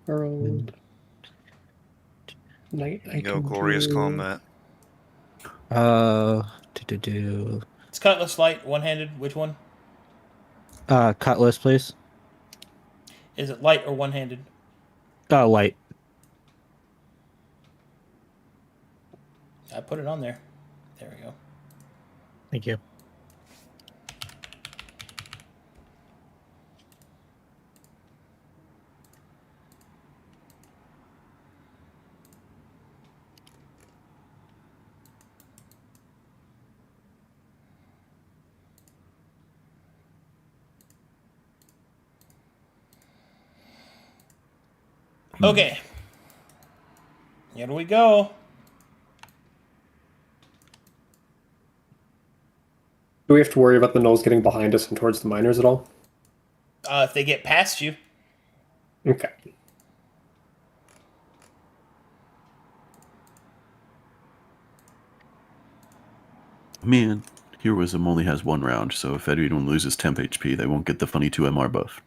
Herald. Knight. Here you go, glorious combat. Do. It's cutlass light, one-handed. Which one? Cutlass, please. Is it light or one-handed? Light. I put it on there. There we go. Thank you. Okay. Here we go. Do we have to worry about the gnolls getting behind us and towards the miners at all? If they get past you. Okay. Man, heroism only has one round, so if anyone loses temp HP, they won't get the funny 2 MR buff.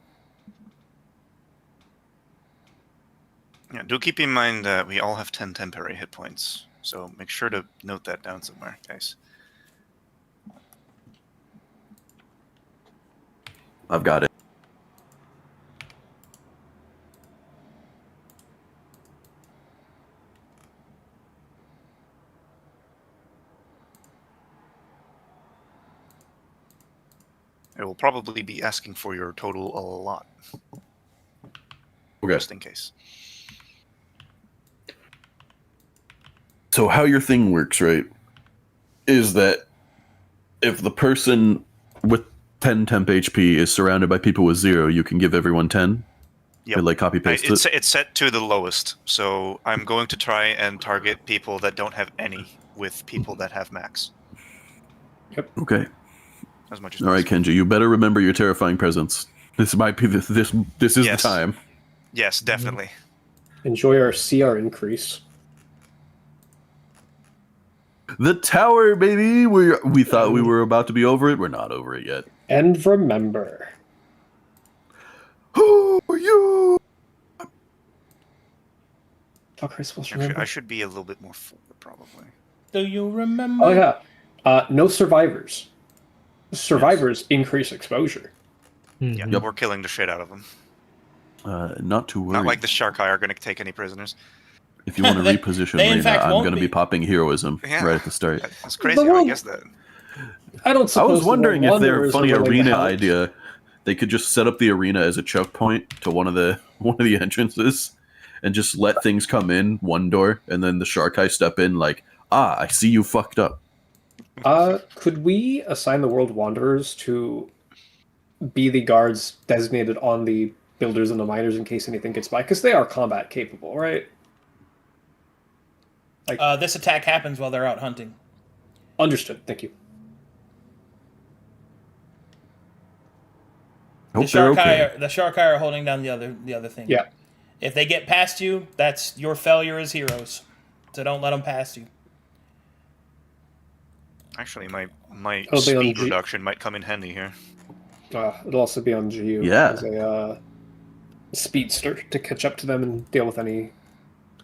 Yeah, do keep in mind that we all have 10 temporary hit points, so make sure to note that down somewhere, guys. I've got it. I will probably be asking for your total a lot, Okay. just in case. So how your thing works, right, is that if the person with 10 temp HP is surrounded by people with 0, you can give everyone 10? Yep. And, like, copy-paste it? It's set to the lowest, so I'm going to try and target people that don't have any with people that have max. Okay. As much as All right, possible. Kenji, you better remember your terrifying presence. This might be this is Yes. the time. Yes, definitely. Enjoy our CR increase. The tower, baby. We thought we were about to be over it. We're not over it yet. And remember. Who are you? Oh, Chris, supposed to Actually, remember? I should be a little bit more forward, probably. Do you remember? Oh, yeah. No survivors. Survivors increase exposure. Yeah, Yep. we're killing the shit out of them. Not to worry. Not like the Shark Eye are going to take any prisoners. If you want to They- reposition they in Reyna, fact I'm won't going to be. be popping heroism Yeah. right at the start. That's crazy. The How I world- guess that. I don't I suppose was wondering if their Wanderers are funny willing to arena help. idea, they could just set up the arena as a choke point to one of the entrances, and just let things come in one door, and then the Shark Eye step in like, I see you fucked up. Could we assign the World Wanderers to be the guards designated on the builders and the miners in case anything gets by? Because they are combat capable, right? This attack happens while they're out hunting. Understood. Thank you. Hope The they're Shark Eye okay. the Shark Eye are holding down the other thing. Yeah. If they get past you, that's your failure as heroes. So don't let them pass you. Actually, my Oh, they on speed G- reduction might come in handy here. It'll also be on GU Yeah. as a speedster to catch up to them and deal with any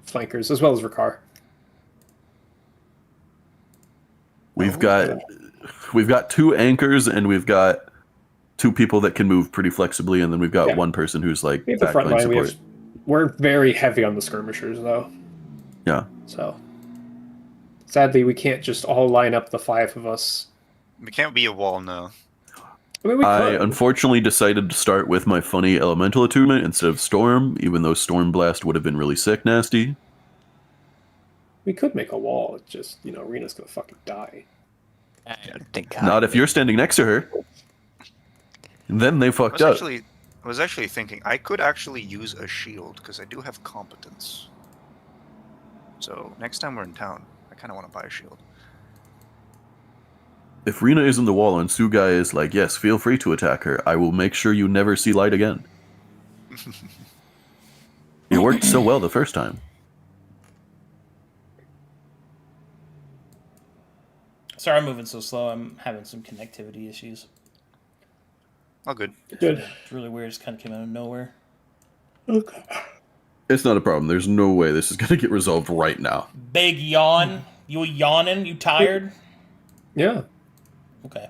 flankers, as well as Ricard. We've got 2 anchors, and we've got 2 people that can move pretty flexibly, and then we've got Yeah. 1 person who's like We have the front backline line. support. We're very heavy on the skirmishers, though. Yeah. So, sadly, we can't just all line up the 5 of us. We can't be a wall now. I mean, we I could. unfortunately decided to start with my funny elemental attunement instead of Storm, even though Storm Blast would have been really sick nasty. We could make a wall. It's just, Rena's gonna fucking die. I don't think Not if you're standing next to her. And then they fucked up. I was actually thinking I could actually use a shield because I do have competence. So next time we're in town, I kind of want to buy a shield. If Rena is in the wall and Sugai is like, yes, feel free to attack her, I will make sure you never see light again. It worked so well the first time. Sorry, I'm moving so slow. I'm having some connectivity issues. Oh, good. Good. It's really weird. It just kind of came out of nowhere. Okay. It's not a problem. There's no way this is going to get resolved right now. Big yawn. You yawning? You tired? Yeah. Okay.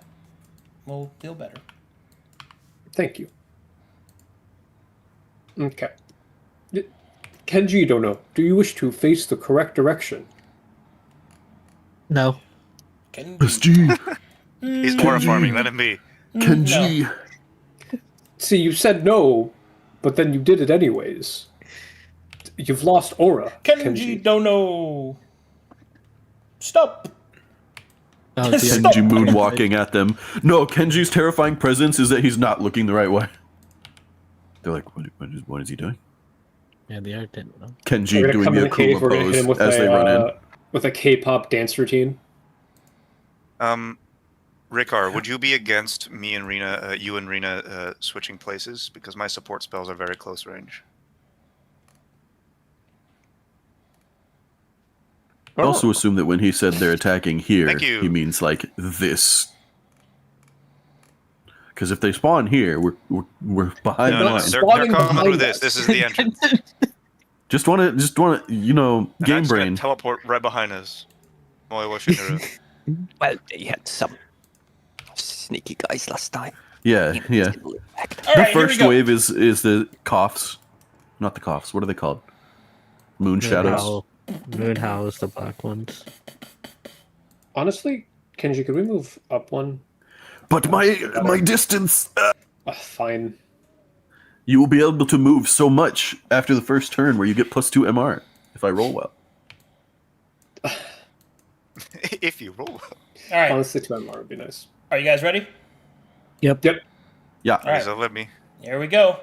We'll feel better. Thank you. Okay. Kenji Dono, do you wish to face the correct direction? No. SG! He's more farming. Let him be. Kenji! See, you said no, but then you did it anyways. You've lost aura, Kenji Dono. Stop. Oh, dear. Stop. Kenji moonwalking at them. No, Kenji's terrifying presence is that he's not looking the right way. They're like, what is he doing? Yeah, the art didn't know. Kenji We're gonna doing come in the the cave. Akuma We're gonna hit him pose with as they run in. with a K-pop dance routine. Rikar, would you be against me and Rena, you and Rena, switching places? Because my support spells are very close range. I also assume that when he said they're attacking here, Thank you. he means like this. Because if they spawn here, we're behind No, the no, line. they're Spawning coming behind through this. us. This is the entrance. Just want to, And I'm game just gonna brain. teleport right behind us. While we're watching Well, they had some sneaky guys last time. Yeah. Invisible impact. All The right, here we first go. wave is the coughs, not the coughs. What are they called? Moon shadows. Moonhowl is the black ones. Honestly, Kenji, could we move up one? But my distance. Fine. You will be able to move so much after the first turn, where you get +2 MR if I roll well. If you roll. All right. Honestly, 2 MR would be nice. Are you guys ready? Yep. Yeah. All right. So let me. Here we go.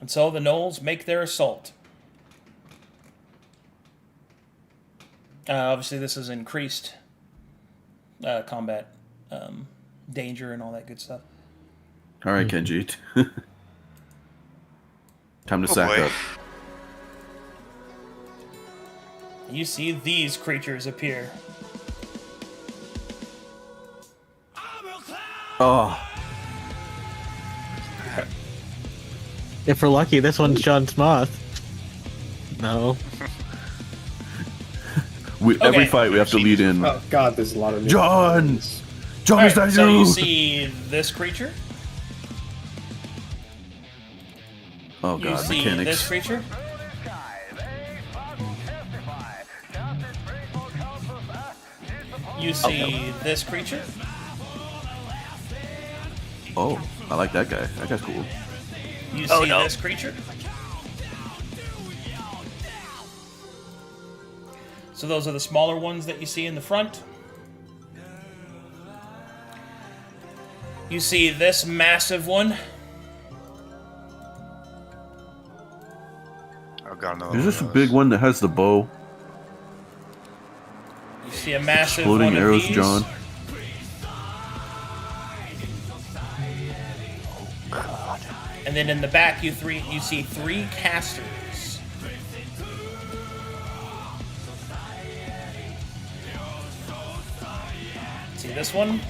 And so the gnolls make their assault. Obviously, this is increased combat danger and all that good stuff. All right, Kenji. Time to Oh, sack boy. up. You see these creatures appear. Oh, If we're lucky, this one's John Smoth. No. every Okay. fight we have to lead in. Oh god, there's a lot of new John! ones. John, All is that right, so you? you see this creature. Oh You god, see mechanics. this creature. You see this creature. Oh, I like that guy. That guy's cool. You Oh, see no. this creature. So those are the smaller ones that you see in the front. You see this massive one. Oh god, no. There's just a big one that has the bow. You see a massive Exploding one arrows, of these. John. And then in the back, you see 3 casters. See this one?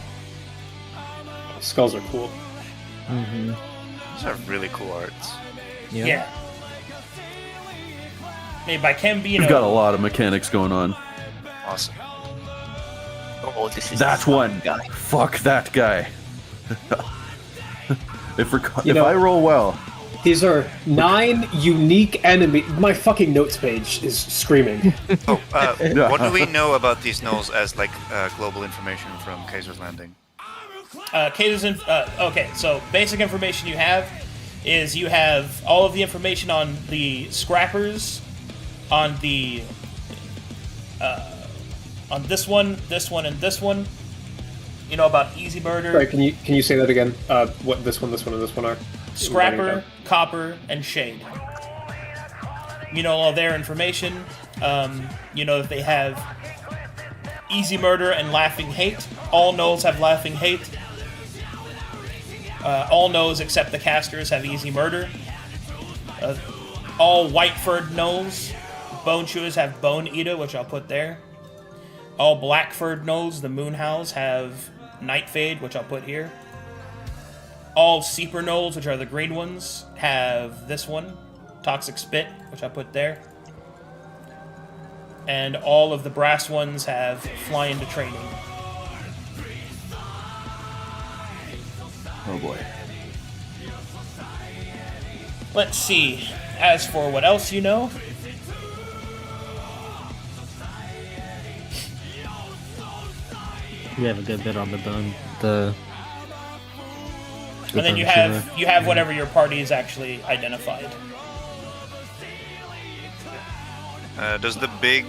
Skulls are cool. These are really cool arts. Yeah. Made by Ken Bino. We've got a lot of mechanics going on. Awesome. Oh, this is That's the one. guy. Fuck that guy. if know- I roll well, These are 9 unique enemies. My fucking notes page is screaming. Oh, what do we know about these gnolls as like global information from Kaiser's Landing? Okay, so basic information you have is you have all of the information on the scrappers, on the on this one, and this one. You know about easy murder. Sorry, can you say that again? What this one, and this one are? Scrapper, Copper, and Shade. You know all their information. You know that they have Easy Murder and Laughing Hate. All gnolls have Laughing Hate. All gnolls except the casters have Easy Murder. All white-furred gnolls, Bone Chewers, have Bone Eater, which I'll put there. All black-furred gnolls, the Moon Howls, have Night Fade, which I'll put here. All Seeper gnolls, which are the green ones, have this one, Toxic Spit, which I put there. And all of the brass ones have Fly into Training. Oh boy. Let's see. As for what else you know, We have a good bit on the bone. and then you have whatever your party is actually identified. Does the big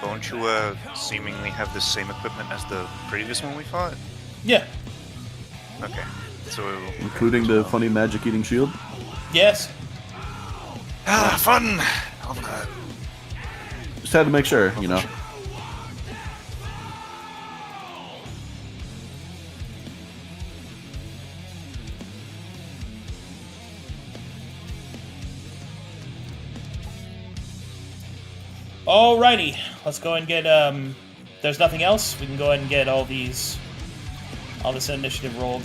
Bone Chewer seemingly have the same equipment as the previous one we fought? Yeah. Okay, so... Including the funny magic-eating shield? Yes. Ah, fun! Oh, God. Just had to make sure, you know. Alrighty, let's go and get, there's nothing else, we can go ahead and get all this initiative rolled.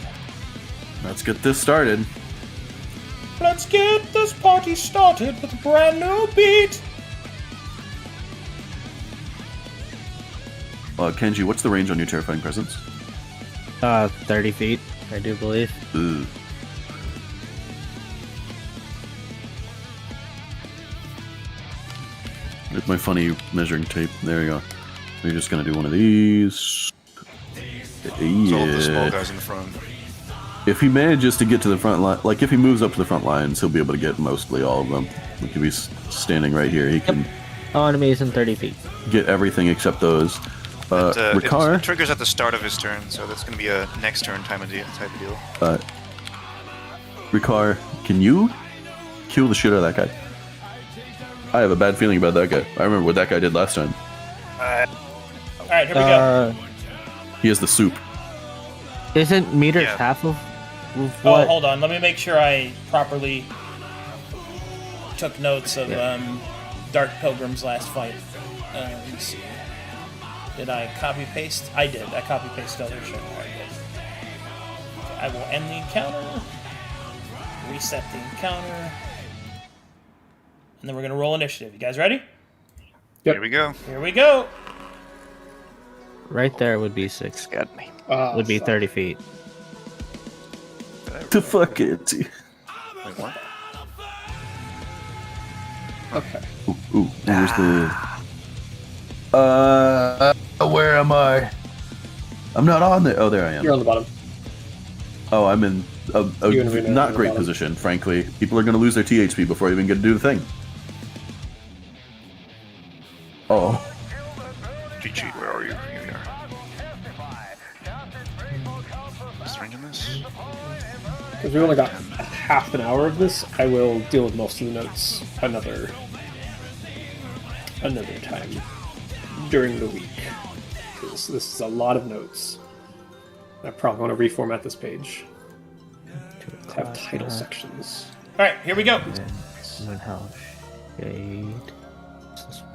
Let's get this started. Let's get this party started with a brand new beat! Kenji, what's the range on your Terrifying Presence? 30 feet, I do believe. Ugh. With my funny measuring tape. There you go. We're just gonna do one of these. So all the small Yeah. guys in the front. If he manages to get to the front line, like if he moves up to the front lines, he'll be able to get mostly all of them. Like if he's standing right here, he can All enemies in 30 feet. get everything except those. It Ricard, triggers at the start of his turn, so that's going to be a next turn type of deal. Ricard, can you kill the shit out of that guy? I have a bad feeling about that guy. I remember what that guy did last time. Alright, here we go. He has the soup. Isn't meters Yeah. half of Oh, what? hold on, let me make sure I properly took notes of Dark Pilgrim's last fight. Let me see. Did I copy-paste? I did. I copy-pasted other shit. Alright, good. I will end the encounter. Reset the encounter. And then we're going to roll initiative. You guys ready? Yep. Here we go. Here we go. Right there would be 6. Scared me. Would be 30 feet. To fuck it. Wait, what? Okay. Ooh, where's the... where am I? I'm not on there. Oh, there I am. You're on the bottom. Oh, I'm in a You're gonna be in not the great bottom. position, frankly. People are going to lose their THP before they even get to do the thing. Oh. GG, where are you? Here we are. Strange in this? Because we only got half an hour of this, I will deal with most of the notes another time during the week. Because this is a lot of notes. I probably want to reformat this page to have title sections. Alright, here we go. Moon House. Shade. What's this one?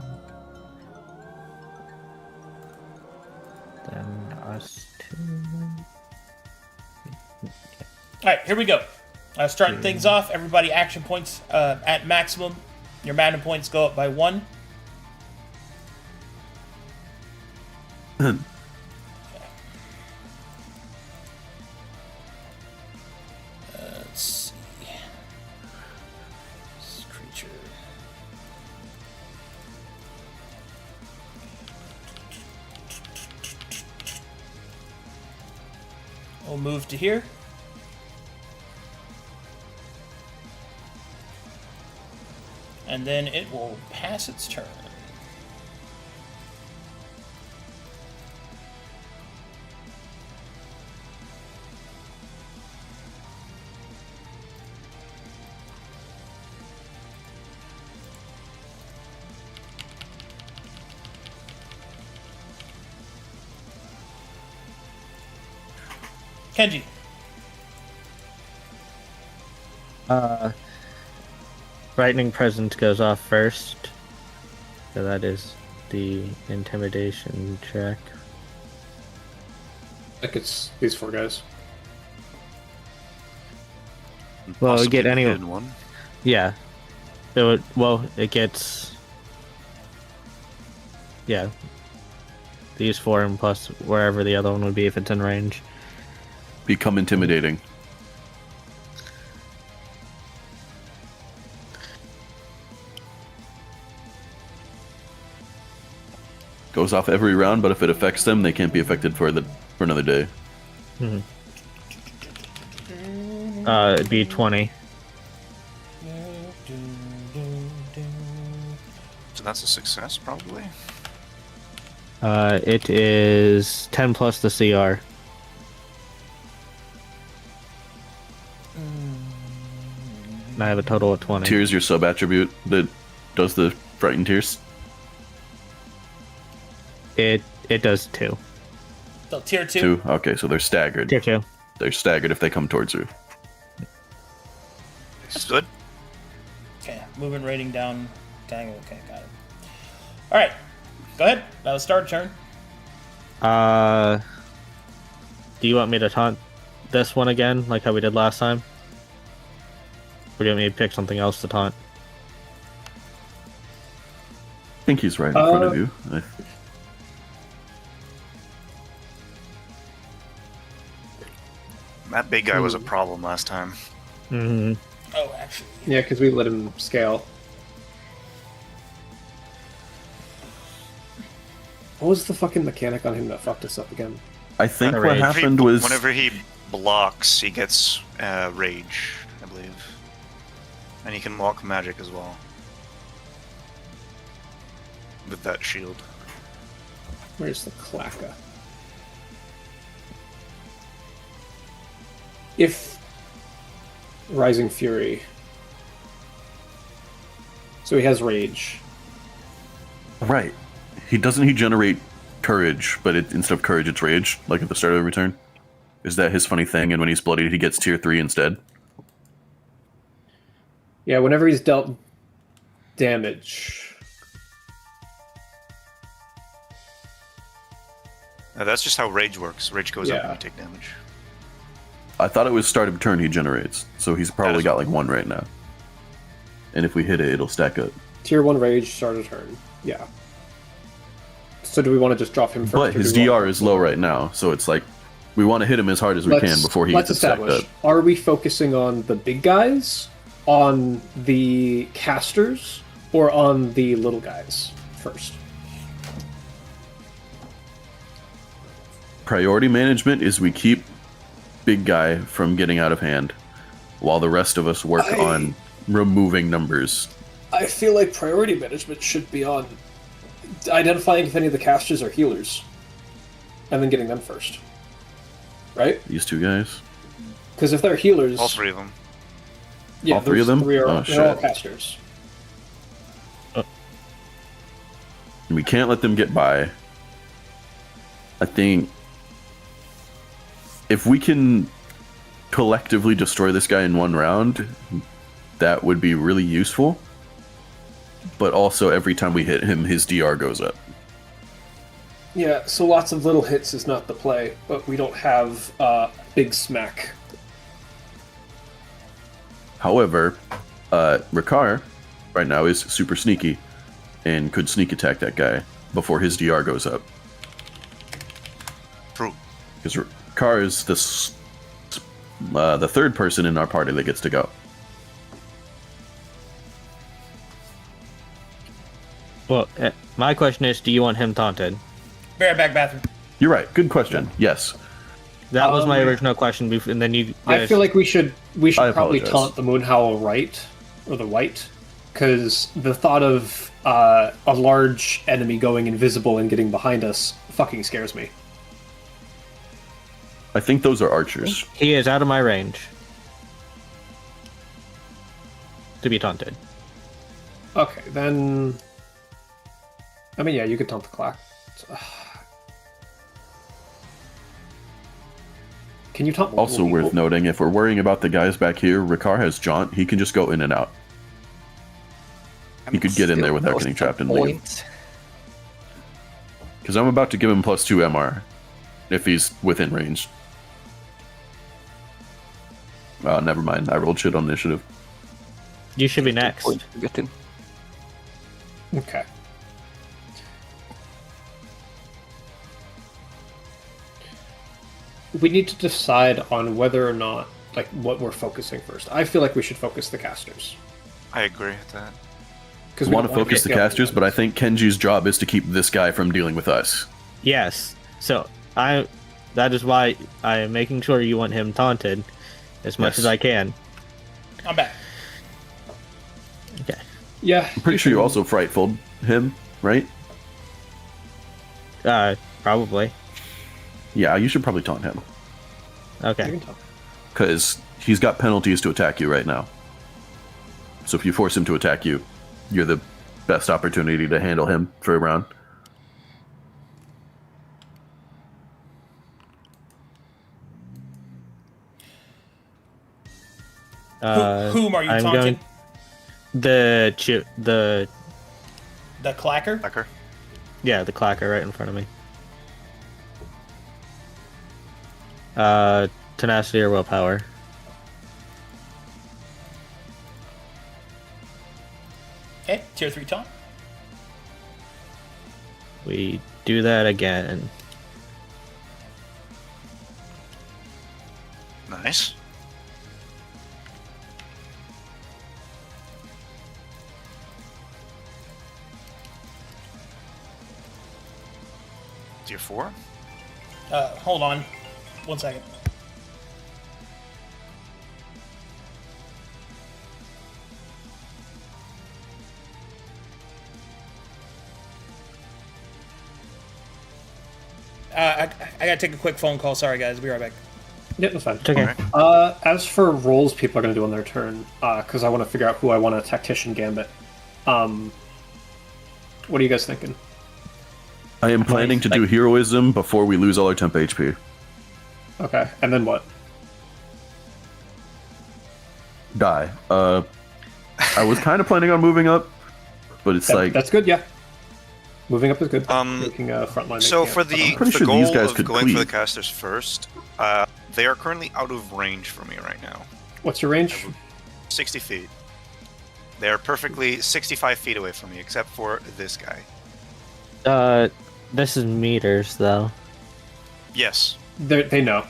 Then us two. Alright, here we go. Starting things off, everybody action points at maximum. Your mana points go up by 1. Let's see. This creature. We'll move to here. And then it will pass its turn. Kenji. Frightening Presence goes off first. So that is the intimidation check. Like it's these 4 guys. Well, we Possibly get any. hidden one. Yeah. It gets. Yeah. These 4 and plus wherever the other one would be if it's in range. Become intimidating. Goes off every round, but if it affects them, they can't be affected for another day. It'd be 20. So that's a success, probably. It is 10 plus the CR. And I have a total of 20. Tears, your sub attribute that does the frightened tears. It does 2. So tier 2. 2. Okay, so they're staggered. Tier 2. They're staggered if they come towards you. That's good. Okay, movement rating down. Okay, got it. All right, go ahead. That was start turn. Do you want me to taunt this one again, like how we did last time? Or do you want me to pick something else to taunt? I think he's right in front of you. That big guy was a problem last time. Mm-hmm. Oh, actually. Yeah, because we let him scale. What was the fucking mechanic on him that fucked us up again? I think what Rage. happened was Whenever he blocks, he gets rage, I believe. And he can walk magic as well. With that shield. Where's the clacka? If Rising Fury. So he has rage. right. He generate courage, but instead of courage, it's rage, like at the start of every turn. Is that his funny thing? And when he's bloodied, he gets tier 3 instead. Yeah, whenever he's dealt damage. That's just how rage works. Rage goes up Yeah. when you take damage. I thought it was start of turn he generates, so he's probably is got like 1 right now. And if we hit it, it'll stack up. Tier 1 rage, start a turn. Yeah. So do we want to just drop him first? But or his do we want- DR is low right now, so it's like we want to hit him as hard as we can before he let's gets stacked establish, up. are we focusing on the big guys, on the casters, or on the little guys first? Priority management is we keep big guy from getting out of hand, while the rest of us work on removing numbers. I feel like priority management should be on identifying if any of the casters are healers, and then getting them first. Right? These 2 guys. Because if they're healers... All 3 of them. Yeah, All 3 of them? Three are, Oh, they're all shit. casters. And we can't let them get by. I think if we can collectively destroy this guy in 1 round, that would be really useful. But also, every time we hit him, his DR goes up. Yeah, so lots of little hits is not the play, but we don't have big smack. However, Ricard right now is super sneaky and could sneak attack that guy before his DR goes up. True. Because Ricard is the 3rd person in our party that gets to go. Well, my question is, do you want him taunted? Be right back, bathroom. You're right. Good question. Yes. That was my original question, and then you guys... I feel like we should I probably apologize. taunt the Moonhowl right, or the white, because the thought of a large enemy going invisible and getting behind us fucking scares me. I think those are archers. He is out of my range to be taunted. Okay, then... I mean, yeah, you could taunt the clock. Can you taunt multiple Also worth people? noting, if we're worrying about the guys back here, Ricard has Jaunt. He can just go in and out. He could get in there without getting trapped and leave. Because I'm about to give him +2 MR if he's within range. Never mind. I rolled shit on initiative. You should be next. Point to get in. Okay. We need to decide on whether or not, like, what we're focusing first. I feel like we should focus the casters. I agree with that. Because I want to focus the casters, but I think Kenji's job is to keep this guy from dealing with us. Yes. So that is why I am making sure you want him taunted as much Yes. as I can. I'm back. Okay. Yeah. I'm pretty sure you also frightful him, right? Probably. Yeah, you should probably taunt him. You Okay. can talk. Because he's got penalties to attack you right now. So if you force him to attack you, you're the best opportunity to handle him for a round. Whom are you I'm taunting? going the The clacker? Tucker. yeah, the clacker right in front of me. Tenacity or willpower. Okay, tier 3 taunt. We do that again. Nice. Tier 4? Hold on. 1 second. I gotta take a quick phone call. Sorry, guys. Be right back. Yeah, that's fine. It's okay. Alright. As for rolls people are going to do on their turn, because I want to figure out who I want to Tactician Gambit. What are you guys thinking? I am planning to do heroism before we lose all our temp HP. Okay, and then what? Die. I was kind of planning on moving up, but it's like That's good, yeah. Moving up is good. Um, Taking a frontline. So making for it- the, pretty the sure goal these guys of could going for the cleave. casters first, they are currently out of range for me right now. What's your range? 60 feet. They are perfectly 65 feet away from me, except for this guy. This is meters though. Yes, They know.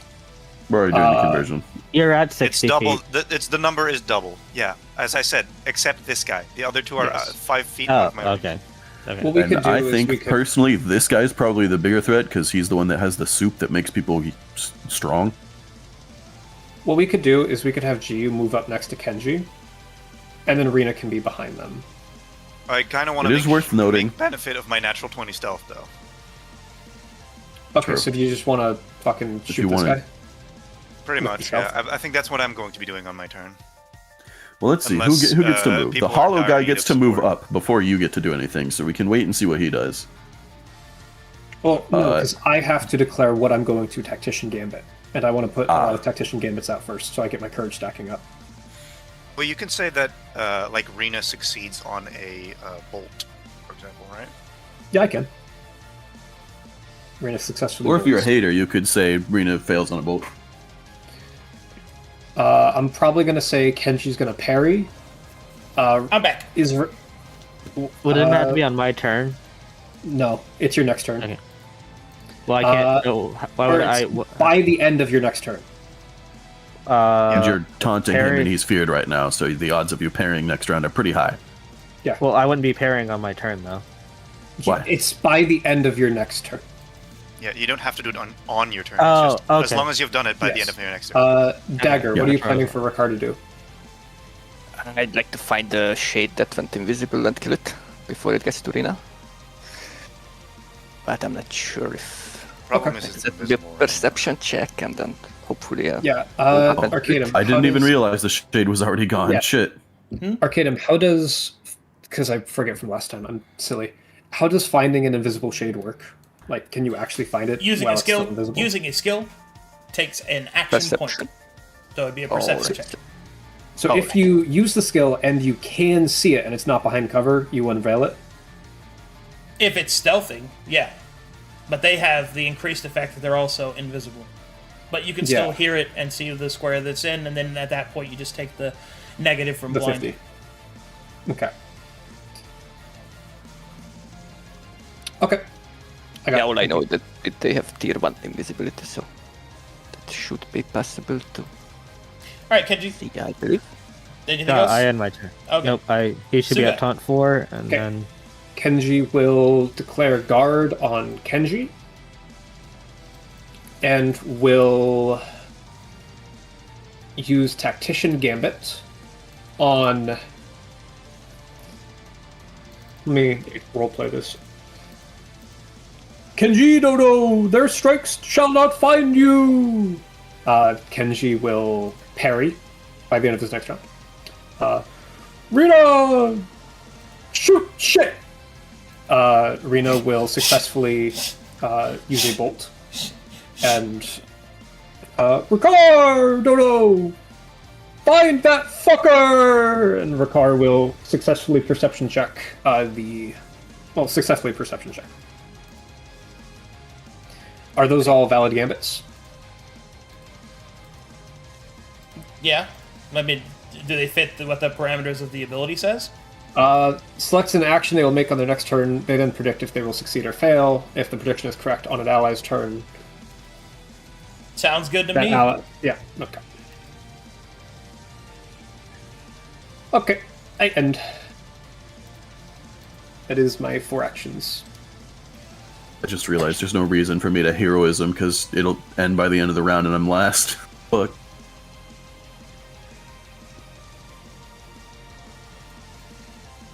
we're already doing the conversion. You're at it's 60 double. feet. The number is double. Yeah, as I said, except this guy. The other two are Yes. 5 feet Oh, off my range. okay. Okay. What we could And do I is think we could, personally, this guy's probably the bigger threat because he's the one that has the soup that makes people strong. what we could do is we could have Jiu move up next to Kenji, and then Rina can be behind them. I kind of want It to is worth noting. make benefit of my natural 20 stealth, though. Okay, True. so do you just want to fucking If shoot you this wanna- guy? Pretty With much, yourself? yeah. I think that's what I'm going to be doing on my turn. Well, let's see Unless, who gets to move. The people are hollow dire guy need gets of to move support. up before you get to do anything, so we can wait and see what he does. Well, no, because I have to declare what I'm going to Tactician Gambit, and I want to put a lot of Tactician Gambits out first, so I get my courage stacking up. Well, you can say that, like, Rina succeeds on a bolt, for example, right? Yeah, I can. Rina successfully. Or if you're a rolls. hater, you could say Rina fails on a bolt. I'm probably gonna say Kenji's gonna parry. I'm back. Is Would it have to be on my turn? no? It's your next turn. Okay. Well, I can't. Why would Or I? it's by the end of your next turn. And you're taunting him, parry- and he's feared right now, so the odds of you parrying next round are pretty high. Well, I wouldn't be parrying on my turn though. Why? It's by the end of your next turn. Yeah, you don't have to do it on your turn. Oh, It's just, As okay. long as you've done it by the Yes. end of your next turn. Dagger, Yeah. what are you planning for Ricard to do? I'd like to find the shade that went invisible and kill it before it gets to Rina. But I'm not sure if Problem okay. is it's it's a invisible. perception check and then hopefully Yeah, happen. Arcadum. I how didn't even does- realize the shade was already gone. Yeah. Shit. Arcadum, how does? Because I forget from last time. I'm silly. How does finding an invisible shade work? Like, can you actually find it Using while a it's still skill. invisible? Using a skill. takes an action Perception. point. So it'd be a perception Alright. check. So if you use the skill and you can see it and it's not behind cover, you unveil it. If it's stealthing, yeah. But they have the increased effect that they're also invisible. But you can still Yeah. hear it and see the square that's in, and then at that point you just take the negative from The blind. 50. Okay. Okay. I got Yeah, all I know that they have tier 1 invisibility, so that should be possible to Alright, Kenji, see, I believe. anything No, else? I end my turn. Okay. Nope, he should be Suga. at taunt 4, and Okay. then Kenji will declare guard on Kenji. And will use Tactician Gambit on... Let me roleplay this. Kenji Dodo, their strikes shall not find you! Kenji will parry by the end of this next round. Rina! Shoot! Shit! Rina will successfully use a bolt. And Ricard! Dodo! Find that fucker! And Ricard will successfully perception check successfully perception check. Are those all valid gambits? Yeah. I mean, do they fit what the parameters of the ability says? Selects an action they will make on their next turn. They then predict if they will succeed or fail. If the prediction is correct on an ally's turn, Sounds good to that me. ally... Yeah, okay. Okay, I end. That is my 4 actions. I just realized there's no reason for me to heroism because it'll end by the end of the round and I'm last. Fuck.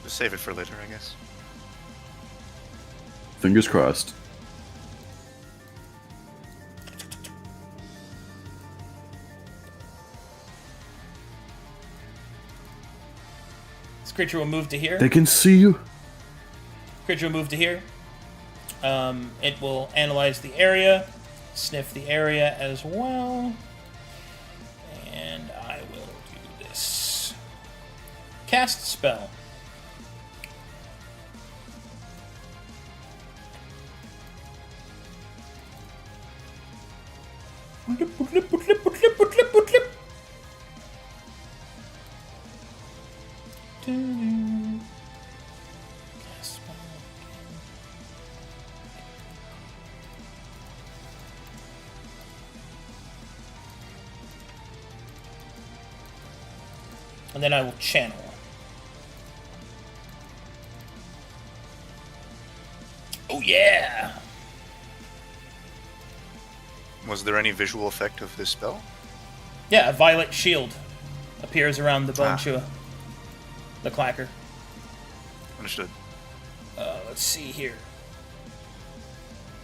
Just save it for later, I guess. Fingers crossed. This creature will move to here. They can see you. Creature will move to here. It will analyze the area, sniff the area as well. And I will do this. Cast spell. Cast spell. And then I will channel. Oh yeah! Was there any visual effect of this spell? Yeah, a violet shield appears around the bone Ah. chewer. The clacker. Understood. Let's see here.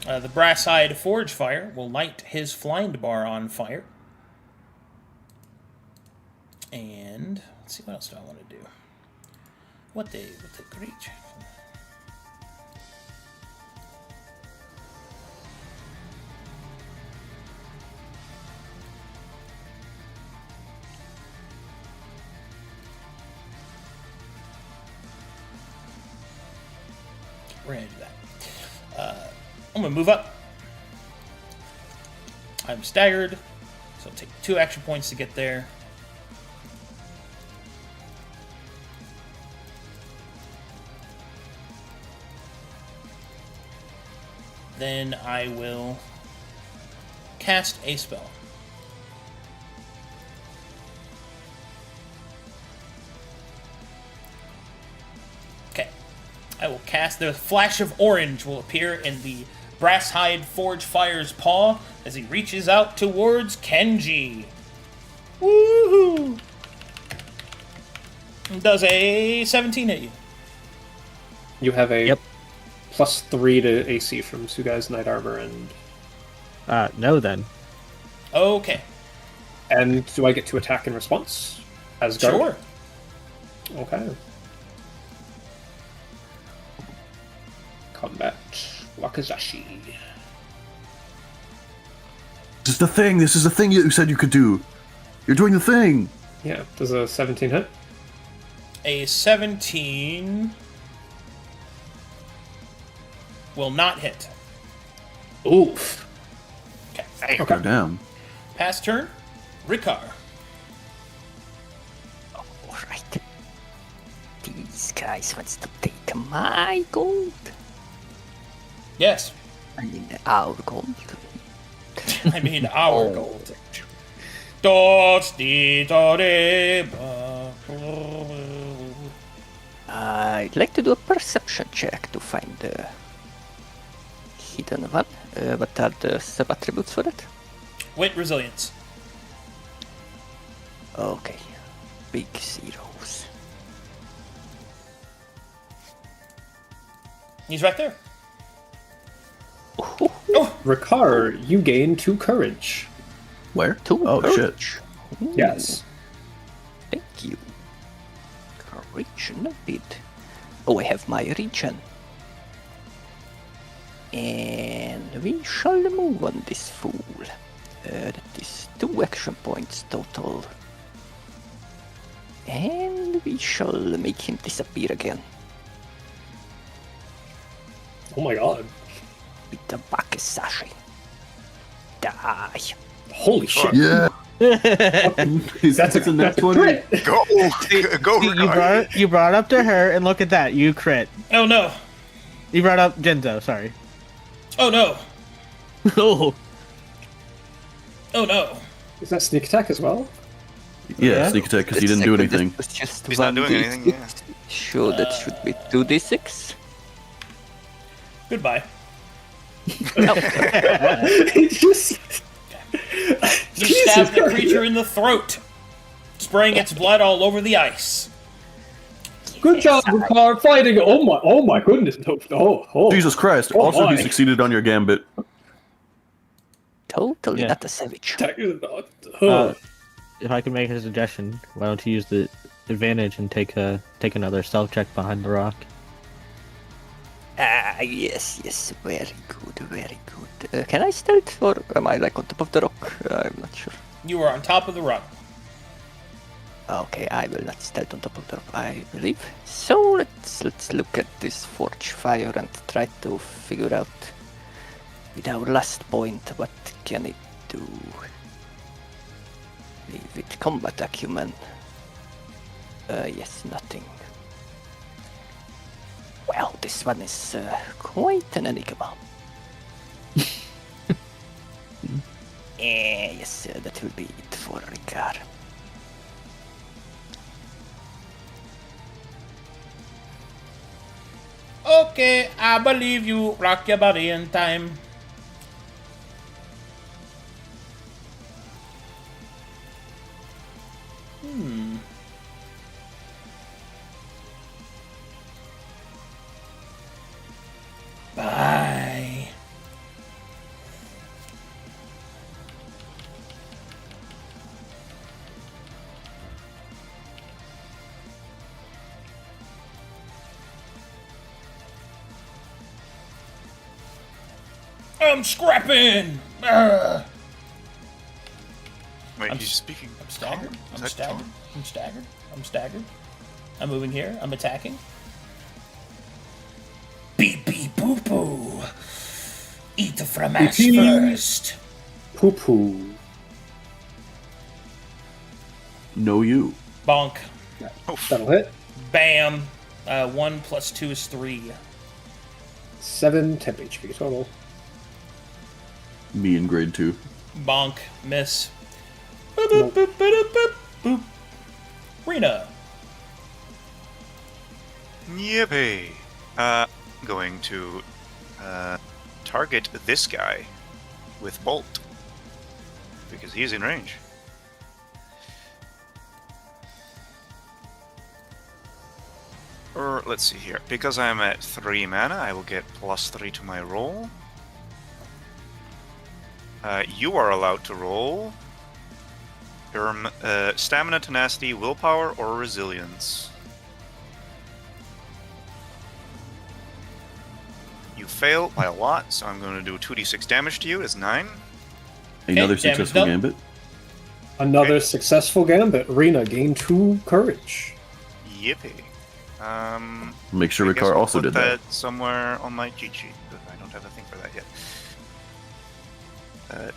The brass-eyed forge fire will light his flying bar on fire. And let's see, what else do I want to do? What the creature? We're gonna do that. I'm gonna move up. I'm staggered, so it'll take 2 action points to get there. Then I will cast a spell. Okay. I will cast... The flash of orange will appear in the brass-hide forge fire's paw as he reaches out towards Kenji. Woohoo! Does a 17 hit you? You have a Yep. +3 to AC from Sugai's Knight Armor, and no then. Okay. do I get to attack in response as guard? Sure. Okay. Combat Wakazashi. This is the thing. This is the thing you said you could do. You're doing the thing. Yeah, does a 17 hit? A 17 will not hit. Oof. Okay. Okay. Damn. Pass turn. Ricard. Alright. These guys wants to take my gold. Yes. I mean, our gold. I mean our gold. I'd I'd like to do a perception check to find the hidden one. What are the sub-attributes for it? Wit resilience. Okay. Big zeros. He's right there. Ricard, you gain 2 courage. Where? Two Oh shit. courage. Ooh, Yes. Thank you. Courage, not bit. Oh, I have my region. And we shall move on this fool. That is 2 action points total. And we shall make him disappear again. Oh my god. With the Bakesashi. Die. Holy shit. Yeah. That's a next one. crit. Go, go, You brought up to her, and look at that. You crit. Oh no. You brought up Genzo. Sorry. Oh no. Oh. Oh no. Is that sneak attack as well? Yeah, sneak attack because he didn't do anything. He's not doing anything, yeah. Sure, that should be 2d6. Goodbye. It's just. You stab the creature in the throat, spraying its blood all over the ice. Good job, Ricard, fighting. Oh my goodness. Oh. Jesus Christ. Oh Also, my. he succeeded on your gambit. Totally Yeah. not a savage. If I can make a suggestion, why don't you use the advantage and take another stealth check behind the rock? Ah, yes, very good. Can I stealth, or am I like on top of the rock? I'm not sure. You are on top of the rock. Okay, I will not stealth on top of the rock, I believe. So let's look at this forge fire and try to figure out with our last point what can it do. Leave it combat acumen. Yes, nothing. Well, this one is quite an enigma. Yes, that will be it for Ricard. Okay, I believe you. Rock your body in time. Bye. I'm scrapping. Ugh. Wait, I'm he's speaking. I'm staggered. Tom? I'm Is that staggered. Tom? I'm staggered. I'm staggered. I'm moving here. I'm attacking. Beep beep poo poo. Eat the fromage Beep, beep. first. Poo poo. No, you. Bonk. That'll hit. Bam. 1 plus 2 is 3. 7 temp HP total. Me in grade 2. Bonk. Miss. Boop, Nope. boop, boop, boop, boop, boop. Rena. Yippee. Going to target this guy with bolt because he's in range. Or let's see here. Because I'm at 3 mana, I will get +3 to my roll. You are allowed to roll your stamina, tenacity, willpower, or resilience. You fail by a lot, so I'm going to do 2d6 damage to you. It's 9. Another damage successful done. gambit. Another successful gambit. Rena, gain 2 courage. Yippee. Make sure I guess Ricard we'll also put did that. somewhere on my cheat sheet, but I don't have a thing for that yet.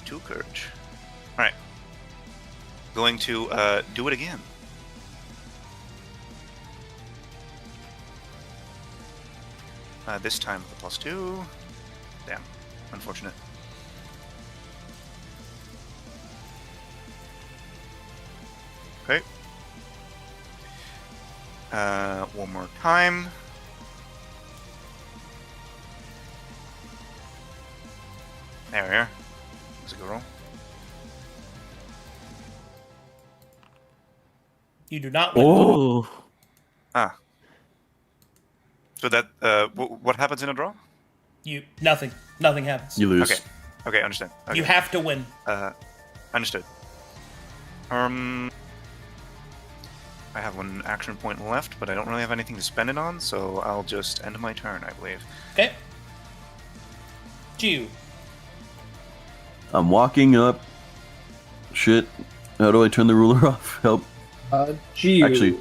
2 courage. Alright. Going to do it again. This time with a +2. Damn. Unfortunate. Okay. One more time. There we are. That's a good roll. You do not win. Oh, Ah. So that what happens in a draw? Nothing. Nothing happens. You lose. Okay. Okay, understand. Okay. You have to win. Understood. I have 1 action point left, but I don't really have anything to spend it on, so I'll just end my turn, I believe. Okay. Jiu. I'm walking up. Shit. How do I turn the ruler off? Help. Gee, Actually-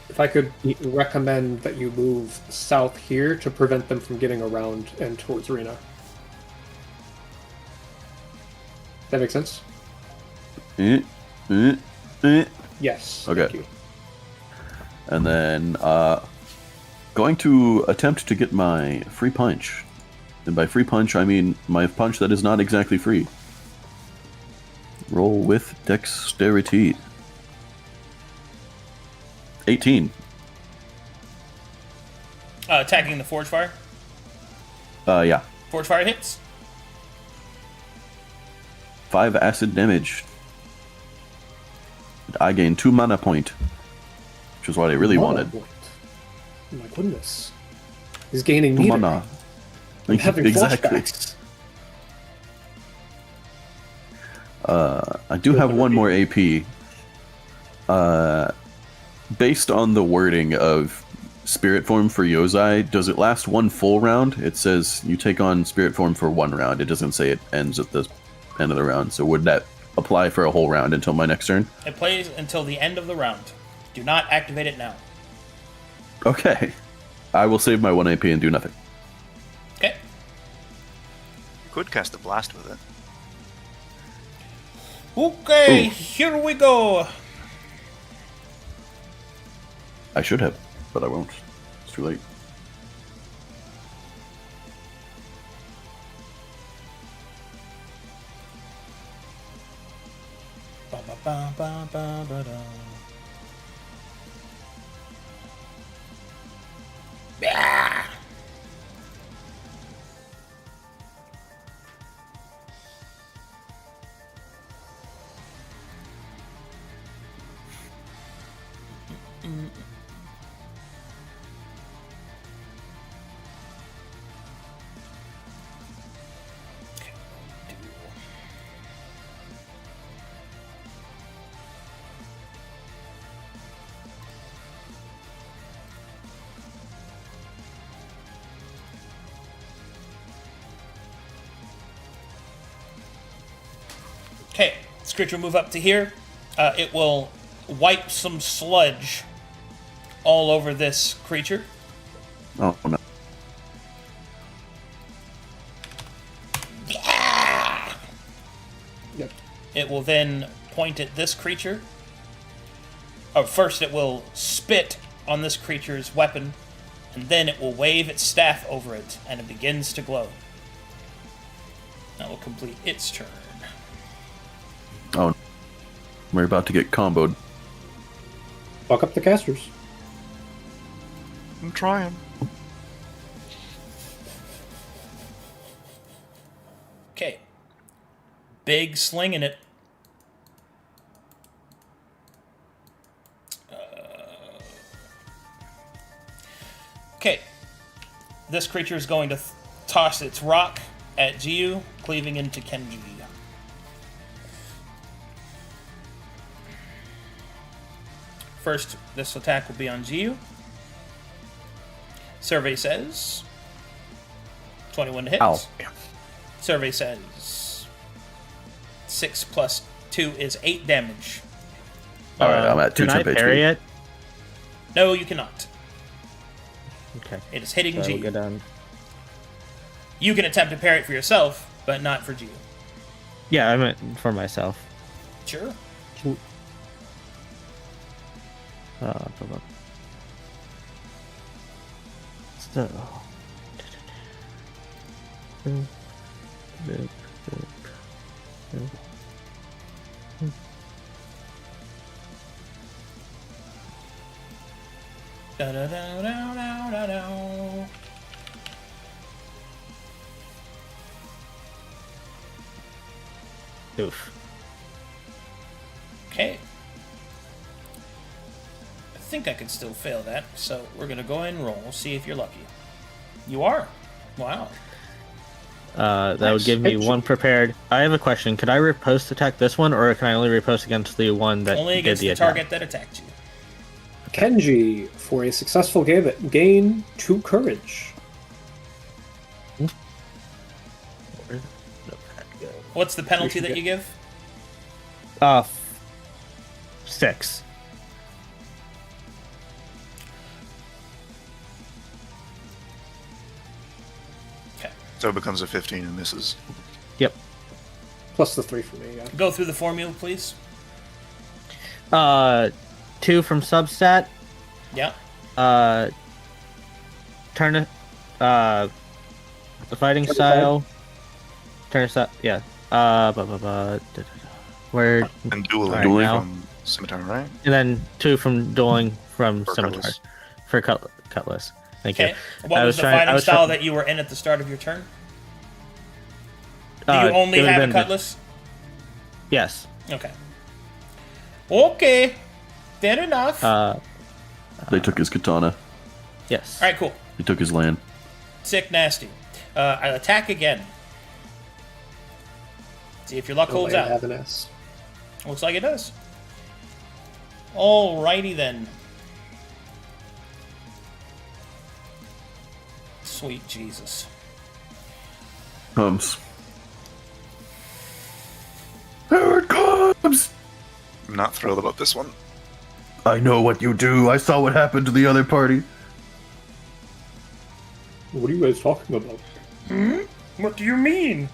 if I could recommend that you move south here to prevent them from getting around and towards Rena. That makes sense? Eh, eh, eh. Yes. Okay. Thank you. And then going to attempt to get my free punch. And by free punch, I mean my punch that is not exactly free. Roll with dexterity. 18. Attacking the Forge Fire. Yeah. Forge Fire hits. 5 acid damage. I gain 2 mana point. Which is what I really wanted. Oh my goodness. He's gaining 2 meter. mana. I'm having Exactly. flashbacks. I do have 1 more AP. Based on the wording of Spirit Form for Yozai, does it last 1 full round? It says you take on Spirit Form for 1 round. It doesn't say it ends at the end of the round. So would that apply for a whole round until my next turn? It plays until the end of the round. Do not activate it now. Okay. I will save my 1 AP and do nothing. Okay. Could cast a blast with it. Okay, Ooh. here we go. I should have, but I won't. It's too late. Ba, ba, ba, ba, ba, ba, da. Yeah. Okay, this creature will move up to here. It will wipe some sludge all over this creature. Oh, no. Yeah! Yep. It will then point at this creature. Oh, first it will spit on this creature's weapon, and then it will wave its staff over it, and it begins to glow. That will complete its turn. Oh, we're about to get comboed. Fuck up the casters. I'm trying. Okay. Big sling in it. Okay. This creature is going to toss its rock at Jiu, cleaving into Kenji. First, this attack will be on Jiu. Survey says 21 to hit. Ow. Survey says 6 plus 2 is 8 damage. All right, I'm at 2 Can I temp parry HP. it? No, you cannot. Okay. It is hitting So G. we'll go down. You can attempt to parry it for yourself, but not for G. Yeah, I meant for myself. Sure. Hold on. So. Da da da da da da da. Oof. Okay. I think I could still fail that, so we're gonna go ahead and roll. See if you're lucky. You are. Wow. That Nice. would give me Hey, one prepared. I have a question. Could I riposte attack this one, or can I only riposte against the one that Only did against the the attack? target that attacked you. Kenji, for a successful gain 2 courage. What's the penalty that you give? 6. Okay. So it becomes a 15 and misses. Yep. Plus the 3 for me, yeah. Go through the formula, please. 2 from substat. Yeah. Turn it. The fighting style. Turn style. Yeah. Where And dueling Alright, now. from Scimitar, right? and then 2 from dueling from For scimitar Cutlass. for cutlass. Thank Okay. you. What I was the trying- I fighting was style try- that you were in at the start of your turn? Do you it only would've have a been- cutlass? Yes. Okay. Okay. Fair enough. They took his katana. Yes. All right, cool. They took his land. Sick, nasty. I'll attack again. See if your luck holds out. Have an S. Looks like it does. Alrighty then. Sweet Jesus. Comes. Here it comes! I'm not thrilled about this one. I know what you do. I saw what happened to the other party. What are you guys talking about? What do you mean?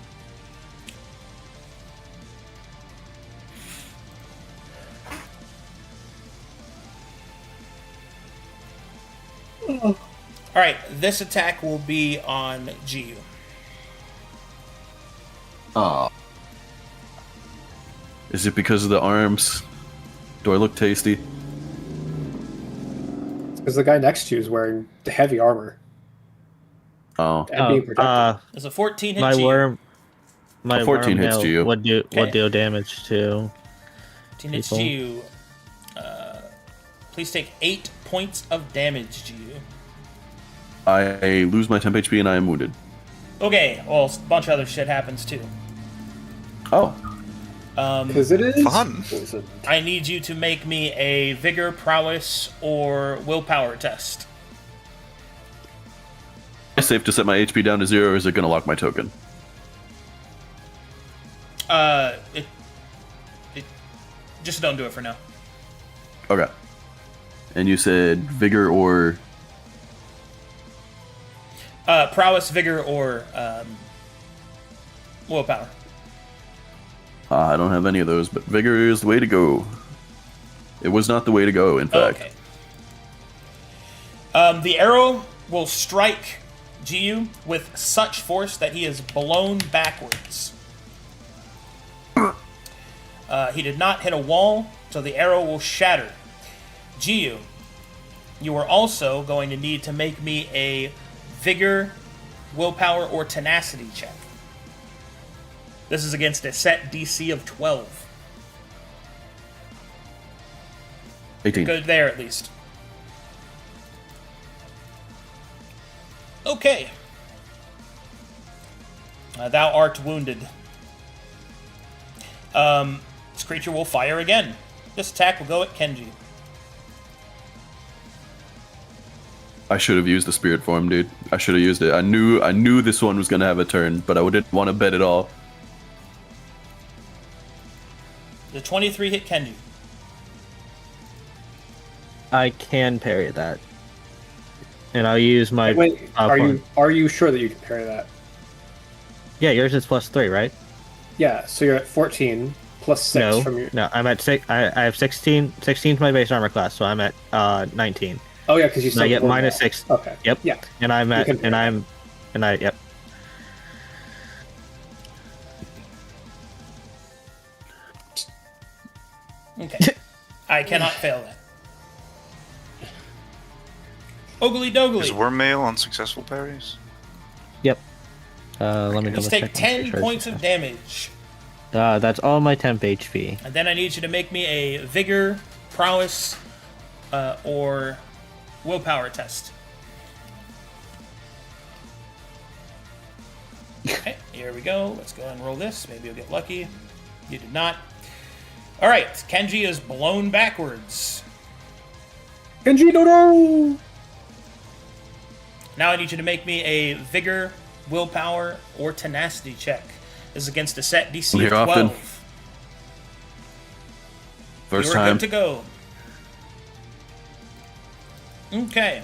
Alright, this attack will be on Giyu. Ah. Is it because of the arms? Do I look tasty? Because the guy next to you is wearing the heavy armor Oh. and being protected. There's a 14 hit My Giyu. worm. My A 14 worm hits nail to you. Would Okay. deal damage to. 14 hits people. Giyu. Please take 8 points of damage, Giyu. I lose my temp HP and I am wounded. Okay, well, a bunch of other shit happens too. Oh. Because it is Fun. poison. I need you to make me a vigor, prowess, or willpower test. Is it safe to set my HP down to 0 or is it going to lock my token? It just don't do it for now. Okay. And you said vigor or... Prowess, vigor, or willpower. I don't have any of those, but vigor is the way to go. It was not the way to go, in fact. Okay. The arrow will strike Giyu with such force that he is blown backwards. He did not hit a wall, so the arrow will shatter. Giyu, you are also going to need to make me a vigor, willpower, or tenacity check. This is against a set DC of 12. 18. Good there, at least. Okay. Thou art wounded. This creature will fire again. This attack will go at Kenji. I should have used the spirit form, dude. I should have used it. I knew this one was gonna have a turn, but I didn't want to bet it all. The 23 hit Kenji. I can parry that, and I'll use my. Wait, are you sure that you can parry that? Yeah, yours is +3, right? Yeah, so you're at 14 plus 6 No, from your. no, I'm at 6. I have 16. 16 is my base armor class, so I'm at 19. Oh yeah, because you And I still get rolled minus that. 6. Okay. Yep. Yeah. And I'm You at can parry that. yep. Okay. I cannot fail that. Ogly Is dogly. Wormmail on successful parries? Yep. Let me Let's double take check. 10 points of damage. That's all my temp HP. And then I need you to make me a vigor, prowess, or willpower test. Okay, here we go. Let's go and roll this. Maybe you'll get lucky. You did not. All right, Kenji is blown backwards. Kenji, no! Now I need you to make me a vigor, willpower, or tenacity check. This is against a set DC Here of 12. often. First You're time. good to go. Okay.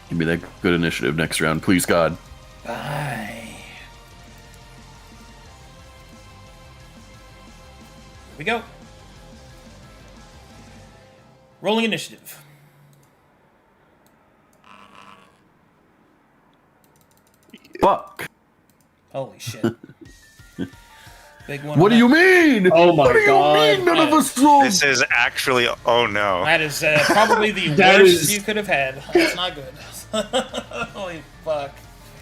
Give me that good initiative next round, please, God. Bye. Here we go. Rolling initiative. Fuck. Holy shit. Big one. What on do you that. mean? Oh my what do you God. mean? None of us rolled. This is actually. Oh no. That is probably the That worst is- you could have had. That's not good. Holy fuck.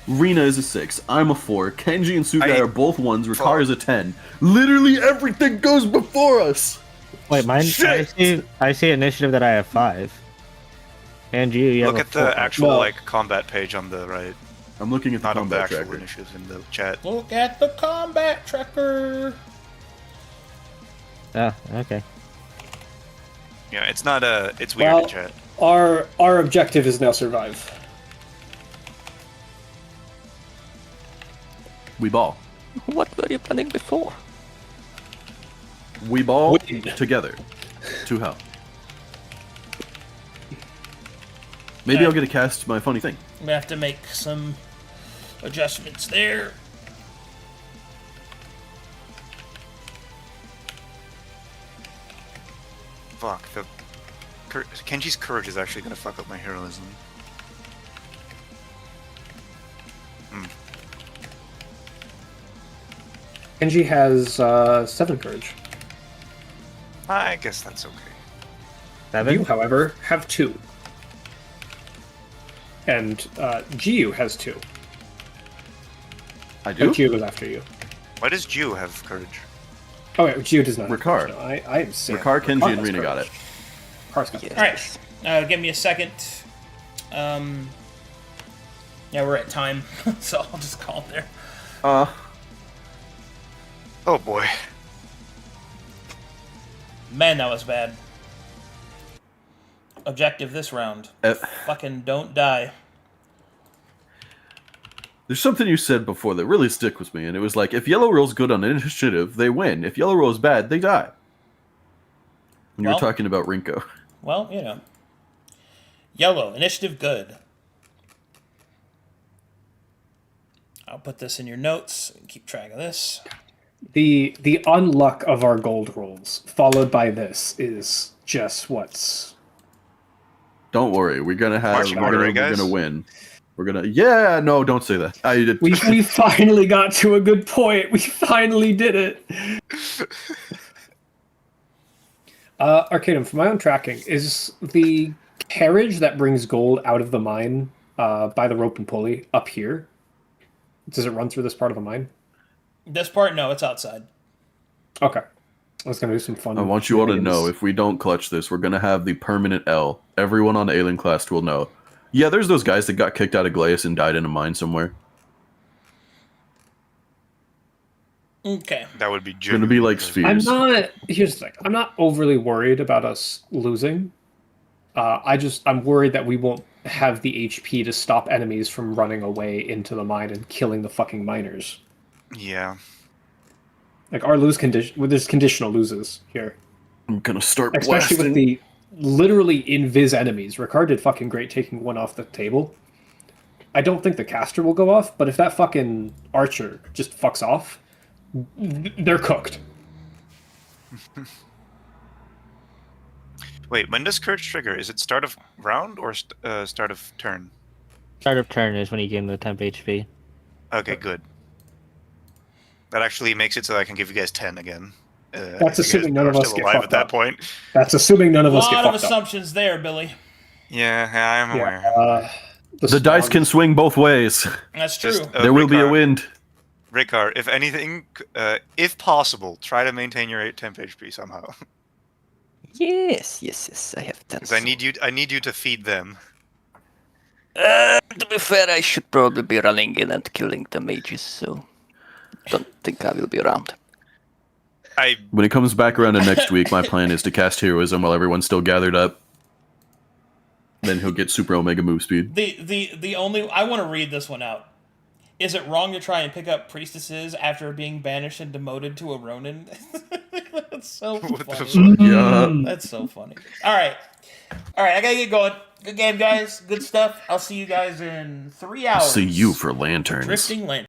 Rena is a 6. I'm a 4. Kenji and Sugai I- are both 1s. Rikar is a 10. Literally everything goes before us. Wait, mine. Shit. I see initiative that I have 5. And you Look have at a 4. the actual No. like combat page on the right, I'm looking at the not on the combat actual tracker. initiatives in the chat. Look at the combat tracker. Ah, okay. Yeah, it's not a. It's weird Well, in chat. our objective is now survive. We ball. What were you planning before? We ball Win. together. To hell. Maybe I'll get to cast my funny thing. I'm gonna have to make some adjustments there. Fuck. Kenji's courage is actually gonna fuck up my heroism. Kenji has 7 courage. I guess that's okay. 7? You, however, have 2. And Jiu has 2. I Oh, do? Jiu goes after you. Why does Jiu have courage? Oh, wait, Jiu does not. have Ricard. courage. No, I am Sam. Rikar, Kenji, Ricard and has Rena got courage. it. Rikar's got Yes. courage. Alright, give me a second. Yeah, we're at time, so I'll just call it there. Oh boy. Man, that was bad. Objective this round. Fucking don't die. There's something you said before that really stick with me, and it was like, if Yellow rolls good on initiative, they win. If Yellow rolls bad, they die. When you Well- were talking about Rinko. Well, you know. Yellow, initiative good. I'll put this in your notes and keep track of this. The unluck of our gold rolls, followed by this, is just what's. Don't worry, we're gonna have Marching we're order, gonna, right, we're guys? gonna win. We're gonna no, don't say that. I did We finally got to a good point. We finally did it. Arcadum, for my own tracking, is the carriage that brings gold out of the mine by the rope and pulley up here? Does it run through this part of the mine? This part, no, it's outside. Okay. I was gonna do some fun. I want you all to shenanigans. know, if we don't clutch this, we're gonna have the permanent L. Everyone on Aelenclast will know. Yeah, there's those guys that got kicked out of Glaeus and died in a mine somewhere. Okay. That would be It's gonna be like genuinely Spheres. I'm not. Here's the thing. I'm not overly worried about us losing. I'm worried that we won't have the HP to stop enemies from running away into the mine and killing the fucking miners. Yeah. Like our lose condition, well, there's conditional loses here, I'm gonna start especially with blasting. the literally invis enemies. Ricard did fucking great taking one off the table. I don't think the caster will go off, but if that fucking archer just fucks off, they're cooked. Wait, when does Courage trigger? Is it start of round or start of turn? Start of turn is when you gain the temp HP. Okay, good. That actually makes it so I can give you guys 10 again. That's if you assuming guys none of are us still get alive fucked at that up. point. That's assuming none A of us get lot of fucked up. assumptions there, Billy. Yeah, I'm aware. Yeah, The dice can swing both ways. That's true. Just, There will be a Ricard, wind. Ricard, if anything, if possible, try to maintain your 8 temp HP somehow. Yes. I have 10. Because I need you to feed them. To be fair, I should probably be running in and killing the mages, so don't think I will be around. When it comes back around to next week, my plan is to cast Heroism while everyone's still gathered up. Then he'll get Super Omega move speed. The only I want to read this one out. Is it wrong to try and pick up priestesses after being banished and demoted to a Ronin? That's so What the funny. fuck? Yeah. That's so funny. All right, I gotta get going. Good game, guys. Good stuff. I'll see you guys in 3 hours. See you for lanterns. Drifting Lantern.